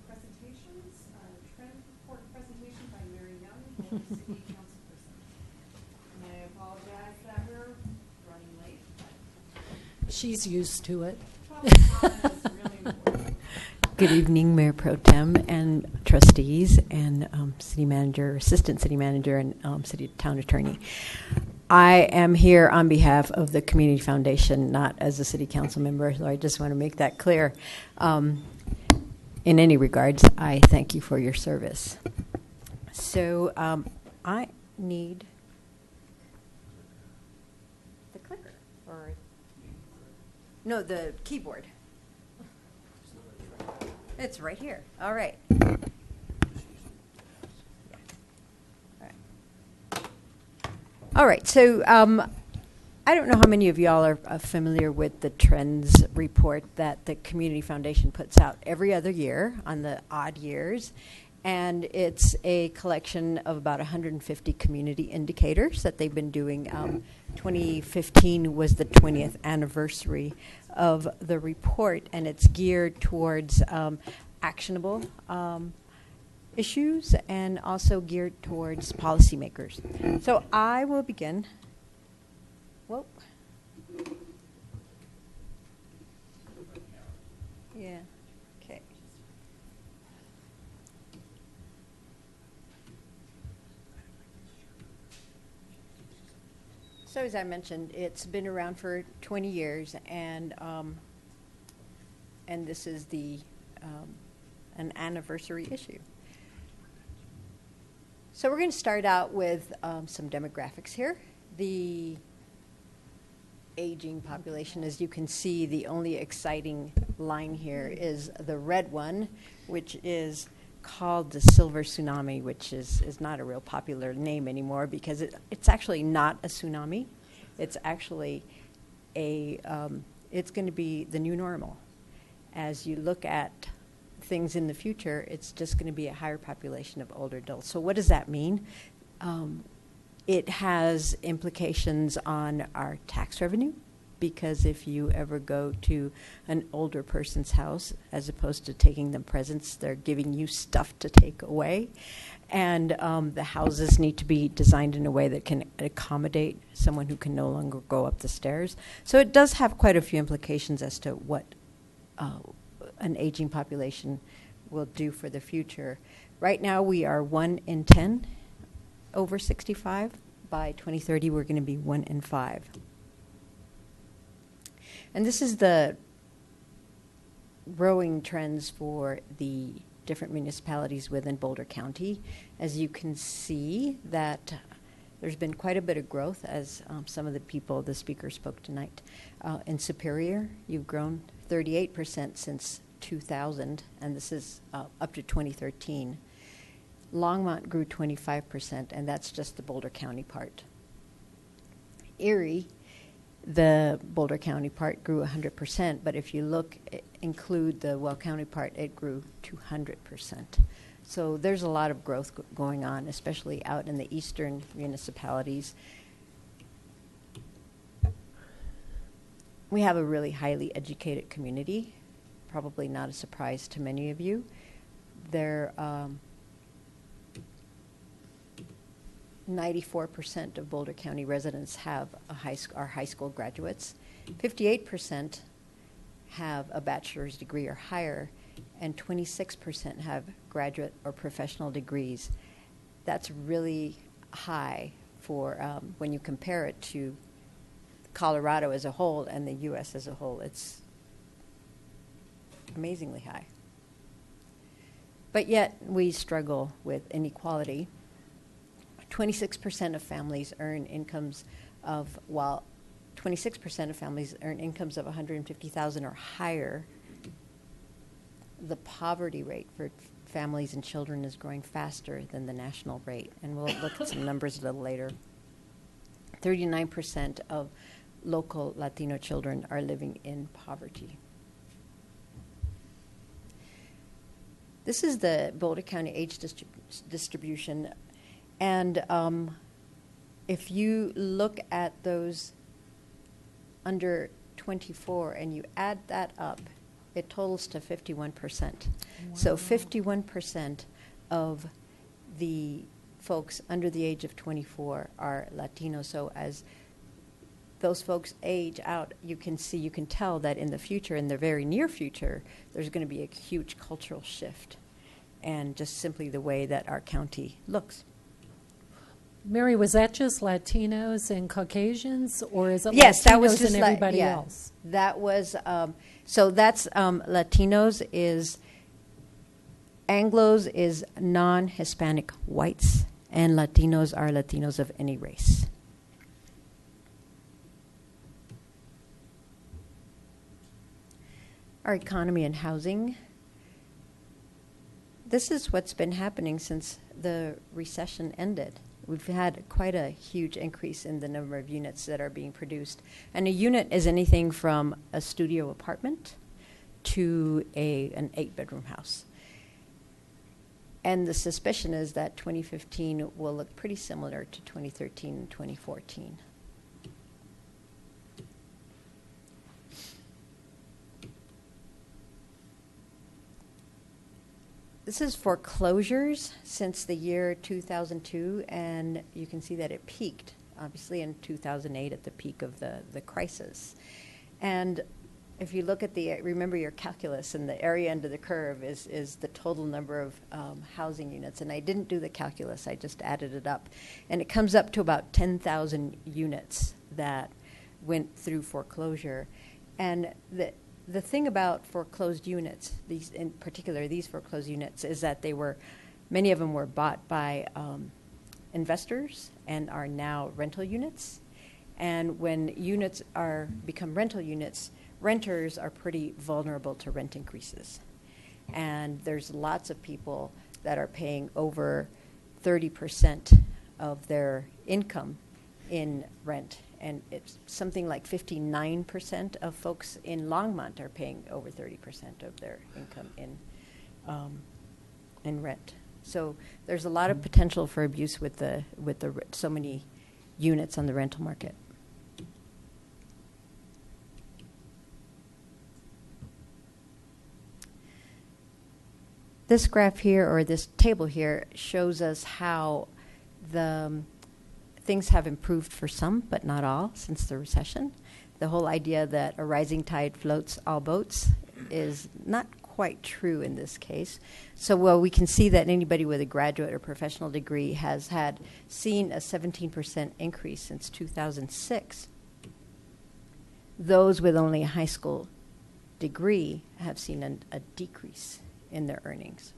Speaker 1: presentations. Trend report presentation by Mary Young, Boulder City Councilperson. And I apologize that we're
Speaker 4: She's used to it.
Speaker 20: Good evening, Mayor Pro Tem and trustees and city manager, assistant city manager, and city town attorney. I am here on behalf of the Community Foundation, not as a city council member, so I just want to make that clear. In any regards, I thank you for your service. So I need the clicker, or no, the keyboard. It's right here. All right. All right. So I don't know how many of y'all are familiar with the trends report that the Community Foundation puts out every other year on the odd years. And it's a collection of about 150 community indicators that they've been doing. 2015 was the 20th anniversary of the report, and it's geared towards actionable issues and also geared towards policymakers. So I will begin. Whoa. Yeah. Okay. So as I mentioned, it's been around for 20 years, and this is the an anniversary issue. So we're going to start out with some demographics here. The aging population, as you can see, the only exciting line here is the red one, which is called the silver tsunami, which is not a real popular name anymore because it's actually not a tsunami. It's actually it's going to be the new normal. As you look at things in the future, it's just going to be a higher population of older adults. So what does that mean? It has implications on our tax revenue, because if you ever go to an older person's house, as opposed to taking them presents, they're giving you stuff to take away. And the houses need to be designed in a way that can accommodate someone who can no longer go up the stairs. So it does have quite a few implications as to what an aging population will do for the future. Right now we are 1 in 10 over 65. By 2030, we're going to be 1 in 5. And this is the growing trends for the different municipalities within Boulder County. As you can see that there's been quite a bit of growth, as some of the speakers spoke tonight. In Superior, you've grown 38% since 2000, and this is up to 2013. Longmont grew 25%, and that's just the Boulder County part. Erie, the Boulder County part, grew 100%, but if you include the Well County part, it grew 200%. So there's a lot of growth going on, especially out in the eastern municipalities. We have a really highly educated community, probably not a surprise to many of you. They're 94% of Boulder County residents have are high school graduates. 58% have a bachelor's degree or higher, and 26% have graduate or professional degrees. That's really high for when you compare it to Colorado as a whole and the U.S. as a whole. It's amazingly high. But yet we struggle with inequality. 26% of families earn incomes of, while 26% of families earn incomes of $150,000 or higher, the poverty rate for families and children is growing faster than the national rate. And we'll look at some numbers a little later. 39% of local Latino children are living in poverty. This is the Boulder County age distribution. And if you look at those under 24 and you add that up, it totals to 51%. Wow. So 51% of the folks under the age of 24 are Latino. So as those folks age out, you can tell that in the future, in the very near future, there's going to be a huge cultural shift, and just simply the way that our county looks.
Speaker 4: Mary, was that just Latinos and Caucasians, or is it
Speaker 20: Yes,
Speaker 4: Latinos
Speaker 20: that was just
Speaker 4: and everybody
Speaker 20: yeah,
Speaker 4: else?
Speaker 20: That was so. That's Latinos is Anglos is non-Hispanic whites, and Latinos are Latinos of any race. Our economy and housing. This is what's been happening since the recession ended. We've had quite a huge increase in the number of units that are being produced. And a unit is anything from a studio apartment to an 8-bedroom house. And the suspicion is that 2015 will look pretty similar to 2013 and 2014. This is foreclosures since the year 2002, and you can see that it peaked, obviously, in 2008 at the peak of the crisis. And if you look at remember your calculus, and the area under the curve is the total number of housing units. And I didn't do the calculus, I just added it up. And it comes up to about 10,000 units that went through foreclosure. And the thing about foreclosed units, these in particular, these foreclosed units, is that many of them were bought by investors and are now rental units. And when units become rental units, renters are pretty vulnerable to rent increases. And there's lots of people that are paying over 30% of their income in rent. And it's something like 59% of folks in Longmont are paying over 30% of their income in rent. So there's a lot of potential for abuse with so many units on the rental market. This graph here, or this table here, shows us how things have improved for some, but not all, since the recession. The whole idea that a rising tide floats all boats is not quite true in this case. So while we can see that anybody with a graduate or professional degree has seen a 17% increase since 2006, those with only a high school degree have seen a decrease in their earnings.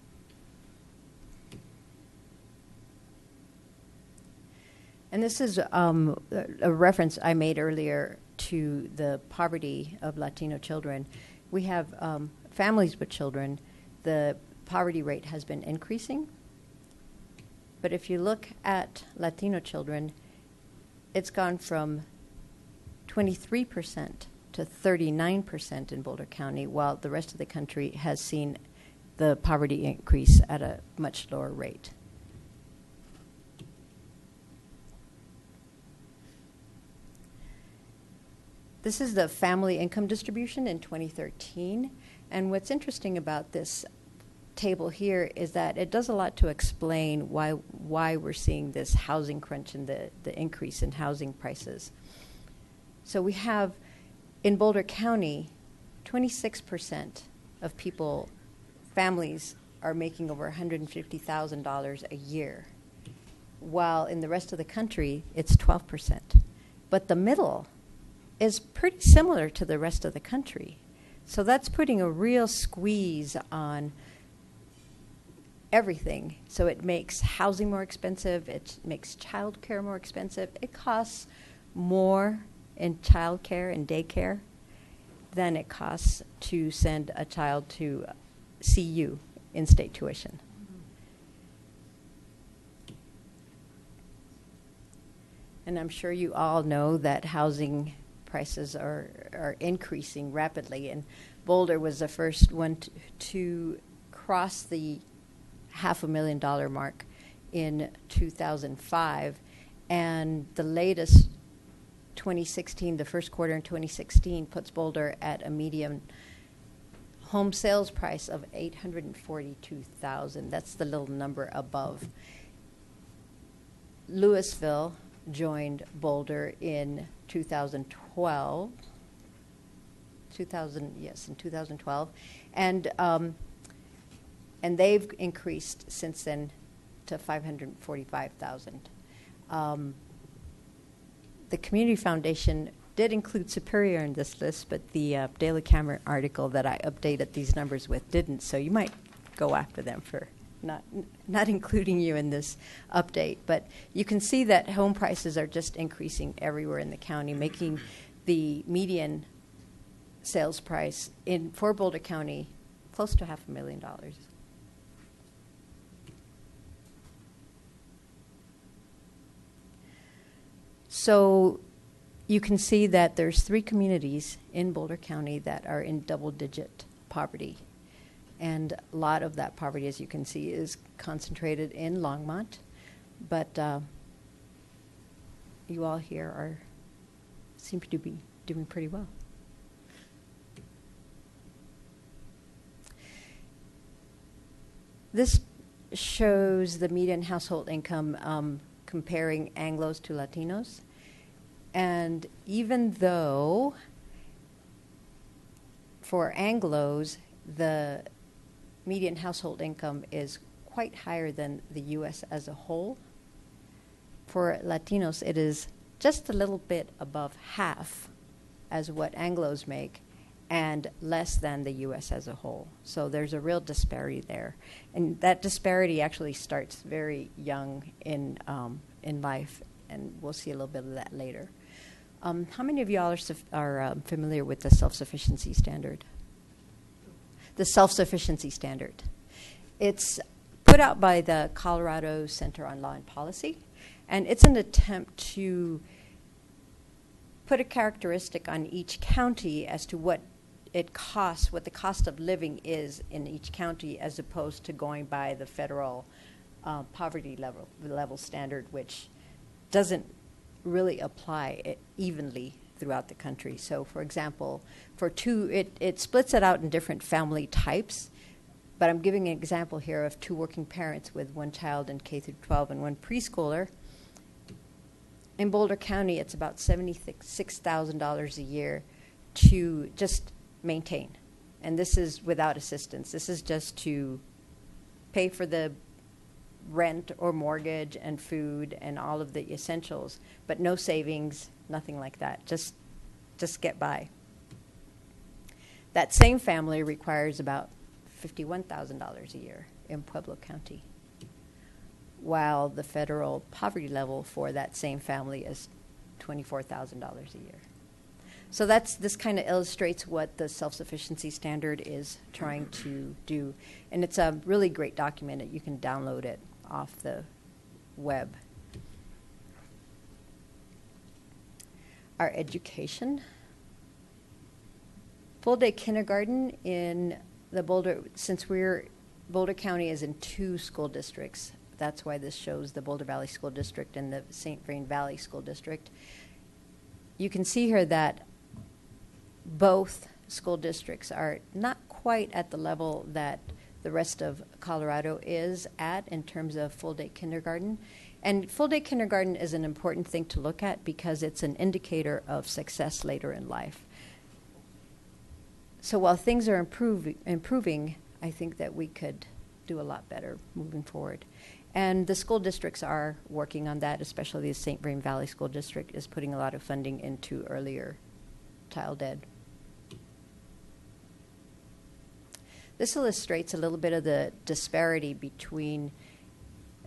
Speaker 20: And this is a reference I made earlier to the poverty of Latino children. We have families with children. The poverty rate has been increasing. But if you look at Latino children, it's gone from 23% to 39% in Boulder County, while the rest of the country has seen the poverty increase at a much lower rate. This is the family income distribution in 2013. And what's interesting about this table here is that it does a lot to explain why we're seeing this housing crunch and the increase in housing prices. So we have, in Boulder County, 26% of families are making over $150,000 a year, while in the rest of the country, it's 12%. But the middle is pretty similar to the rest of the country. So that's putting a real squeeze on everything. So it makes housing more expensive, it makes childcare more expensive. It costs more in childcare and daycare than it costs to send a child to CU in-state tuition. And I'm sure you all know that housing prices are increasing rapidly, and Boulder was the first one to cross the $500,000 mark in 2005, and the latest 2016, the first quarter in 2016, puts Boulder at a median home sales price of $842,000. That's the little number above. Louisville joined Boulder in 2012. In 2012, and they've increased since then to 545,000. The Community Foundation did include Superior in this list, but the Daily Camera article that I updated these numbers with didn't. So you might go after them for not including you in this update. But you can see that home prices are just increasing everywhere in the county, making the median sales price for Boulder County close to $500,000. So you can see that there's 3 communities in Boulder County that are in double-digit poverty. And a lot of that poverty, as you can see, is concentrated in Longmont. But you all here seem to be doing pretty well. This shows the median household income comparing Anglos to Latinos. And even though for Anglos, the median household income is quite higher than the U.S. as a whole, for Latinos, it is just a little bit above half as what Anglos make and less than the U.S. as a whole. So there's a real disparity there. And that disparity actually starts very young in life, and we'll see a little bit of that later. How many of y'all are familiar with the self-sufficiency standard? The self-sufficiency standard. It's put out by the Colorado Center on Law and Policy, and it's an attempt to put a characteristic on each county as to what it costs, what the cost of living is in each county, as opposed to going by the federal poverty level standard, which doesn't really apply evenly throughout the country. So, for example, it splits it out in different family types, but I'm giving an example here of 2 working parents with 1 child in K through 12 and 1 preschooler. In Boulder County, it's about $76,000 a year to just maintain. And this is without assistance. This is just to pay for the rent or mortgage and food and all of the essentials, but no savings, nothing like that. Just get by. That same family requires about $51,000 a year in Pueblo County, while the federal poverty level for that same family is $24,000 a year. So this kind of illustrates what the self-sufficiency standard is trying to do. And it's a really great document. You can download it off the web. Our education. Full-day kindergarten in the Boulder County is in 2 school districts. That's why this shows the Boulder Valley School District and the St. Vrain Valley School District. You can see here that both school districts are not quite at the level that the rest of Colorado is at in terms of full-day kindergarten. And full-day kindergarten is an important thing to look at because it's an indicator of success later in life. So while things are improving, I think that we could do a lot better moving forward. And the school districts are working on that, especially the St. Vrain Valley School District is putting a lot of funding into earlier child ed. This illustrates a little bit of the disparity between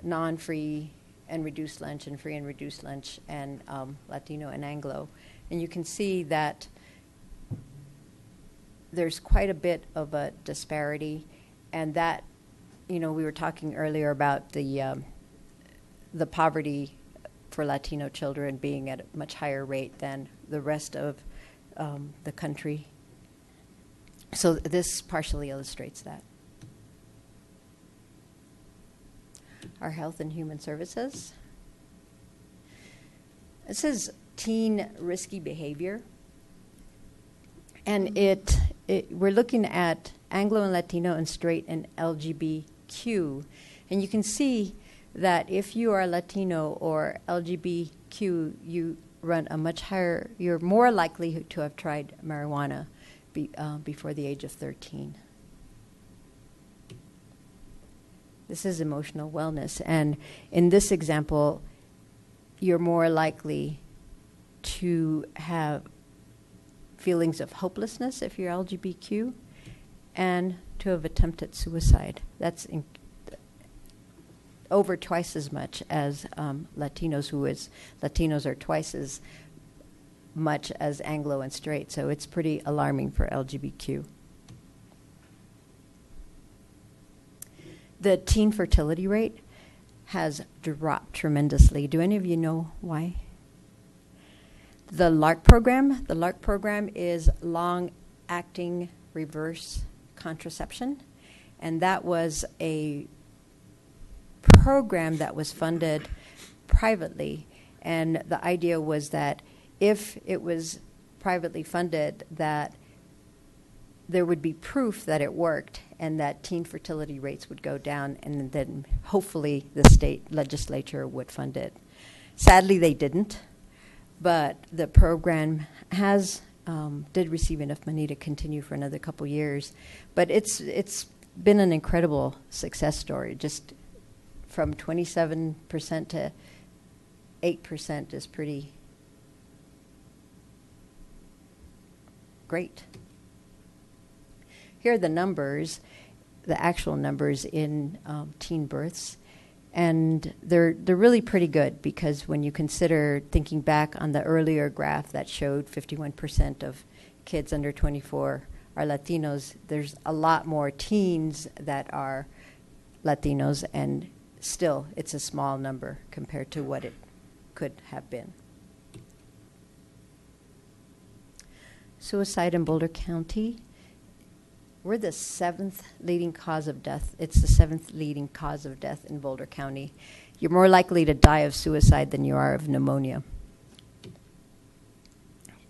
Speaker 20: non-free and reduced lunch and free and reduced lunch and Latino and Anglo. And you can see that there's quite a bit of a disparity, and that, we were talking earlier about the poverty for Latino children being at a much higher rate than the rest of the country. So this partially illustrates that. Our health and human services. This is teen risky behavior. And we're looking at Anglo and Latino and straight and LGBTQ. And you can see that if you are Latino or LGBTQ LGBTQ, you run a much higher, you're more likely to have tried marijuana before the age of 13. This is emotional wellness. And in this example, you're more likely to have feelings of hopelessness if you're LGBTQ and to have attempted suicide. That's over twice as much as Latinos, Latinos are twice as much as Anglo and straight, so it's pretty alarming for LGBTQ. The teen fertility rate has dropped tremendously. Do any of you know why? The LARC program is long-acting reverse contraception, and that was a program that was funded privately, and the idea was that if it was privately funded, that there would be proof that it worked and that teen fertility rates would go down, and then hopefully the state legislature would fund it. Sadly, they didn't, but the program did receive enough money to continue for another couple years. But it's been an incredible success story. Just from 27% to 8% is pretty great. Here are the numbers, the actual numbers in teen births, and they're really pretty good, because when you consider thinking back on the earlier graph that showed 51% of kids under 24 are Latinos, there's a lot more teens that are Latinos, and still it's a small number compared to what it could have been. Suicide in Boulder County. We're the 7th leading cause of death. It's the 7th leading cause of death in Boulder County. You're more likely to die of suicide than you are of pneumonia.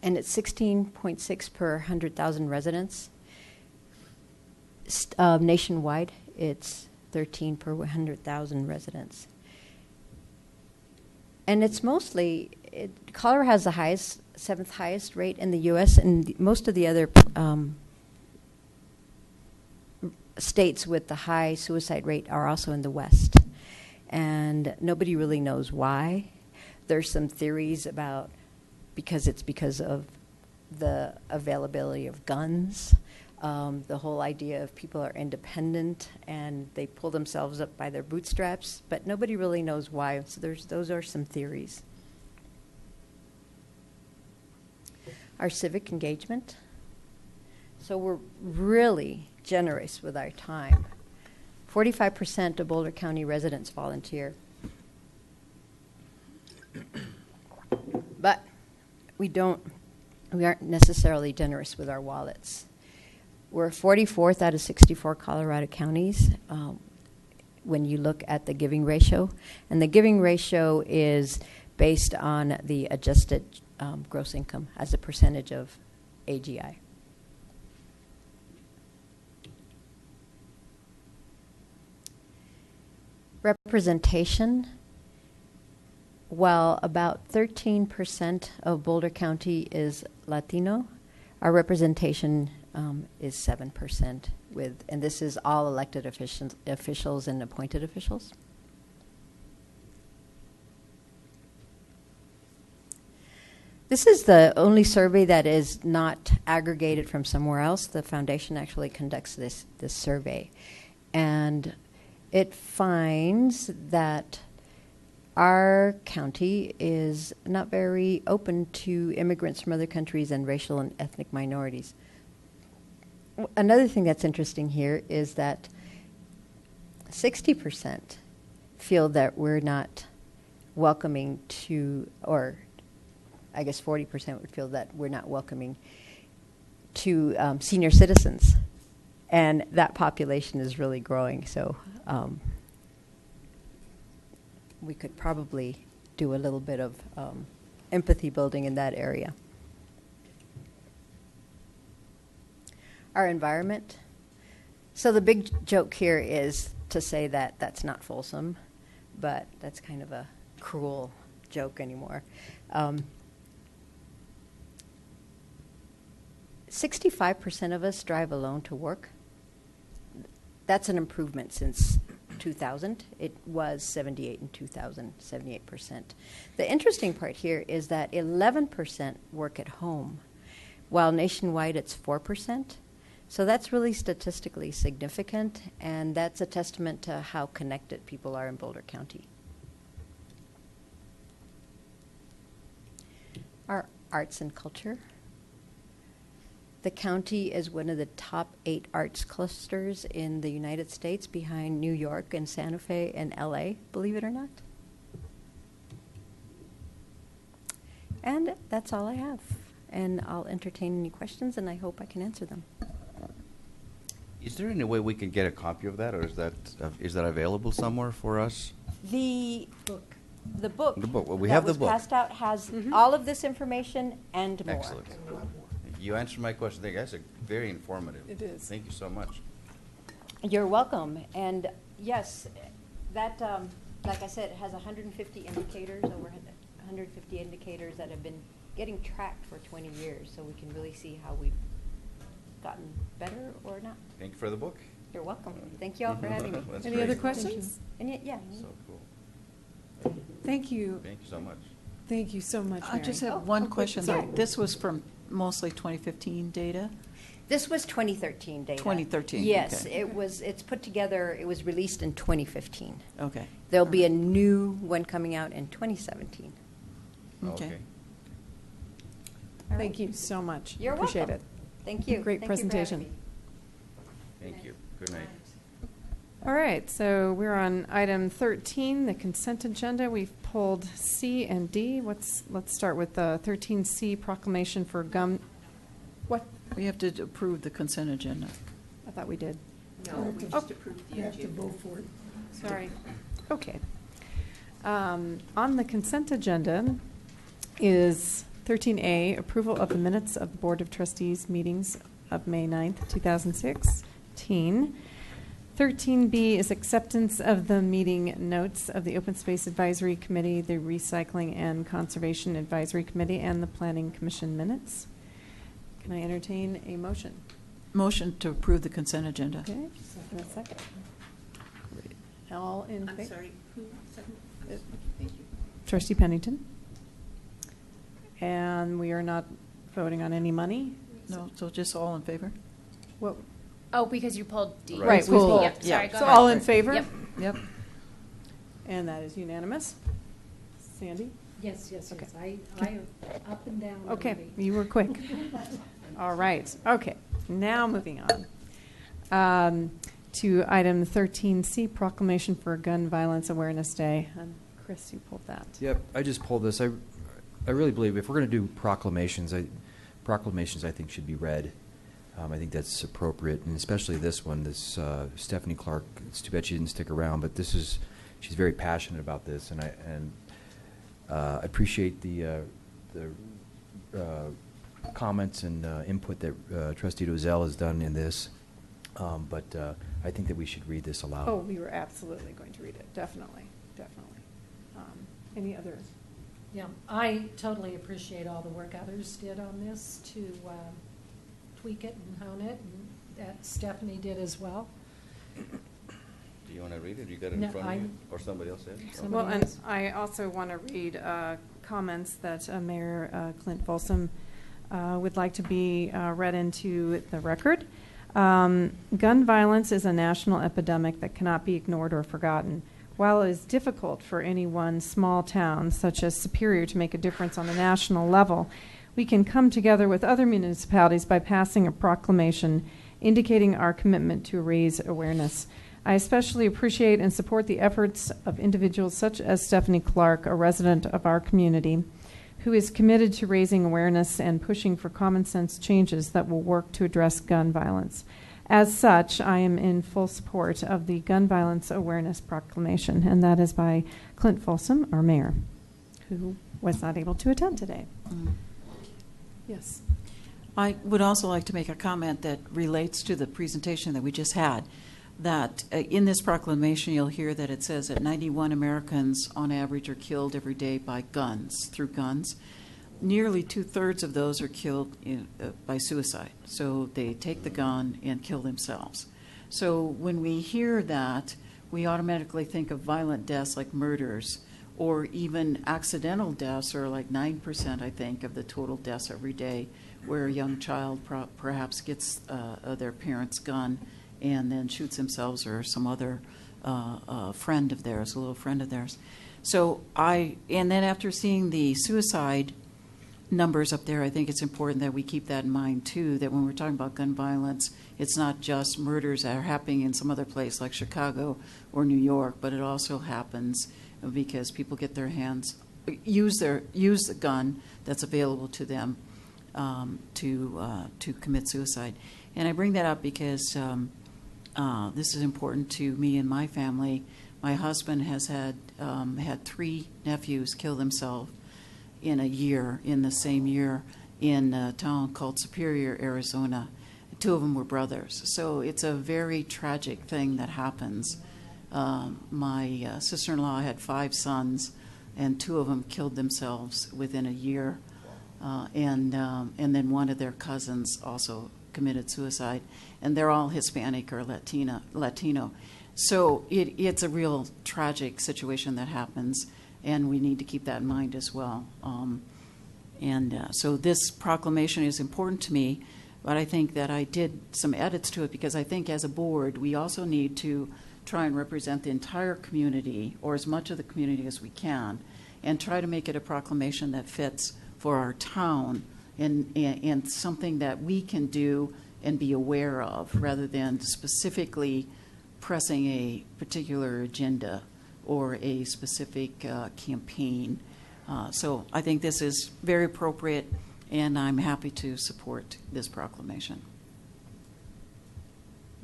Speaker 20: And it's 16.6 per 100,000 residents. Nationwide, it's 13 per 100,000 residents. And it's mostly, Colorado has the highest, 7th highest rate in the U.S., and most of the other states with the high suicide rate are also in the West. And nobody really knows why. There's some theories about because of the availability of guns, the whole idea of people are independent and they pull themselves up by their bootstraps, but nobody really knows why. So those are some theories. Our civic engagement. So we're really generous with our time. 45% of Boulder County residents volunteer. But we aren't necessarily generous with our wallets. We're 44th out of 64 Colorado counties when you look at the giving ratio. And the giving ratio is based on the adjusted gross income as a percentage of AGI. Representation. While about 13% of Boulder County is Latino, our representation is 7%, and this is all elected officials and appointed officials. This is the only survey that is not aggregated from somewhere else. The foundation actually conducts this survey, and it finds that our county is not very open to immigrants from other countries and racial and ethnic minorities. Another thing that's interesting here is that 60% feel that we're not welcoming to, or I guess 40% would feel that we're not welcoming to senior citizens. And that population is really growing, so we could probably do a little bit of empathy building in that area. Our environment. So the big joke here is to say that that's not fulsome, but that's kind of a cruel joke anymore. 65% of us drive alone to work. That's an improvement since 2000. It was 78 in 2000, 78%. The interesting part here is that 11% work at home, while nationwide it's 4%. So that's really statistically significant, and that's a testament to how connected people are in Boulder County. Our arts and culture. The county is one of the top 8 arts clusters in the United States, behind New York and Santa Fe and LA, believe it or not. And that's all I have. And I'll entertain any questions, and I hope I can answer them.
Speaker 11: Is there any way we can get a copy of that, or is that available somewhere for us?
Speaker 20: The book. The book.
Speaker 11: The book. Well, we
Speaker 20: that
Speaker 11: have the
Speaker 20: was
Speaker 11: book.
Speaker 20: passed out has all of this information and more.
Speaker 11: Excellent. You answered my question. Thank you. That's very informative.
Speaker 1: It is.
Speaker 11: Thank you so much.
Speaker 20: You're welcome. And yes, that, like I said, it has 150 indicators, over 150 indicators that have been getting tracked for 20 years, so we can really see how we've gotten better or not.
Speaker 11: Thank you for the book.
Speaker 20: You're welcome. Thank you all for having me.
Speaker 11: That's
Speaker 1: Any
Speaker 11: great.
Speaker 1: other questions?
Speaker 20: Yeah.
Speaker 11: So cool.
Speaker 1: Thank you.
Speaker 11: Thank you so much.
Speaker 1: Thank you so much,
Speaker 6: I
Speaker 1: Mary.
Speaker 6: just have one question.
Speaker 20: sorry.
Speaker 6: This was from mostly 2015 data?
Speaker 20: This was 2013 data.
Speaker 6: 2013,
Speaker 20: Yes,
Speaker 6: okay.
Speaker 20: it's put together, it was released in 2015.
Speaker 6: Okay.
Speaker 20: There'll be a new one coming out in 2017.
Speaker 6: Okay.
Speaker 1: Thank you so much.
Speaker 20: You're
Speaker 1: Appreciate
Speaker 20: welcome.
Speaker 1: it.
Speaker 20: Thank you.
Speaker 1: Great
Speaker 20: Thank you for having
Speaker 1: presentation.
Speaker 20: me.
Speaker 11: Thank you. Good night.
Speaker 1: All right, so we're on item 13, the consent agenda. We've pulled C and D. Let's start with 13C, proclamation for gum. What?
Speaker 6: We have to approve the consent agenda.
Speaker 1: I thought we did.
Speaker 10: No, we just approved the
Speaker 5: You have to
Speaker 10: agenda.
Speaker 5: vote for it.
Speaker 1: Sorry. Okay. On the consent agenda is 13A, approval of the minutes of the Board of Trustees meetings of May 9th, 2016. 13B is acceptance of the meeting notes of the Open Space Advisory Committee, the Recycling and Conservation Advisory Committee, and the Planning Commission minutes. Can I entertain a motion?
Speaker 6: Motion to approve the consent agenda.
Speaker 1: Okay, a second. All in
Speaker 10: I'm
Speaker 1: favor?
Speaker 10: sorry, who seconded? Thank you.
Speaker 1: Trustee Pennington. And we are not voting on any money?
Speaker 6: No, so just all in favor?
Speaker 1: What?
Speaker 13: Oh, because you pulled D.
Speaker 1: Right, we pulled.
Speaker 13: Yep, sorry, go
Speaker 1: So
Speaker 13: ahead.
Speaker 1: all in favor?
Speaker 13: Yep.
Speaker 6: Yep.
Speaker 1: And that is unanimous. Sandy?
Speaker 4: Yes, yes,
Speaker 1: Okay.
Speaker 4: yes. I up and down.
Speaker 1: Okay,
Speaker 4: already.
Speaker 1: you were quick. All right, okay. Now moving on to item 13C, proclamation for Gun Violence Awareness Day. And Chris, you pulled that.
Speaker 3: Yep, I just pulled this. I really believe if we're going to do proclamations, I think should be read. I think that's appropriate, and especially this one, this Stephanie Clark. It's too bad she didn't stick around, but she's very passionate about this, and I appreciate the comments and input that Trustee Dozell has done in this. But I think that we should read this aloud.
Speaker 1: Oh, we were absolutely going to read it, definitely, definitely. Any other?
Speaker 4: Yeah, I totally appreciate all the work others did on this to tweak it and hone it, and that Stephanie did as well.
Speaker 11: Do you want to read it? You got it in
Speaker 4: No,
Speaker 11: front of you? Or somebody else did?
Speaker 1: Well, and I also want to read comments that Mayor Clint Folsom would like to be read into the record. Gun violence is a national epidemic that cannot be ignored or forgotten. While it is difficult for any one small town, such as Superior, to make a difference on a national level, we can come together with other municipalities by passing a proclamation indicating our commitment to raise awareness. I especially appreciate and support the efforts of individuals such as Stephanie Clark, a resident of our community, who is committed to raising awareness and pushing for common sense changes that will work to address gun violence. As such, I am in full support of the Gun Violence Awareness Proclamation, and that is by Clint Folsom, our mayor, who was not able to attend today. Yes.
Speaker 6: I would also like to make a comment that relates to the presentation that we just had. that in this proclamation, you'll hear that it says that 91 Americans on average are killed every day by guns, through guns. Nearly 2/3 of those are killed by suicide. So they take the gun and kill themselves. So when we hear that, we automatically think of violent deaths like murders, or even accidental deaths are like 9%, I think, of the total deaths every day, where a young child perhaps gets their parent's gun and then shoots themselves or some other friend of theirs, a little friend of theirs. So and then after seeing the suicide numbers up there, I think it's important that we keep that in mind too, that when we're talking about gun violence, it's not just murders that are happening in some other place like Chicago or New York, but it also happens because people get their hands, use the gun that's available to them to commit suicide. And I bring that up because this is important to me and my family. My husband has had 3 nephews kill themselves in the same year, in a town called Superior, Arizona. 2 of them were brothers. So it's a very tragic thing that happens. My sister-in-law had 5 sons, and 2 of them killed themselves within a year. And then one of their cousins also committed suicide. And they're all Hispanic or Latino. So it's a real tragic situation that happens, and we need to keep that in mind as well. So this proclamation is important to me, but I think that I did some edits to it because I think as a board, we also need to try and represent the entire community, or as much of the community as we can, and try to make it a proclamation that fits for our town and something that we can do and be aware of, rather than specifically pressing a particular agenda or a specific campaign. So I think this is very appropriate, and I'm happy to support this proclamation.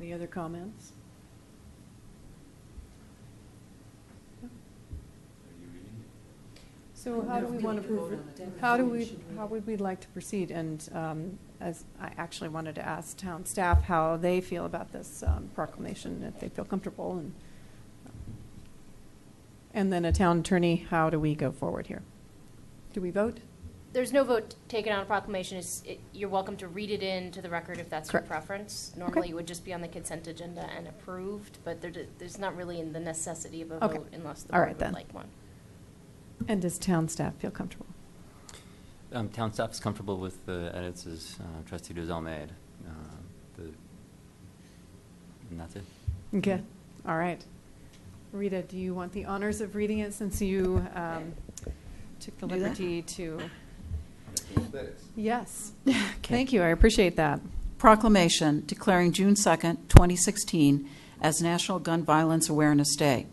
Speaker 1: Any other comments? So how do we want to, how would we like to proceed? And as I actually wanted to ask town staff how they feel about this proclamation, if they feel comfortable, and then a town attorney, how do we go forward here? Do we vote?
Speaker 13: There's no vote taken on a proclamation. You're welcome to read it into the record if that's
Speaker 1: Correct.
Speaker 13: your preference. Normally, it would just be on the consent agenda and approved, but there's not really the necessity of a
Speaker 1: Okay.
Speaker 13: vote unless the
Speaker 1: All
Speaker 13: board
Speaker 1: right,
Speaker 13: would
Speaker 1: then.
Speaker 13: like one.
Speaker 1: And does town staff feel comfortable?
Speaker 12: Town staff is comfortable with the edits as Trustee Dozell made. And that's it.
Speaker 1: Okay, all right. Rita, do you want the honors of reading it since you took the
Speaker 6: Do that?
Speaker 1: liberty to? Yes.
Speaker 6: Okay.
Speaker 1: Thank you, I appreciate that.
Speaker 6: Proclamation declaring June 2nd, 2016 as National Gun Violence Awareness Day.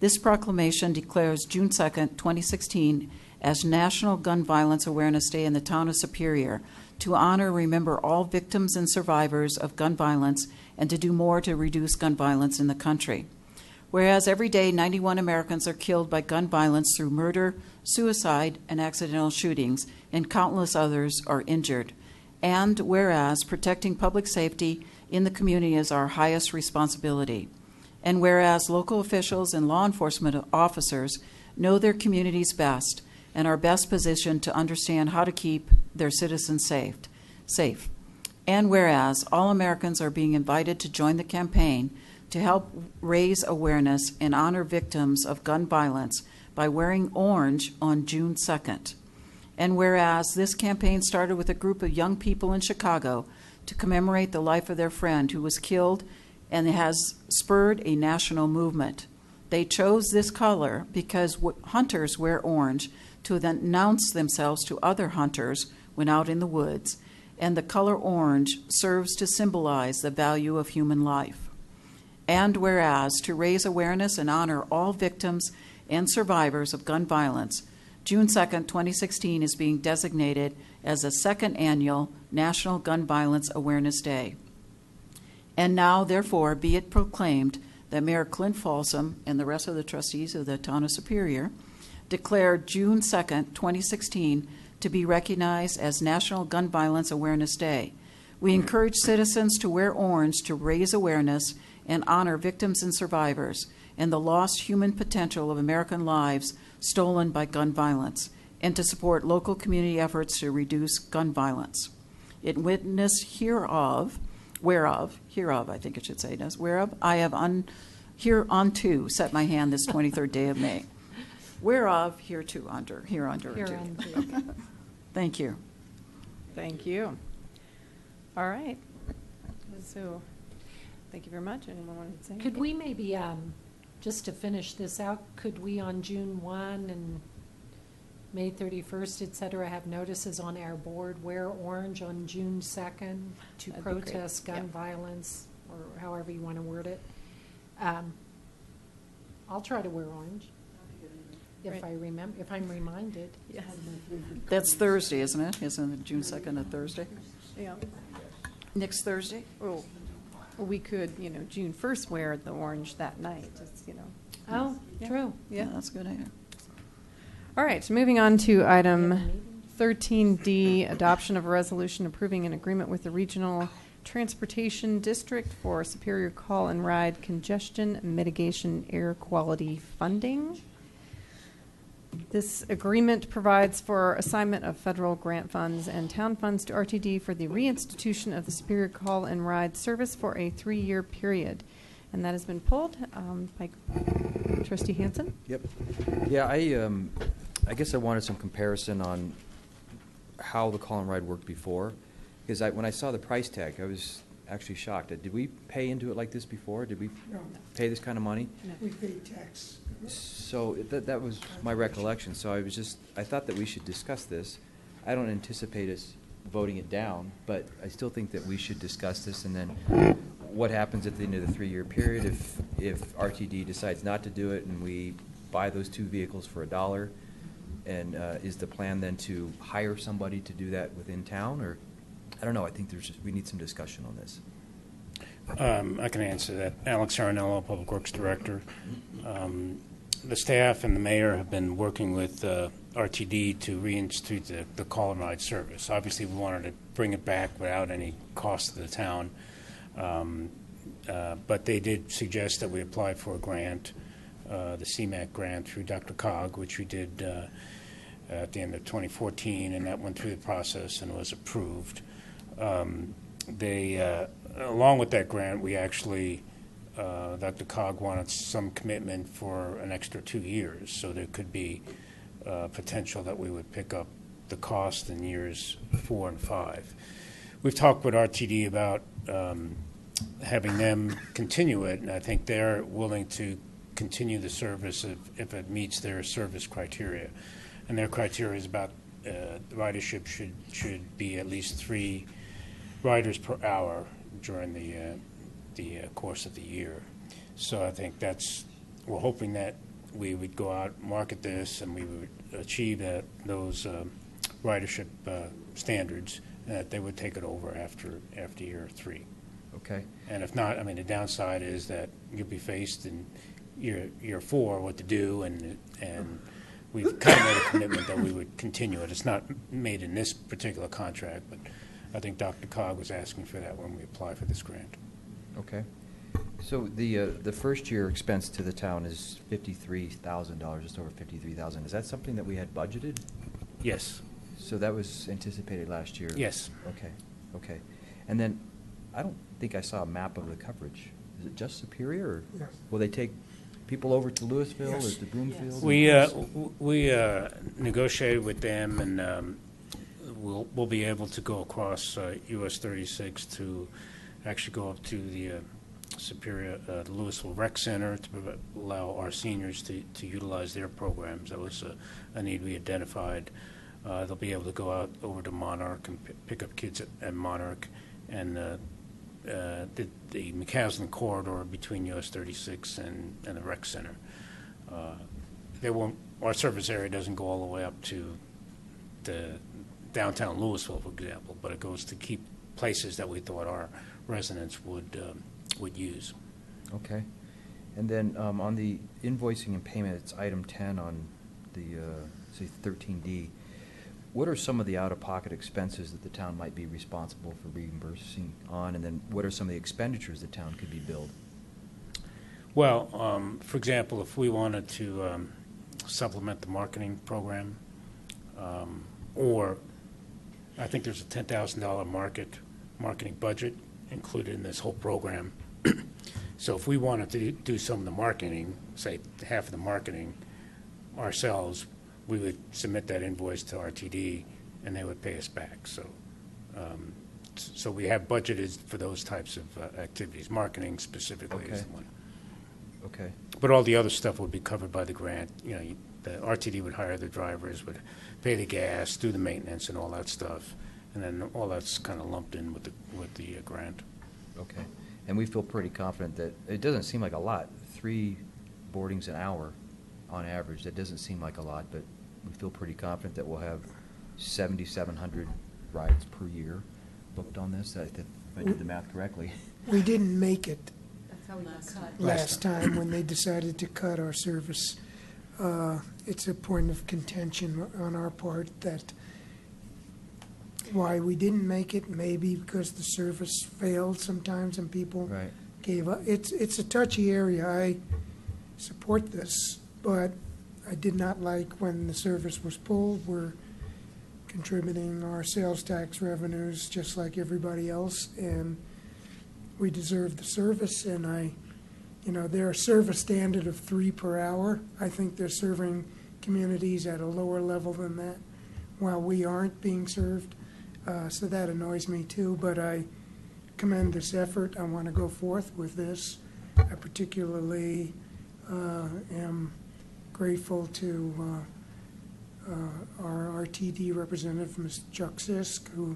Speaker 6: This proclamation declares June 2nd, 2016 as National Gun Violence Awareness Day in the town of Superior to honor and remember all victims and survivors of gun violence and to do more to reduce gun violence in the country. Whereas every day 91 Americans are killed by gun violence through murder, suicide, and accidental shootings, and countless others are injured. And whereas protecting public safety in the community is our highest responsibility. And whereas local officials and law enforcement officers know their communities best and are best positioned to understand how to keep their citizens safe. And whereas all Americans are being invited to join the campaign to help raise awareness and honor victims of gun violence by wearing orange on June 2nd. And whereas this campaign started with a group of young people in Chicago to commemorate the life of their friend who was killed and has spurred a national movement. They chose this color because hunters wear orange to announce themselves to other hunters when out in the woods, and the color orange serves to symbolize the value of human life. And whereas to raise awareness and honor all victims and survivors of gun violence, June 2nd, 2016 is being designated as the 2nd annual National Gun Violence Awareness Day. And now, therefore, be it proclaimed that Mayor Clint Folsom and the rest of the trustees of the town of Superior declare June 2nd, 2016 to be recognized as National Gun Violence Awareness Day. We encourage citizens to wear orange to raise awareness and honor victims and survivors and the lost human potential of American lives stolen by gun violence, and to support local community efforts to reduce gun violence. In witness hereof, I think it should say, whereof I have hereunto set my hand this 23rd day of May. Whereof hereunto. Okay. Thank you.
Speaker 1: Thank you. All right. So, thank you very much. Anyone want to say
Speaker 4: Could
Speaker 1: anything?
Speaker 4: we maybe, just to finish this out, could we on June 1 and May 31st, et cetera, have notices on our board, wear orange on June 2nd to
Speaker 1: That'd be great.
Speaker 4: protest gun violence, or however you want to word it? I'll try to wear orange if I'm reminded.
Speaker 1: Yes.
Speaker 6: That's Thursday, isn't it? Isn't it June 2nd a Thursday?
Speaker 1: Yeah.
Speaker 6: Next Thursday?
Speaker 1: Oh, well, we could, June 1st wear the orange that night. Just,
Speaker 4: Oh, true.
Speaker 1: Yeah.
Speaker 6: That's a good idea.
Speaker 1: All right, so moving on to item 13D, adoption of a resolution approving an agreement with the Regional Transportation District for Superior Call and Ride Congestion Mitigation Air Quality Funding. This agreement provides for assignment of federal grant funds and town funds to RTD for the reinstitution of the Superior Call and Ride service for a 3-year period. And that has been pulled by Trustee Hansen.
Speaker 3: Yep. Yeah, I guess I wanted some comparison on how the call and ride worked before, because when I saw the price tag, I was actually shocked. Did we pay into it like this before? Did we pay this kind of money?
Speaker 5: No. We paid tax.
Speaker 3: So that was my recollection. So I thought that we should discuss this. I don't anticipate us voting it down, but I still think that we should discuss this, and then what happens at the end of the 3-year period if RTD decides not to do it and we buy those 2 vehicles for $1, and is the plan then to hire somebody to do that within town, or I don't know. I think we need some discussion on this.
Speaker 21: I can answer that. Alex Arenello, Public Works Director. The staff and the mayor have been working with RTD to reinstitute the call and ride service. Obviously, we wanted to bring it back without any cost to the town, but they did suggest that we apply for a grant, the CMAQ grant through DRCOG, which we did at the end of 2014, and that went through the process and was approved. Along with that grant, we actually, DRCOG wanted some commitment for an extra 2 years, so there could be potential that we would pick up the cost in years 4 and 5. We've talked with RTD about having them continue it, and I think they're willing to continue the service if it meets their service criteria. And their criteria is about the ridership should be at least 3 riders per hour during the course of the year. So I think we're hoping that we would go out, market this, and we would achieve those ridership standards, and that they would take it over after year 3.
Speaker 3: Okay.
Speaker 21: And if not, the downside is that you'll be faced in year 4 what to do, and we've kind of made a commitment that we would continue it. It's not made in this particular contract, but I think DRCOG was asking for that when we applied for this grant.
Speaker 3: Okay. So the first year expense to the town is $53,000, just over $53,000. Is that something that we had budgeted?
Speaker 21: Yes.
Speaker 3: So that was anticipated last year?
Speaker 21: Yes.
Speaker 3: Okay. And then I don't think I saw a map of the coverage. Is it just Superior, or
Speaker 5: Yes.
Speaker 3: will they take people over to Louisville
Speaker 5: Yes.
Speaker 3: or to Broomfield?
Speaker 21: We negotiated with them, and we'll be able to go across US 36 to actually go up to the Superior, the Louisville Rec Center to allow our seniors to utilize their programs. That was a need we identified. They'll be able to go out over to Monarch and pick up kids at Monarch, and the McCaslin corridor between US 36 and the Rec Center. Our service area doesn't go all the way up to the downtown Louisville, for example, but it goes to keep places that we thought our residents would use.
Speaker 3: Okay. And then on the invoicing and payment, it's item 10 on the, say, 13D. What are some of the out-of-pocket expenses that the town might be responsible for reimbursing on? And then what are some of the expenditures the town could be billed?
Speaker 21: Well, for example, if we wanted to supplement the marketing program, or I think there's a $10,000 marketing budget included in this whole program. So if we wanted to do some of the marketing, say half of the marketing ourselves, we would submit that invoice to RTD and they would pay us back. So we have budgeted for those types of activities. Marketing specifically is the one.
Speaker 3: Okay.
Speaker 21: But all the other stuff would be covered by the grant. The RTD would hire the drivers, would pay the gas, do the maintenance and all that stuff. And then all that's kind of lumped in with the grant.
Speaker 3: Okay. And we feel pretty confident that it doesn't seem like a lot. 3 boardings an hour on average. That doesn't seem like a lot, but we feel pretty confident that we'll have 7,700 rides per year booked on this. If I did the math correctly.
Speaker 5: We didn't make it
Speaker 4: That's how we got cut.
Speaker 5: last time when they decided to cut our service. It's a point of contention on our part that why we didn't make it, maybe because the service failed sometimes and people gave up. It's a touchy area. I support this, but I did not like when the service was pulled. We're contributing our sales tax revenues just like everybody else, and we deserve the service. And their service standard of 3 per hour, I think they're serving communities at a lower level than that, while we aren't being served. So that annoys me too, but I commend this effort. I want to go forth with this. I particularly am grateful to our RTD representative, Ms. Chuck Sisk, who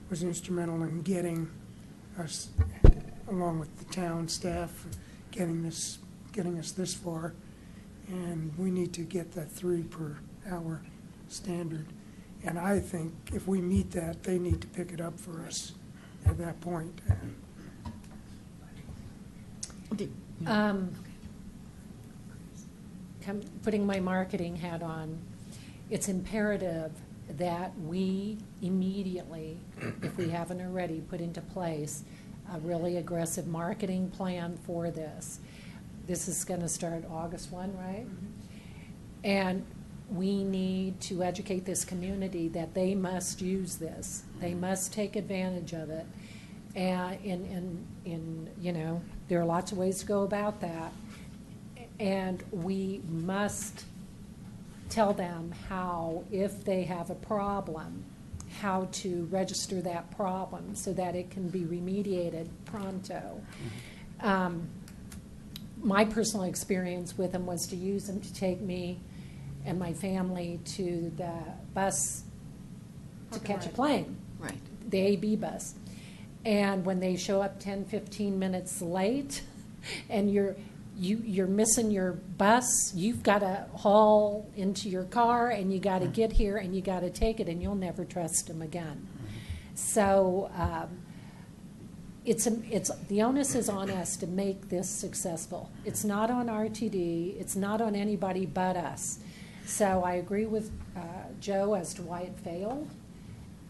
Speaker 5: was instrumental in getting us, along with the town staff, getting us this far. And we need to get that 3 per hour standard. And I think if we meet that, they need to pick it up for us at that point.
Speaker 4: Putting my marketing hat on, it's imperative that we immediately, if we haven't already, put into place a really aggressive marketing plan for this. This is going to start August 1, right? And we need to educate this community that they must use this. They must take advantage of it. And there are lots of ways to go about that. And we must tell them how, if they have a problem, how to register that problem so that it can be remediated pronto. My personal experience with them was to use them to take me and my family to the bus to catch a plane, the AB bus. And when they show up 10, 15 minutes late and you're missing your bus, you've got to haul into your car and you got to get here and you got to take it, and you'll never trust them again. So it's the onus is on us to make this successful. It's not on RTD. It's not on anybody but us. So I agree with Joe as to why it failed.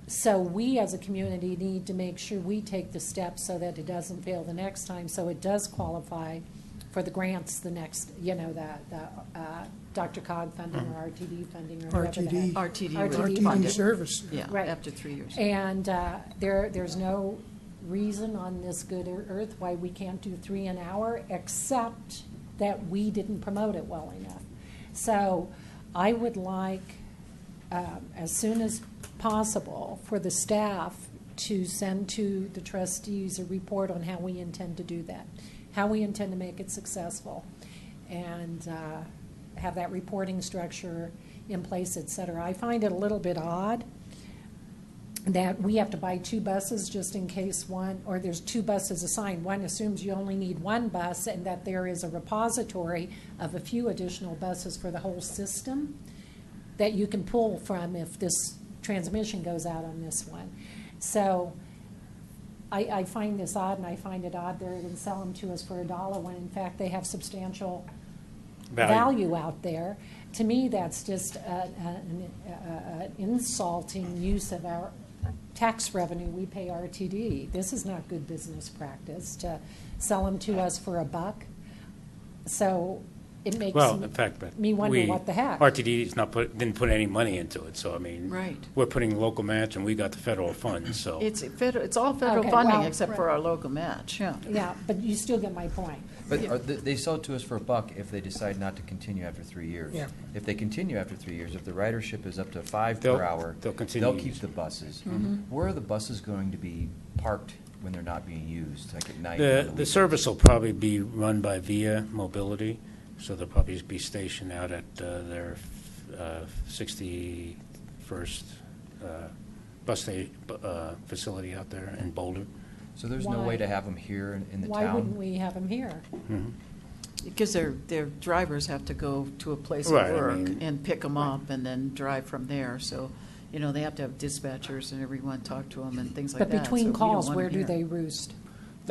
Speaker 4: So we as a community need to make sure we take the steps so that it doesn't fail the next time, so it does qualify for the grants the next, the Dr. Cog funding or RTD funding or whatever that.
Speaker 6: RTD
Speaker 5: service.
Speaker 6: Yeah,
Speaker 4: right.
Speaker 6: after 3 years.
Speaker 4: And there's no reason on this good earth why we can't do 3 an hour, except that we didn't promote it well enough. So I would like, as soon as possible, for the staff to send to the trustees a report on how we intend to do that, how we intend to make it successful, and have that reporting structure in place, et cetera. I find it a little bit odd that we have to buy 2 buses just in case one, or there's 2 buses assigned. One assumes you only need 1 bus and that there is a repository of a few additional buses for the whole system that you can pull from if this transmission goes out on this one. So I find this odd, and I find it odd they're going to sell them to us for $1 when in fact they have substantial value out there. To me, that's just an insulting use of our tax revenue we pay RTD. This is not good business practice to sell them to us for $1. So it makes
Speaker 21: Well, in fact,
Speaker 4: me wonder what the heck.
Speaker 21: RTD didn't put any money into it, so I mean,
Speaker 6: Right.
Speaker 21: we're putting local match and we got the federal funds, so.
Speaker 6: It's all federal
Speaker 4: Okay,
Speaker 6: funding
Speaker 4: well,
Speaker 6: except for our local match, yeah.
Speaker 4: Yeah, but you still get my point.
Speaker 3: But they sell it to us for $1 if they decide not to continue after 3 years.
Speaker 5: Yeah.
Speaker 3: If they continue after 3 years, if the ridership is up to 5
Speaker 21: They'll-
Speaker 3: per hour,
Speaker 21: they'll continue
Speaker 3: keep
Speaker 21: using
Speaker 3: the
Speaker 21: it.
Speaker 3: buses.
Speaker 6: Mhm.
Speaker 3: Where are the buses going to be parked when they're not being used, like at night? or on
Speaker 21: The
Speaker 3: weekends?
Speaker 21: service will probably be run by Via Mobility, so they'll probably be stationed out at their 61st facility out there in Boulder.
Speaker 3: So there's no way to have them here in the
Speaker 4: Why
Speaker 3: town?
Speaker 4: wouldn't we have them here?
Speaker 6: Because their drivers have to go to a place
Speaker 21: Right,
Speaker 6: of
Speaker 21: I
Speaker 6: work
Speaker 21: mean-
Speaker 6: and pick them up and then drive from there. So, you know, they have to have dispatchers and everyone talk to them and things like
Speaker 4: But
Speaker 6: that. So
Speaker 4: between
Speaker 6: we don't
Speaker 4: calls,
Speaker 6: want
Speaker 4: where
Speaker 6: them
Speaker 4: do
Speaker 6: here.
Speaker 4: they roost?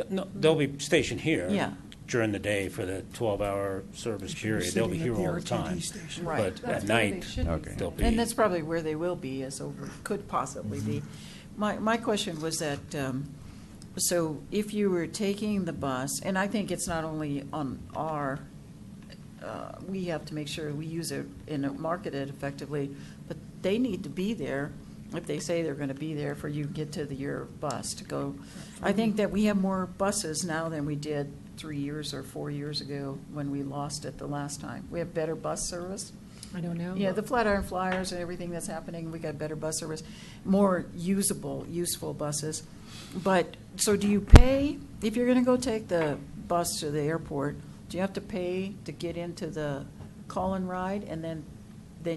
Speaker 21: No, they'll be stationed here.
Speaker 6: Yeah.
Speaker 21: During the day for the 12-hour service period. They'll be
Speaker 5: sitting at
Speaker 21: here
Speaker 5: the
Speaker 21: all the time.
Speaker 5: RTD station.
Speaker 6: Right.
Speaker 21: But
Speaker 1: That's
Speaker 21: at
Speaker 1: where they
Speaker 21: night,
Speaker 1: should be.
Speaker 11: Okay.
Speaker 21: they'll be.
Speaker 6: And that's probably where they will be, could possibly be. My question was that, so if you were taking the bus, and I think it's not only on our, we have to make sure we use it and market it effectively, but they need to be there if they say they're going to be there for you to get to your bus to go. I think that we have more buses now than we did 3 years or 4 years ago when we lost it the last time. We have better bus service.
Speaker 4: I don't know.
Speaker 6: Yeah, the Flatiron Flyers and everything that's happening, we got better bus service, more useful buses. But, so do you pay, if you're gonna go take the bus to the airport, do you have to pay to get into the call and ride, and then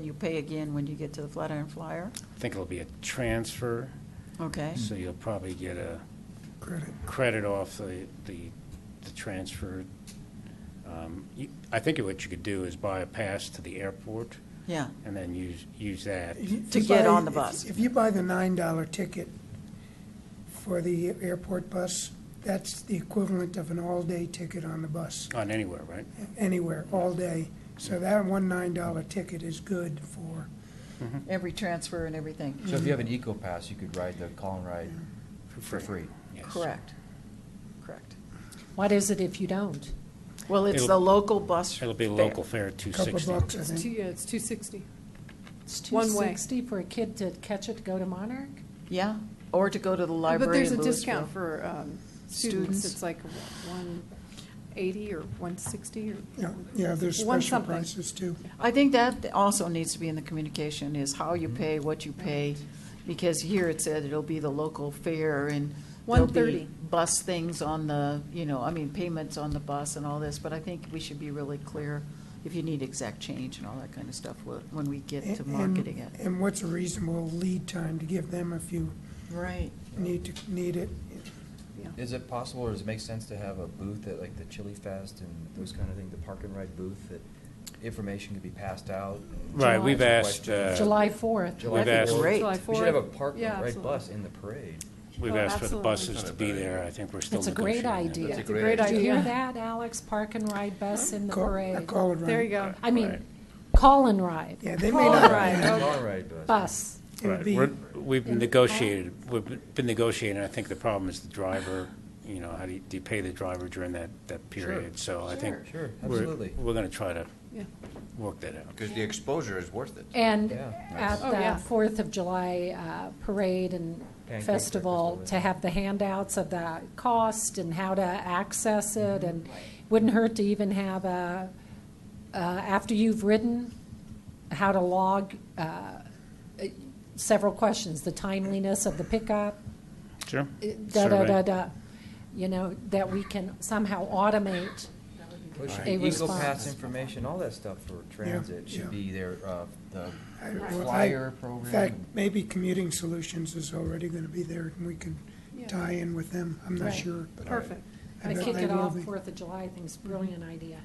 Speaker 6: you pay again when you get to the Flatiron Flyer?
Speaker 21: I think it'll be a transfer.
Speaker 6: Okay.
Speaker 21: So you'll probably get a
Speaker 5: Credit.
Speaker 21: credit off the transfer. I think what you could do is buy a pass to the airport.
Speaker 6: Yeah.
Speaker 21: And then use that.
Speaker 6: To get on the bus.
Speaker 5: If you buy the $9 ticket for the airport bus, that's the equivalent of an all-day ticket on the bus,
Speaker 21: On anywhere, right?
Speaker 5: anywhere, all day. So that one $9 ticket is good for,
Speaker 6: Every transfer and everything.
Speaker 3: So if you have an Eco Pass, you could ride the call and ride for free.
Speaker 21: Yes.
Speaker 6: Correct.
Speaker 4: What is it if you don't?
Speaker 6: Well, it's
Speaker 21: It'll-
Speaker 6: the local bus.
Speaker 21: It'll be
Speaker 6: fare.
Speaker 21: local fare
Speaker 5: couple
Speaker 21: $260.
Speaker 5: bucks, I
Speaker 1: It's
Speaker 5: think.
Speaker 1: it's $260.
Speaker 4: It's
Speaker 1: One way.
Speaker 4: $260 for a kid to catch it to go to Monarch?
Speaker 6: Yeah, or to go to the
Speaker 1: But
Speaker 6: library
Speaker 1: there's
Speaker 6: in
Speaker 1: a
Speaker 6: Louisville.
Speaker 1: discount for
Speaker 6: Students.
Speaker 1: students. It's like 180 or 160 or.
Speaker 5: Yeah, there's
Speaker 1: One
Speaker 5: special
Speaker 1: something.
Speaker 5: prices too.
Speaker 6: I think that also needs to be in the communication, is how you pay, what you pay, because here it said it'll be the local fare and there'll be
Speaker 1: $130.
Speaker 6: bus things on the, payments on the bus and all this, but I think we should be really clear if you need exact change and all that kind of stuff when we get to marketing it.
Speaker 5: And what's a reasonable lead time to give them if you
Speaker 6: Right.
Speaker 5: need it?
Speaker 3: Is it possible, or does it make sense to have a booth at like the Chili Fest and those kind of things, the park and ride booth, that information could be passed out?
Speaker 21: Right, we've
Speaker 3: Answer
Speaker 21: asked,
Speaker 3: questions?
Speaker 4: July 4th.
Speaker 3: July
Speaker 21: We've asked-
Speaker 3: 4th.
Speaker 6: Great.
Speaker 1: July
Speaker 3: We should have a
Speaker 1: 4th.
Speaker 3: park and
Speaker 1: Yeah,
Speaker 3: ride
Speaker 1: absolutely.
Speaker 3: bus in the parade.
Speaker 21: We've
Speaker 1: Oh,
Speaker 21: asked for the
Speaker 1: absolutely.
Speaker 21: buses to be there. I think we're still
Speaker 4: It's a great
Speaker 21: negotiating.
Speaker 4: idea.
Speaker 1: It's a great
Speaker 4: Did you hear
Speaker 1: idea.
Speaker 4: that, Alex? Park and ride bus in the
Speaker 5: Call-
Speaker 4: parade.
Speaker 5: Call it right.
Speaker 1: There you go.
Speaker 4: I mean,
Speaker 21: Right.
Speaker 4: call and ride.
Speaker 5: Yeah, they may
Speaker 1: Call
Speaker 5: not.
Speaker 1: it right.
Speaker 5: yeah.
Speaker 1: Okay.
Speaker 3: Call and ride bus.
Speaker 4: Bus.
Speaker 5: It would
Speaker 21: Right.
Speaker 5: be-
Speaker 21: We've negotiated, I think the problem is the driver, how do you pay the driver during that period? So I think
Speaker 3: Sure,
Speaker 21: we're
Speaker 3: absolutely.
Speaker 21: going to try to
Speaker 1: Yeah.
Speaker 21: work that out.
Speaker 11: Because the exposure is worth it.
Speaker 4: And
Speaker 3: Yeah.
Speaker 4: at
Speaker 1: Oh,
Speaker 4: the
Speaker 1: yeah.
Speaker 4: 4th of July parade and
Speaker 3: Pancake
Speaker 4: festival,
Speaker 3: breakfast,
Speaker 4: to have the handouts of the cost and how to access it, and wouldn't hurt to even have after you've ridden, how to log several questions, the timeliness of the pickup,
Speaker 21: Sure.
Speaker 4: da-da-da-da, that we can somehow automate
Speaker 3: Push
Speaker 4: a
Speaker 3: Eco
Speaker 4: response.
Speaker 3: Pass information, all that stuff for transit
Speaker 5: yeah.
Speaker 3: should be there, the
Speaker 5: Well,
Speaker 3: flyer
Speaker 5: In
Speaker 3: program.
Speaker 5: fact, maybe Commuting Solutions is already going to be there, and we can
Speaker 1: Yeah.
Speaker 5: tie in with them. I'm not
Speaker 4: Right.
Speaker 5: sure. but
Speaker 1: Perfect.
Speaker 5: I bet
Speaker 4: Kick
Speaker 5: they
Speaker 4: it
Speaker 5: will
Speaker 4: off
Speaker 5: be.
Speaker 4: 4th of July, I think is a brilliant idea.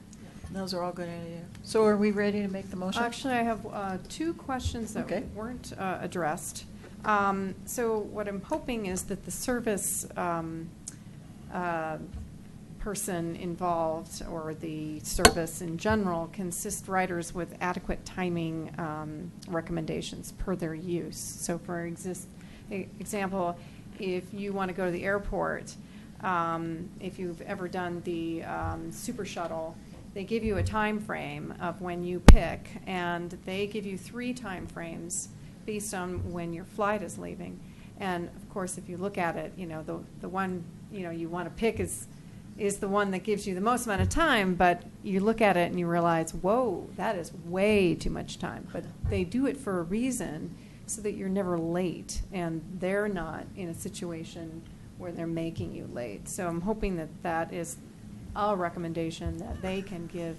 Speaker 6: Those are all good ideas. So are we ready to make the motion?
Speaker 1: Actually, I have two questions that
Speaker 6: Okay.
Speaker 1: weren't addressed. So what I'm hoping is that the service person involved, or the service in general, can assist riders with adequate timing recommendations per their use. So for example, if you want to go to the airport, if you've ever done the super shuttle, they give you a time frame of when you pick, and they give you 3 time frames based on when your flight is leaving. And of course, if you look at it, the one you want to pick is the one that gives you the most amount of time, but you look at it and you realize, whoa, that is way too much time. But they do it for a reason so that you're never late, and they're not in a situation where they're making you late. So I'm hoping that that is a recommendation that they can give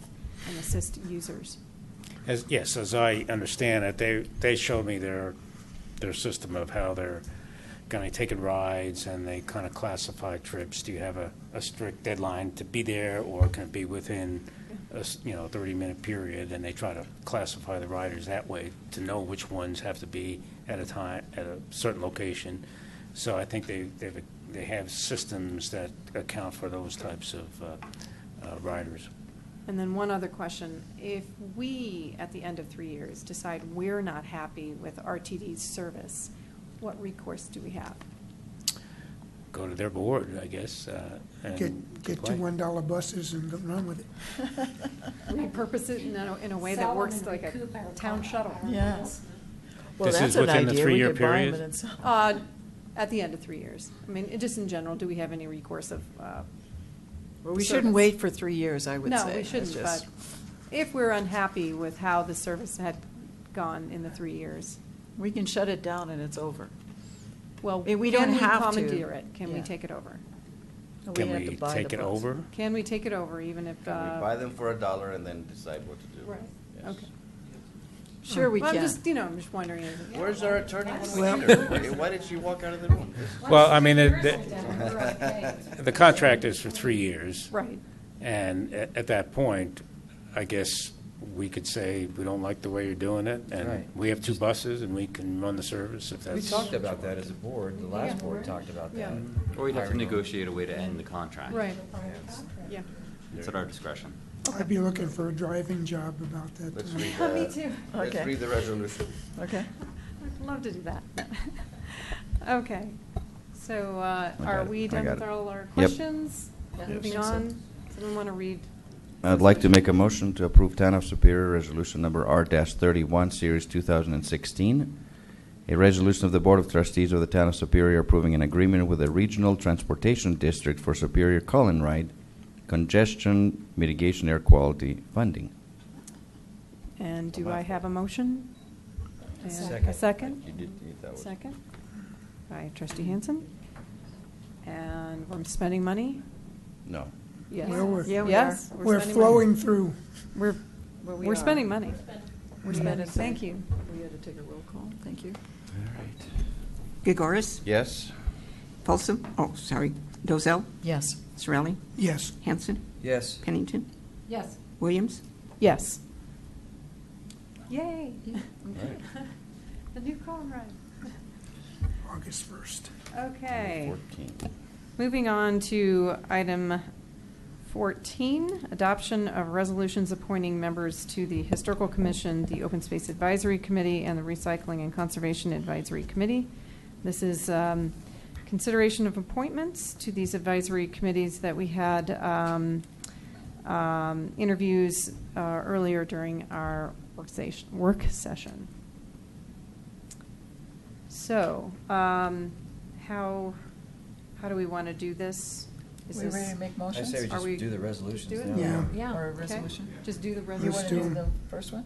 Speaker 1: and assist users.
Speaker 21: As I understand it, they showed me their system of how they're kind of taking rides, and they kind of classify trips. Do you have a strict deadline to be there, or can it be within a 30-minute period? And they try to classify the riders that way to know which ones have to be at a certain location. So I think they have systems that account for those types of riders.
Speaker 1: And then one other question. If we, at the end of 3 years, decide we're not happy with RTD's service, what recourse do we have?
Speaker 21: Go to their board, I guess.
Speaker 5: Get two $1 buses and go run with it.
Speaker 1: Repurpose it in a way that works like a town shuttle.
Speaker 6: Yes. Well,
Speaker 21: This
Speaker 6: that's
Speaker 21: is
Speaker 6: an
Speaker 21: within the
Speaker 6: idea.
Speaker 21: 3-year
Speaker 6: We could buy 'em
Speaker 21: period?
Speaker 6: and it's-
Speaker 1: At the end of 3 years. I mean, just in general, do we have any recourse of
Speaker 6: Well, we
Speaker 1: service?
Speaker 6: shouldn't wait for 3 years, I would say.
Speaker 1: No, we
Speaker 6: It's
Speaker 1: shouldn't,
Speaker 6: just-
Speaker 1: but if we're unhappy with how the service had gone in the 3 years.
Speaker 6: We can shut it down and it's over.
Speaker 1: Well,
Speaker 6: We
Speaker 1: can
Speaker 6: don't
Speaker 1: we
Speaker 6: have to.
Speaker 1: commandeer it? Can we
Speaker 6: Yeah.
Speaker 1: take it over?
Speaker 21: Can we take it over?
Speaker 1: Can we take it over even if?
Speaker 11: We buy them for $1 and then decide what to do.
Speaker 1: Right,
Speaker 11: Yes.
Speaker 1: okay.
Speaker 6: Sure we
Speaker 1: Well,
Speaker 6: can.
Speaker 1: I'm just wondering.
Speaker 11: Where's our attorney when we
Speaker 5: Well-
Speaker 11: need her? Why did she walk out of the room?
Speaker 21: Well, I mean, the contract is for 3 years.
Speaker 1: Right.
Speaker 21: And at that point, I guess we could say, we don't like the way you're doing it, and
Speaker 3: Right.
Speaker 21: we have 2 buses, and we can run the service if that's.
Speaker 3: We talked about that as a board. The last board talked about that.
Speaker 1: Yeah.
Speaker 12: Or we'd have to
Speaker 3: Hiring.
Speaker 12: negotiate a way to end the contract.
Speaker 1: Right, yeah.
Speaker 12: It's at our discretion.
Speaker 5: I'd be looking for a driving job about that.
Speaker 11: Let's
Speaker 5: time.
Speaker 11: read
Speaker 1: Me too.
Speaker 11: Let's
Speaker 6: Okay.
Speaker 11: read the resolution.
Speaker 6: Okay.
Speaker 1: I'd love to do that. Okay, so
Speaker 11: I
Speaker 1: are
Speaker 11: got it.
Speaker 1: we
Speaker 11: I
Speaker 1: done
Speaker 11: got
Speaker 1: with
Speaker 11: it.
Speaker 1: all our
Speaker 11: Yep.
Speaker 1: questions?
Speaker 6: Yeah.
Speaker 1: Moving
Speaker 6: Yes.
Speaker 1: on, someone want to read?
Speaker 11: I'd like to make a motion to approve Town of Superior Resolution Number R-31, Series 2016, a resolution of the Board of Trustees of the Town of Superior approving an agreement with the Regional Transportation District for Superior Call-in Ride Congestion Mitigation Air Quality Funding.
Speaker 1: And do I have a motion? And
Speaker 3: Second.
Speaker 1: A second?
Speaker 11: You did, that was.
Speaker 1: Second by Trustee Hansen. And we're spending money?
Speaker 11: No.
Speaker 1: Yes.
Speaker 5: Well, we're-
Speaker 6: Yeah, we
Speaker 1: Yes,
Speaker 6: are.
Speaker 5: We're
Speaker 1: spending
Speaker 5: flowing
Speaker 1: money.
Speaker 5: through.
Speaker 1: We're,
Speaker 6: Well, we
Speaker 1: we're
Speaker 6: are.
Speaker 1: spending money.
Speaker 6: We're spending.
Speaker 1: Thank you.
Speaker 6: We had to take a roll call. Thank you.
Speaker 11: All right.
Speaker 10: Gregoris,
Speaker 11: Yes?
Speaker 10: Folsom, Dozell,
Speaker 6: Yes.
Speaker 10: Sorelli,
Speaker 5: Yes.
Speaker 10: Hanson,
Speaker 3: Yes.
Speaker 10: Pennington,
Speaker 1: Yes.
Speaker 10: Williams.
Speaker 1: Yes. Yay.
Speaker 11: Right.
Speaker 1: The new call and ride.
Speaker 5: August 1st.
Speaker 1: Okay.
Speaker 11: 14.
Speaker 1: Moving on to item 14, adoption of resolutions appointing members to the Historical Commission, the Open Space Advisory Committee, and the Recycling and Conservation Advisory Committee. This is consideration of appointments to these advisory committees that we had interviews earlier during our work session. So, how do we want to do this?
Speaker 6: We ready to make
Speaker 3: I
Speaker 6: motions?
Speaker 3: say we
Speaker 1: Are
Speaker 3: just
Speaker 1: we-
Speaker 3: do the resolutions
Speaker 1: do it?
Speaker 3: now.
Speaker 5: Yeah.
Speaker 6: Or a
Speaker 1: Okay.
Speaker 6: resolution?
Speaker 1: Just do the
Speaker 6: You
Speaker 1: resolution.
Speaker 6: want
Speaker 5: do
Speaker 6: to do
Speaker 5: 'em.
Speaker 6: the first one?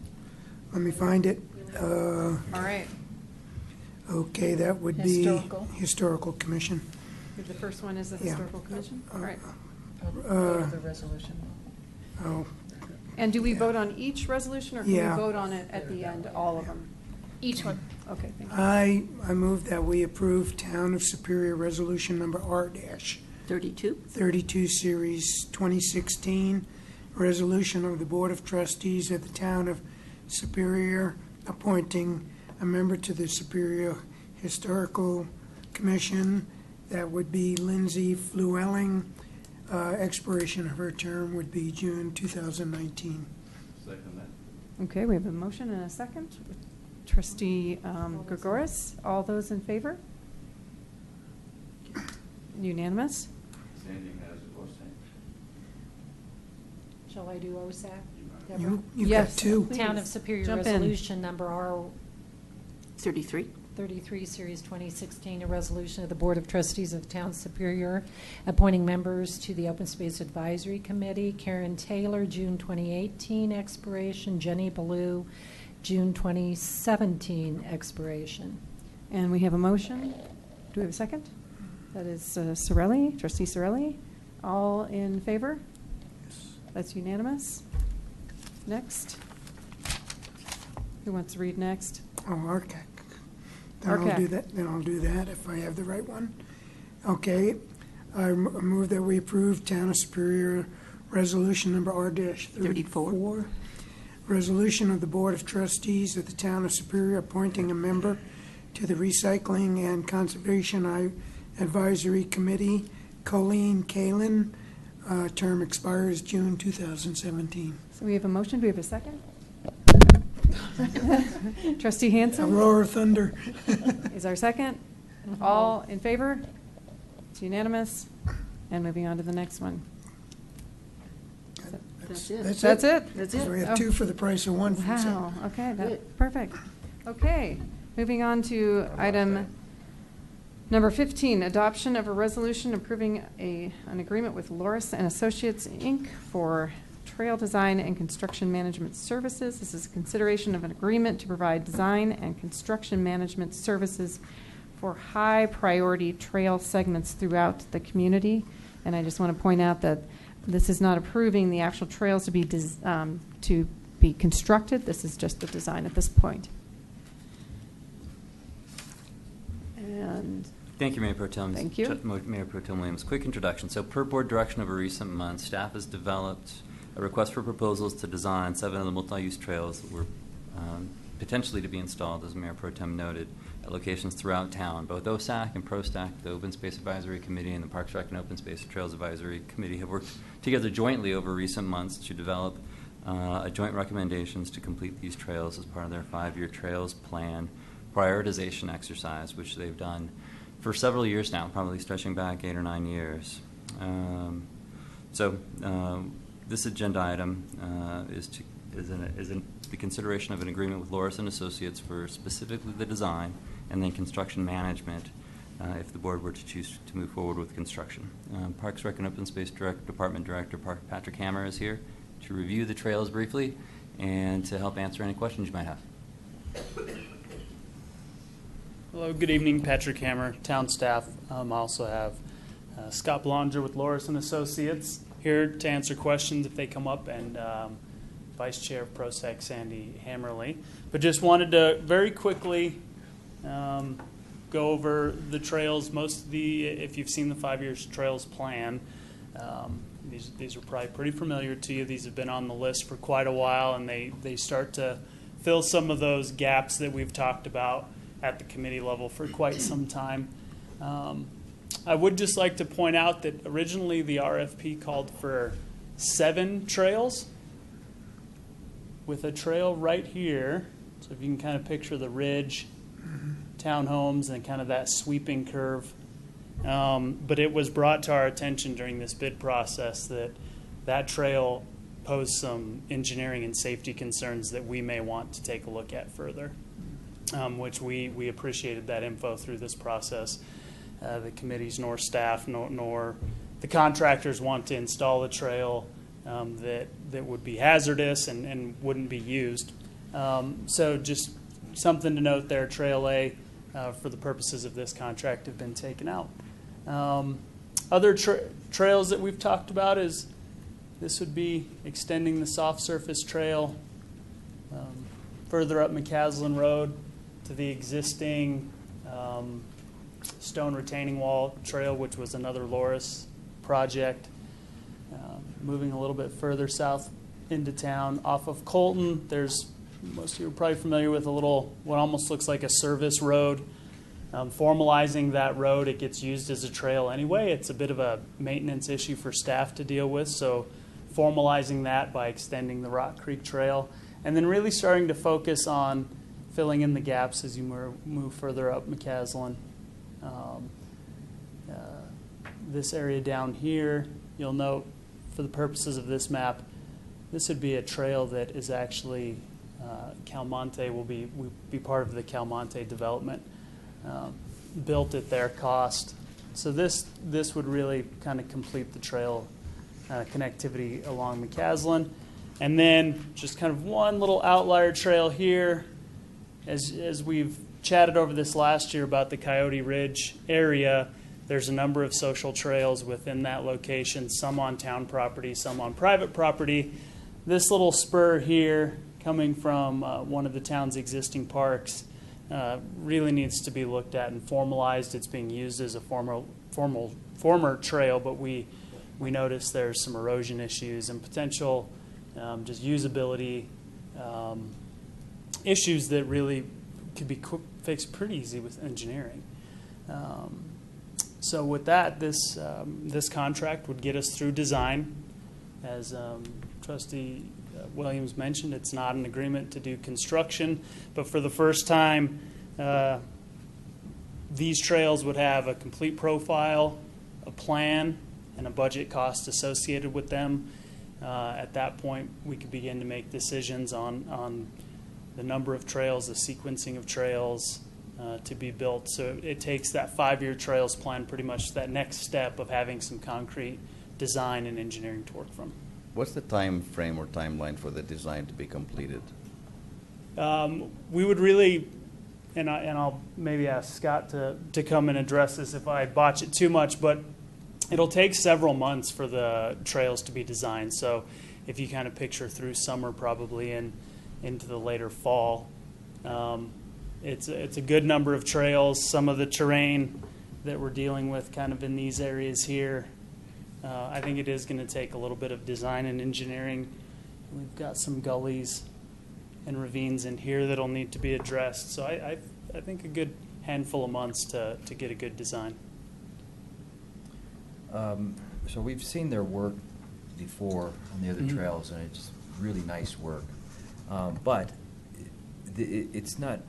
Speaker 5: Let me find it.
Speaker 1: All right.
Speaker 5: Okay, that would be
Speaker 6: Historical.
Speaker 5: Historical Commission.
Speaker 1: The first one is the
Speaker 5: Yeah.
Speaker 1: Historical Commission? All right.
Speaker 6: The resolution.
Speaker 5: Oh,
Speaker 1: And do we vote on each resolution, or can we
Speaker 5: Yeah.
Speaker 1: vote on it at the end, all of them?
Speaker 13: Each one.
Speaker 1: Okay, thank you.
Speaker 5: I move that we approve Town of Superior Resolution Number R-32,
Speaker 10: 32.
Speaker 5: Series 2016, resolution of the Board of Trustees of the Town of Superior appointing a member to the Superior Historical Commission. That would be Lindsay Flewelling. Expiration of her term would be June 2019.
Speaker 1: Okay, we have a motion and a second. Trustee Gregoris, all those in favor? Unanimous?
Speaker 4: Shall I do OSAC? Deborah?
Speaker 5: You've got two.
Speaker 4: Town of Superior
Speaker 1: Jump in.
Speaker 4: Resolution number R
Speaker 10: 33.
Speaker 4: 33, Series 2016, a resolution of the Board of Trustees of Town Superior appointing members to the Open Space Advisory Committee. Karen Taylor, June 2018 expiration. Jenny Ballou, June 2017 expiration.
Speaker 1: And we have a motion. Do we have a second? That is Sorelli, Trustee Sorelli. All in favor? That's unanimous. Next. Who wants to read next?
Speaker 5: Oh, RCAC. Then
Speaker 1: RCAC.
Speaker 5: I'll do that. Then I'll do that if I have the right one. Okay. I move that we approve Town of Superior Resolution number R-34. Resolution of the Board of Trustees of the Town of Superior appointing a member to the Recycling and Conservation Advisory Committee, Colleen Kalin. Term expires June 2017.
Speaker 1: So we have a motion. Do we have a second? Trustee Hanson?
Speaker 5: A roar of thunder.
Speaker 1: Is our second? All in favor? It's unanimous. And moving on to the next one.
Speaker 10: That's it.
Speaker 1: That's it?
Speaker 10: That's
Speaker 5: So
Speaker 10: it.
Speaker 5: we have two for the price of one. from
Speaker 1: Wow, okay,
Speaker 10: Good.
Speaker 1: that's perfect. Okay, moving on to item number 15, adoption of a resolution approving an agreement with Loris and Associates, Inc. for trail design and construction management services. This is a consideration of an agreement to provide design and construction management services for high-priority trail segments throughout the community. And I just want to point out that this is not approving the actual trails to be constructed. This is just the design at this point. And
Speaker 12: Thank you, Mayor Pro Tem.
Speaker 1: Thank you.
Speaker 12: Mayor Pro Tem Williams. Quick introduction. So per board direction over recent months, staff has developed a request for proposals to design 7 of the multi-use trails that were potentially to be installed, as Mayor Pro Tem noted, at locations throughout town. Both OSAC and ProStac, the Open Space Advisory Committee, and the Parks Rec and Open Space and Trails Advisory Committee have worked together jointly over recent months to develop joint recommendations to complete these trails as part of their 5-year trails plan prioritization exercise, which they've done for several years now, probably stretching back 8 or 9 years. This agenda item is the consideration of an agreement with Loris and Associates for specifically the design and then construction management if the board were to choose to move forward with construction. Parks Rec and Open Space Department Director Patrick Hammer is here to review the trails briefly and to help answer any questions you might have.
Speaker 2: Hello, good evening, Patrick Hammer, town staff. I also have Scott Belanger with Loris and Associates here to answer questions if they come up, and Vice Chair of ProSec, Sandy Hammerly. But just wanted to very quickly go over the trails. If you've seen the 5-year trails plan, these are probably pretty familiar to you. These have been on the list for quite a while, and they start to fill some of those gaps that we've talked about at the committee level for quite some time. I would just like to point out that originally the RFP called for 7 trails, with a trail right here. So if you can kind of picture the ridge, townhomes, and kind of that sweeping curve. But it was brought to our attention during this bid process that trail posed some engineering and safety concerns that we may want to take a look at further, which we appreciated that info through this process. The committees nor staff nor the contractors want to install a trail that would be hazardous and wouldn't be used. So just something to note there, Trail A, for the purposes of this contract, have been taken out. Other trails that we've talked about is this would be extending the soft surface trail further up McCaslin Road to the existing stone retaining wall trail, which was another Loris project. Moving a little bit further south into town off of Colton, most of you are probably familiar with a little, what almost looks like a service road. Formalizing that road, it gets used as a trail anyway. It's a bit of a maintenance issue for staff to deal with, so formalizing that by extending the Rock Creek Trail, and then really starting to focus on filling in the gaps as you move further up McCaslin. This area down here, you'll note for the purposes of this map, This would be a trail that is actually, Calmonte will be part of the Calmonte development, built at their cost. So this would really kind of complete the trail connectivity along McCaslin. And then just kind of one little outlier trail here. As we've chatted over this last year about the Coyote Ridge area, there's a number of social trails within that location, some on town property, some on private property. This little spur here coming from one of the town's existing parks really needs to be looked at and formalized. It's being used as a former trail, but we noticed there's some erosion issues and potential just usability issues that really could be fixed pretty easy with engineering. So with that, this contract would get us through design. As Trustee Williams mentioned, it's not an agreement to do construction, but for the first time, these trails would have a complete profile, a plan, and a budget cost associated with them. At that point, we could begin to make decisions on the number of trails, the sequencing of trails to be built. So it takes that 5-year trails plan, pretty much that next step of having some concrete design and engineering to work from.
Speaker 11: What's the time frame or timeline for the design to be completed?
Speaker 2: We would really, and I'll maybe ask Scott to come and address this if I botch it too much, but it'll take several months for the trails to be designed. So if you kind of picture through summer, probably into the later fall, it's a good number of trails. Some of the terrain that we're dealing with kind of in these areas here, I think it is going to take a little bit of design and engineering. We've got some gullies and ravines in here that'll need to be addressed. So I think a good handful of months to get a good design.
Speaker 3: So we've seen their work before on the other trails, and it's really nice work. But it's not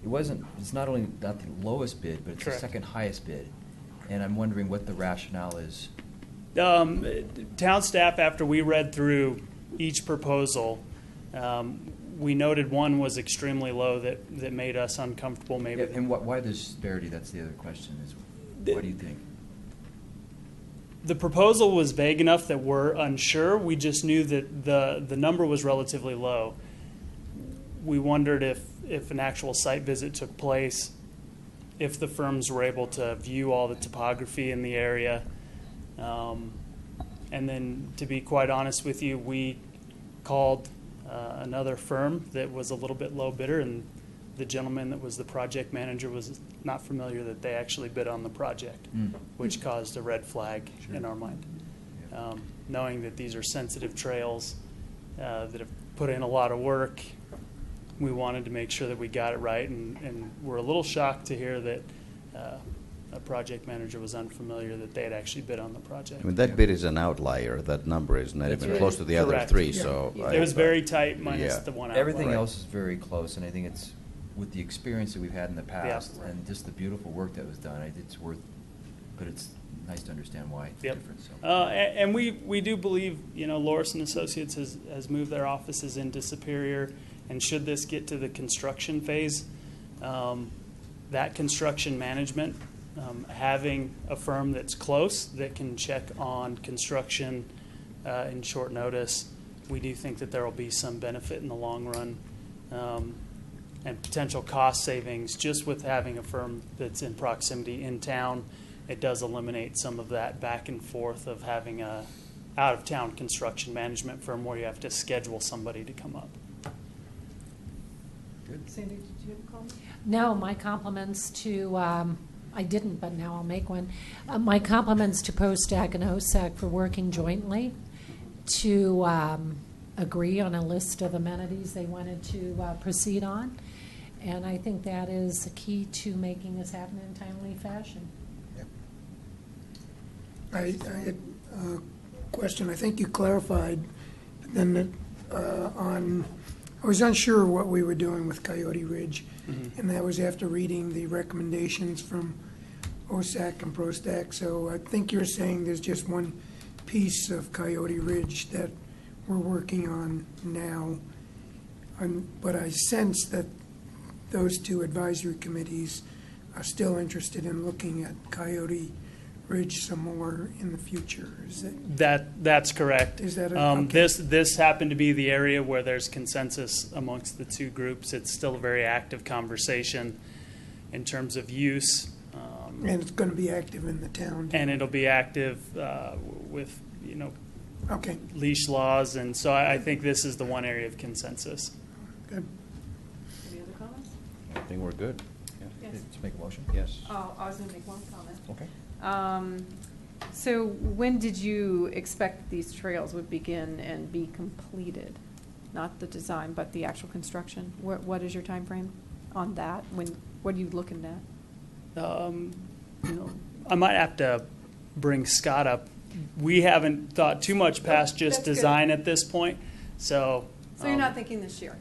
Speaker 3: only not the lowest bid, but it's
Speaker 2: Correct.
Speaker 3: the second highest bid. And I'm wondering what the rationale is.
Speaker 2: Town staff, after we read through each proposal, we noted one was extremely low that made us uncomfortable. Maybe.
Speaker 3: Yeah, and why the disparity? That's the other question. Is what do you think?
Speaker 2: The proposal was vague enough that we're unsure. We just knew that the number was relatively low. We wondered if an actual site visit took place, if the firms were able to view all the topography in the area. And then, to be quite honest with you, we called another firm that was a little bit low bidder, and the gentleman that was the project manager was not familiar that they actually bid on the project, which caused a red flag in our mind. Knowing that these are sensitive trails that have put in a lot of work, we wanted to make sure that we got it right, and we're a little shocked to hear that a project manager was unfamiliar that they had actually bid on the project.
Speaker 11: I mean, that bid is an outlier. That number is not even close to the other
Speaker 2: Correct.
Speaker 11: three.
Speaker 2: Yeah.
Speaker 11: So
Speaker 2: It was very tight minus the one outlier.
Speaker 3: Everything else is very close, and I think it's with the experience that we've had in the past and just the beautiful work that was done. It's worth, but it's nice to understand why it's different. So.
Speaker 2: And we do believe, Loris and Associates has moved their offices into Superior, and should this get to the construction phase, that construction management, having a firm that's close that can check on construction in short notice, we do think that there will be some benefit in the long run, and potential cost savings just with having a firm that's in proximity in town. It does eliminate some of that back and forth of having a out-of-town construction management firm where you have to schedule somebody to come up.
Speaker 3: Good.
Speaker 4: Sandy, did you have a comment? No, my compliments to, I didn't, but now I'll make one. My compliments to POSTAC and OSAC for working jointly to agree on a list of amenities they wanted to proceed on. And I think that is the key to making this happen in a timely fashion.
Speaker 5: I had a question. I think you clarified, but then I was unsure what we were doing with Coyote Ridge, and that was after reading the recommendations from OSAC and PROSTAC. So I think you're saying there's just one piece of Coyote Ridge that we're working on now. But I sense that those two advisory committees are still interested in looking at Coyote Ridge some more in the future. Is it?
Speaker 2: That's correct.
Speaker 5: Is that
Speaker 2: okay. This happened to be the area where there's consensus amongst the two groups. It's still a very active conversation in terms of use.
Speaker 5: And it's going to be active in the town.
Speaker 2: And it'll be active with,
Speaker 5: okay,
Speaker 2: leash laws. And so I think this is the one area of consensus.
Speaker 5: Good.
Speaker 1: Any other comments?
Speaker 11: I think we're good.
Speaker 1: Yes.
Speaker 3: To make a motion?
Speaker 11: Yes.
Speaker 1: Oh, I was going to make one comment.
Speaker 3: Okay.
Speaker 1: So when did you expect these trails would begin and be completed? Not the design, but the actual construction. What is your time frame on that? What are you looking at?
Speaker 2: I might have to bring Scott up. We haven't thought too much past just
Speaker 1: That's
Speaker 2: design
Speaker 1: good.
Speaker 2: at this point. So
Speaker 1: So you're not thinking this year?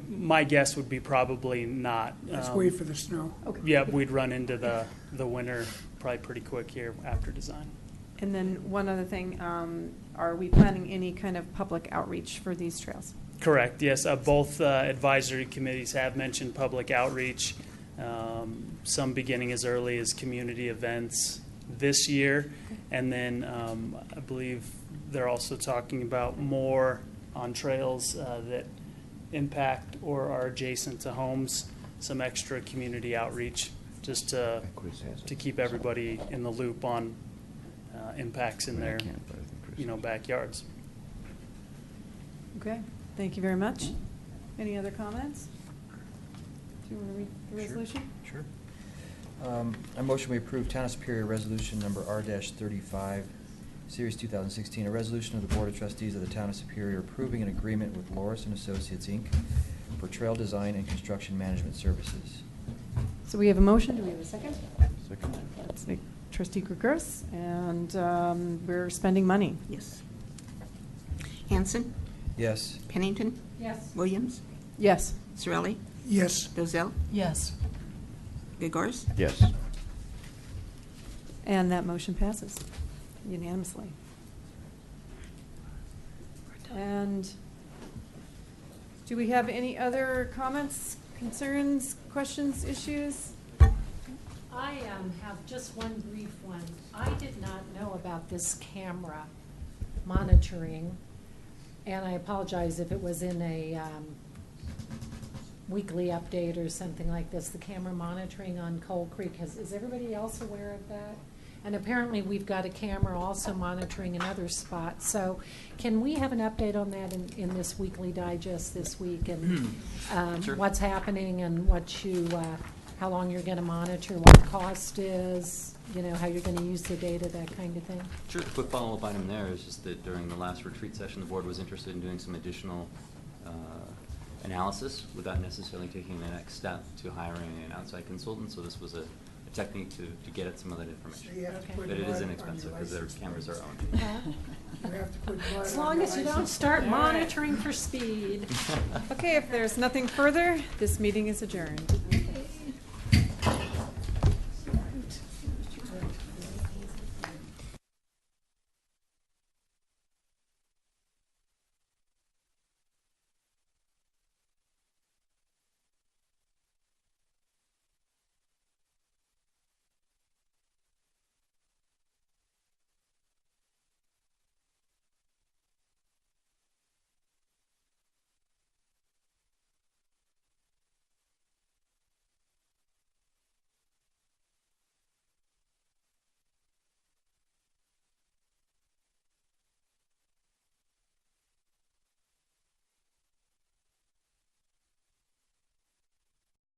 Speaker 2: my guess would be probably not.
Speaker 5: Let's wait for the snow.
Speaker 1: Okay.
Speaker 2: Yeah, we'd run into the winter probably pretty quick here after design.
Speaker 1: And then one other thing, are we planning any kind of public outreach for these trails?
Speaker 2: Correct, yes. Both advisory committees have mentioned public outreach, some beginning as early as community events this year. And then I believe they're also talking about more on trails that impact or are adjacent to homes, some extra community outreach just to keep everybody in the loop on impacts in their backyards.
Speaker 1: Okay, thank you very much. Any other comments? Do you want to read the resolution?
Speaker 3: Sure. I motion we approve Town of Superior Resolution Number R-35, Series 2016, a resolution of the Board of Trustees of the Town of Superior approving an agreement with Loris and Associates, Inc. for trail design and construction management services.
Speaker 1: So we have a motion. Do we have a second?
Speaker 11: Second.
Speaker 1: That's Trustee Gregurus, and we're spending money.
Speaker 10: Yes. Hanson?
Speaker 3: Yes.
Speaker 10: Pennington?
Speaker 4: Yes.
Speaker 10: Williams?
Speaker 1: Yes.
Speaker 10: Sorelli?
Speaker 5: Yes.
Speaker 10: Dozell?
Speaker 4: Yes.
Speaker 10: Gregors?
Speaker 11: Yes.
Speaker 1: And that motion passes unanimously. And do we have any other comments, concerns, questions, issues?
Speaker 4: I have just one brief one. I did not know about this camera monitoring, and I apologize if it was in a weekly update or something like this, the camera monitoring on Coal Creek. Is everybody else aware of that? And apparently we've got a camera also monitoring another spot. So can we have an update on that in this weekly digest this week, and
Speaker 12: Sure.
Speaker 4: what's happening and what you, how long you're going to monitor, what the cost is, how you're going to use the data, that kind of thing?
Speaker 12: Sure. The quick follow-up item there is just that during the last retreat session, the board was interested in doing some additional analysis without necessarily taking the next step to hiring an outside consultant. So this was a technique to get at some of that information.
Speaker 5: So you have to put
Speaker 12: But it
Speaker 5: blood
Speaker 12: is
Speaker 5: on
Speaker 12: inexpensive
Speaker 5: your
Speaker 12: because their
Speaker 5: license
Speaker 12: cameras are
Speaker 5: plate.
Speaker 12: owned.
Speaker 5: You have to put blood
Speaker 4: As
Speaker 5: on
Speaker 4: long
Speaker 5: your
Speaker 4: as you don't
Speaker 5: license
Speaker 4: start
Speaker 5: plate.
Speaker 4: monitoring for speed.
Speaker 1: Okay, if there's nothing further, this meeting is adjourned.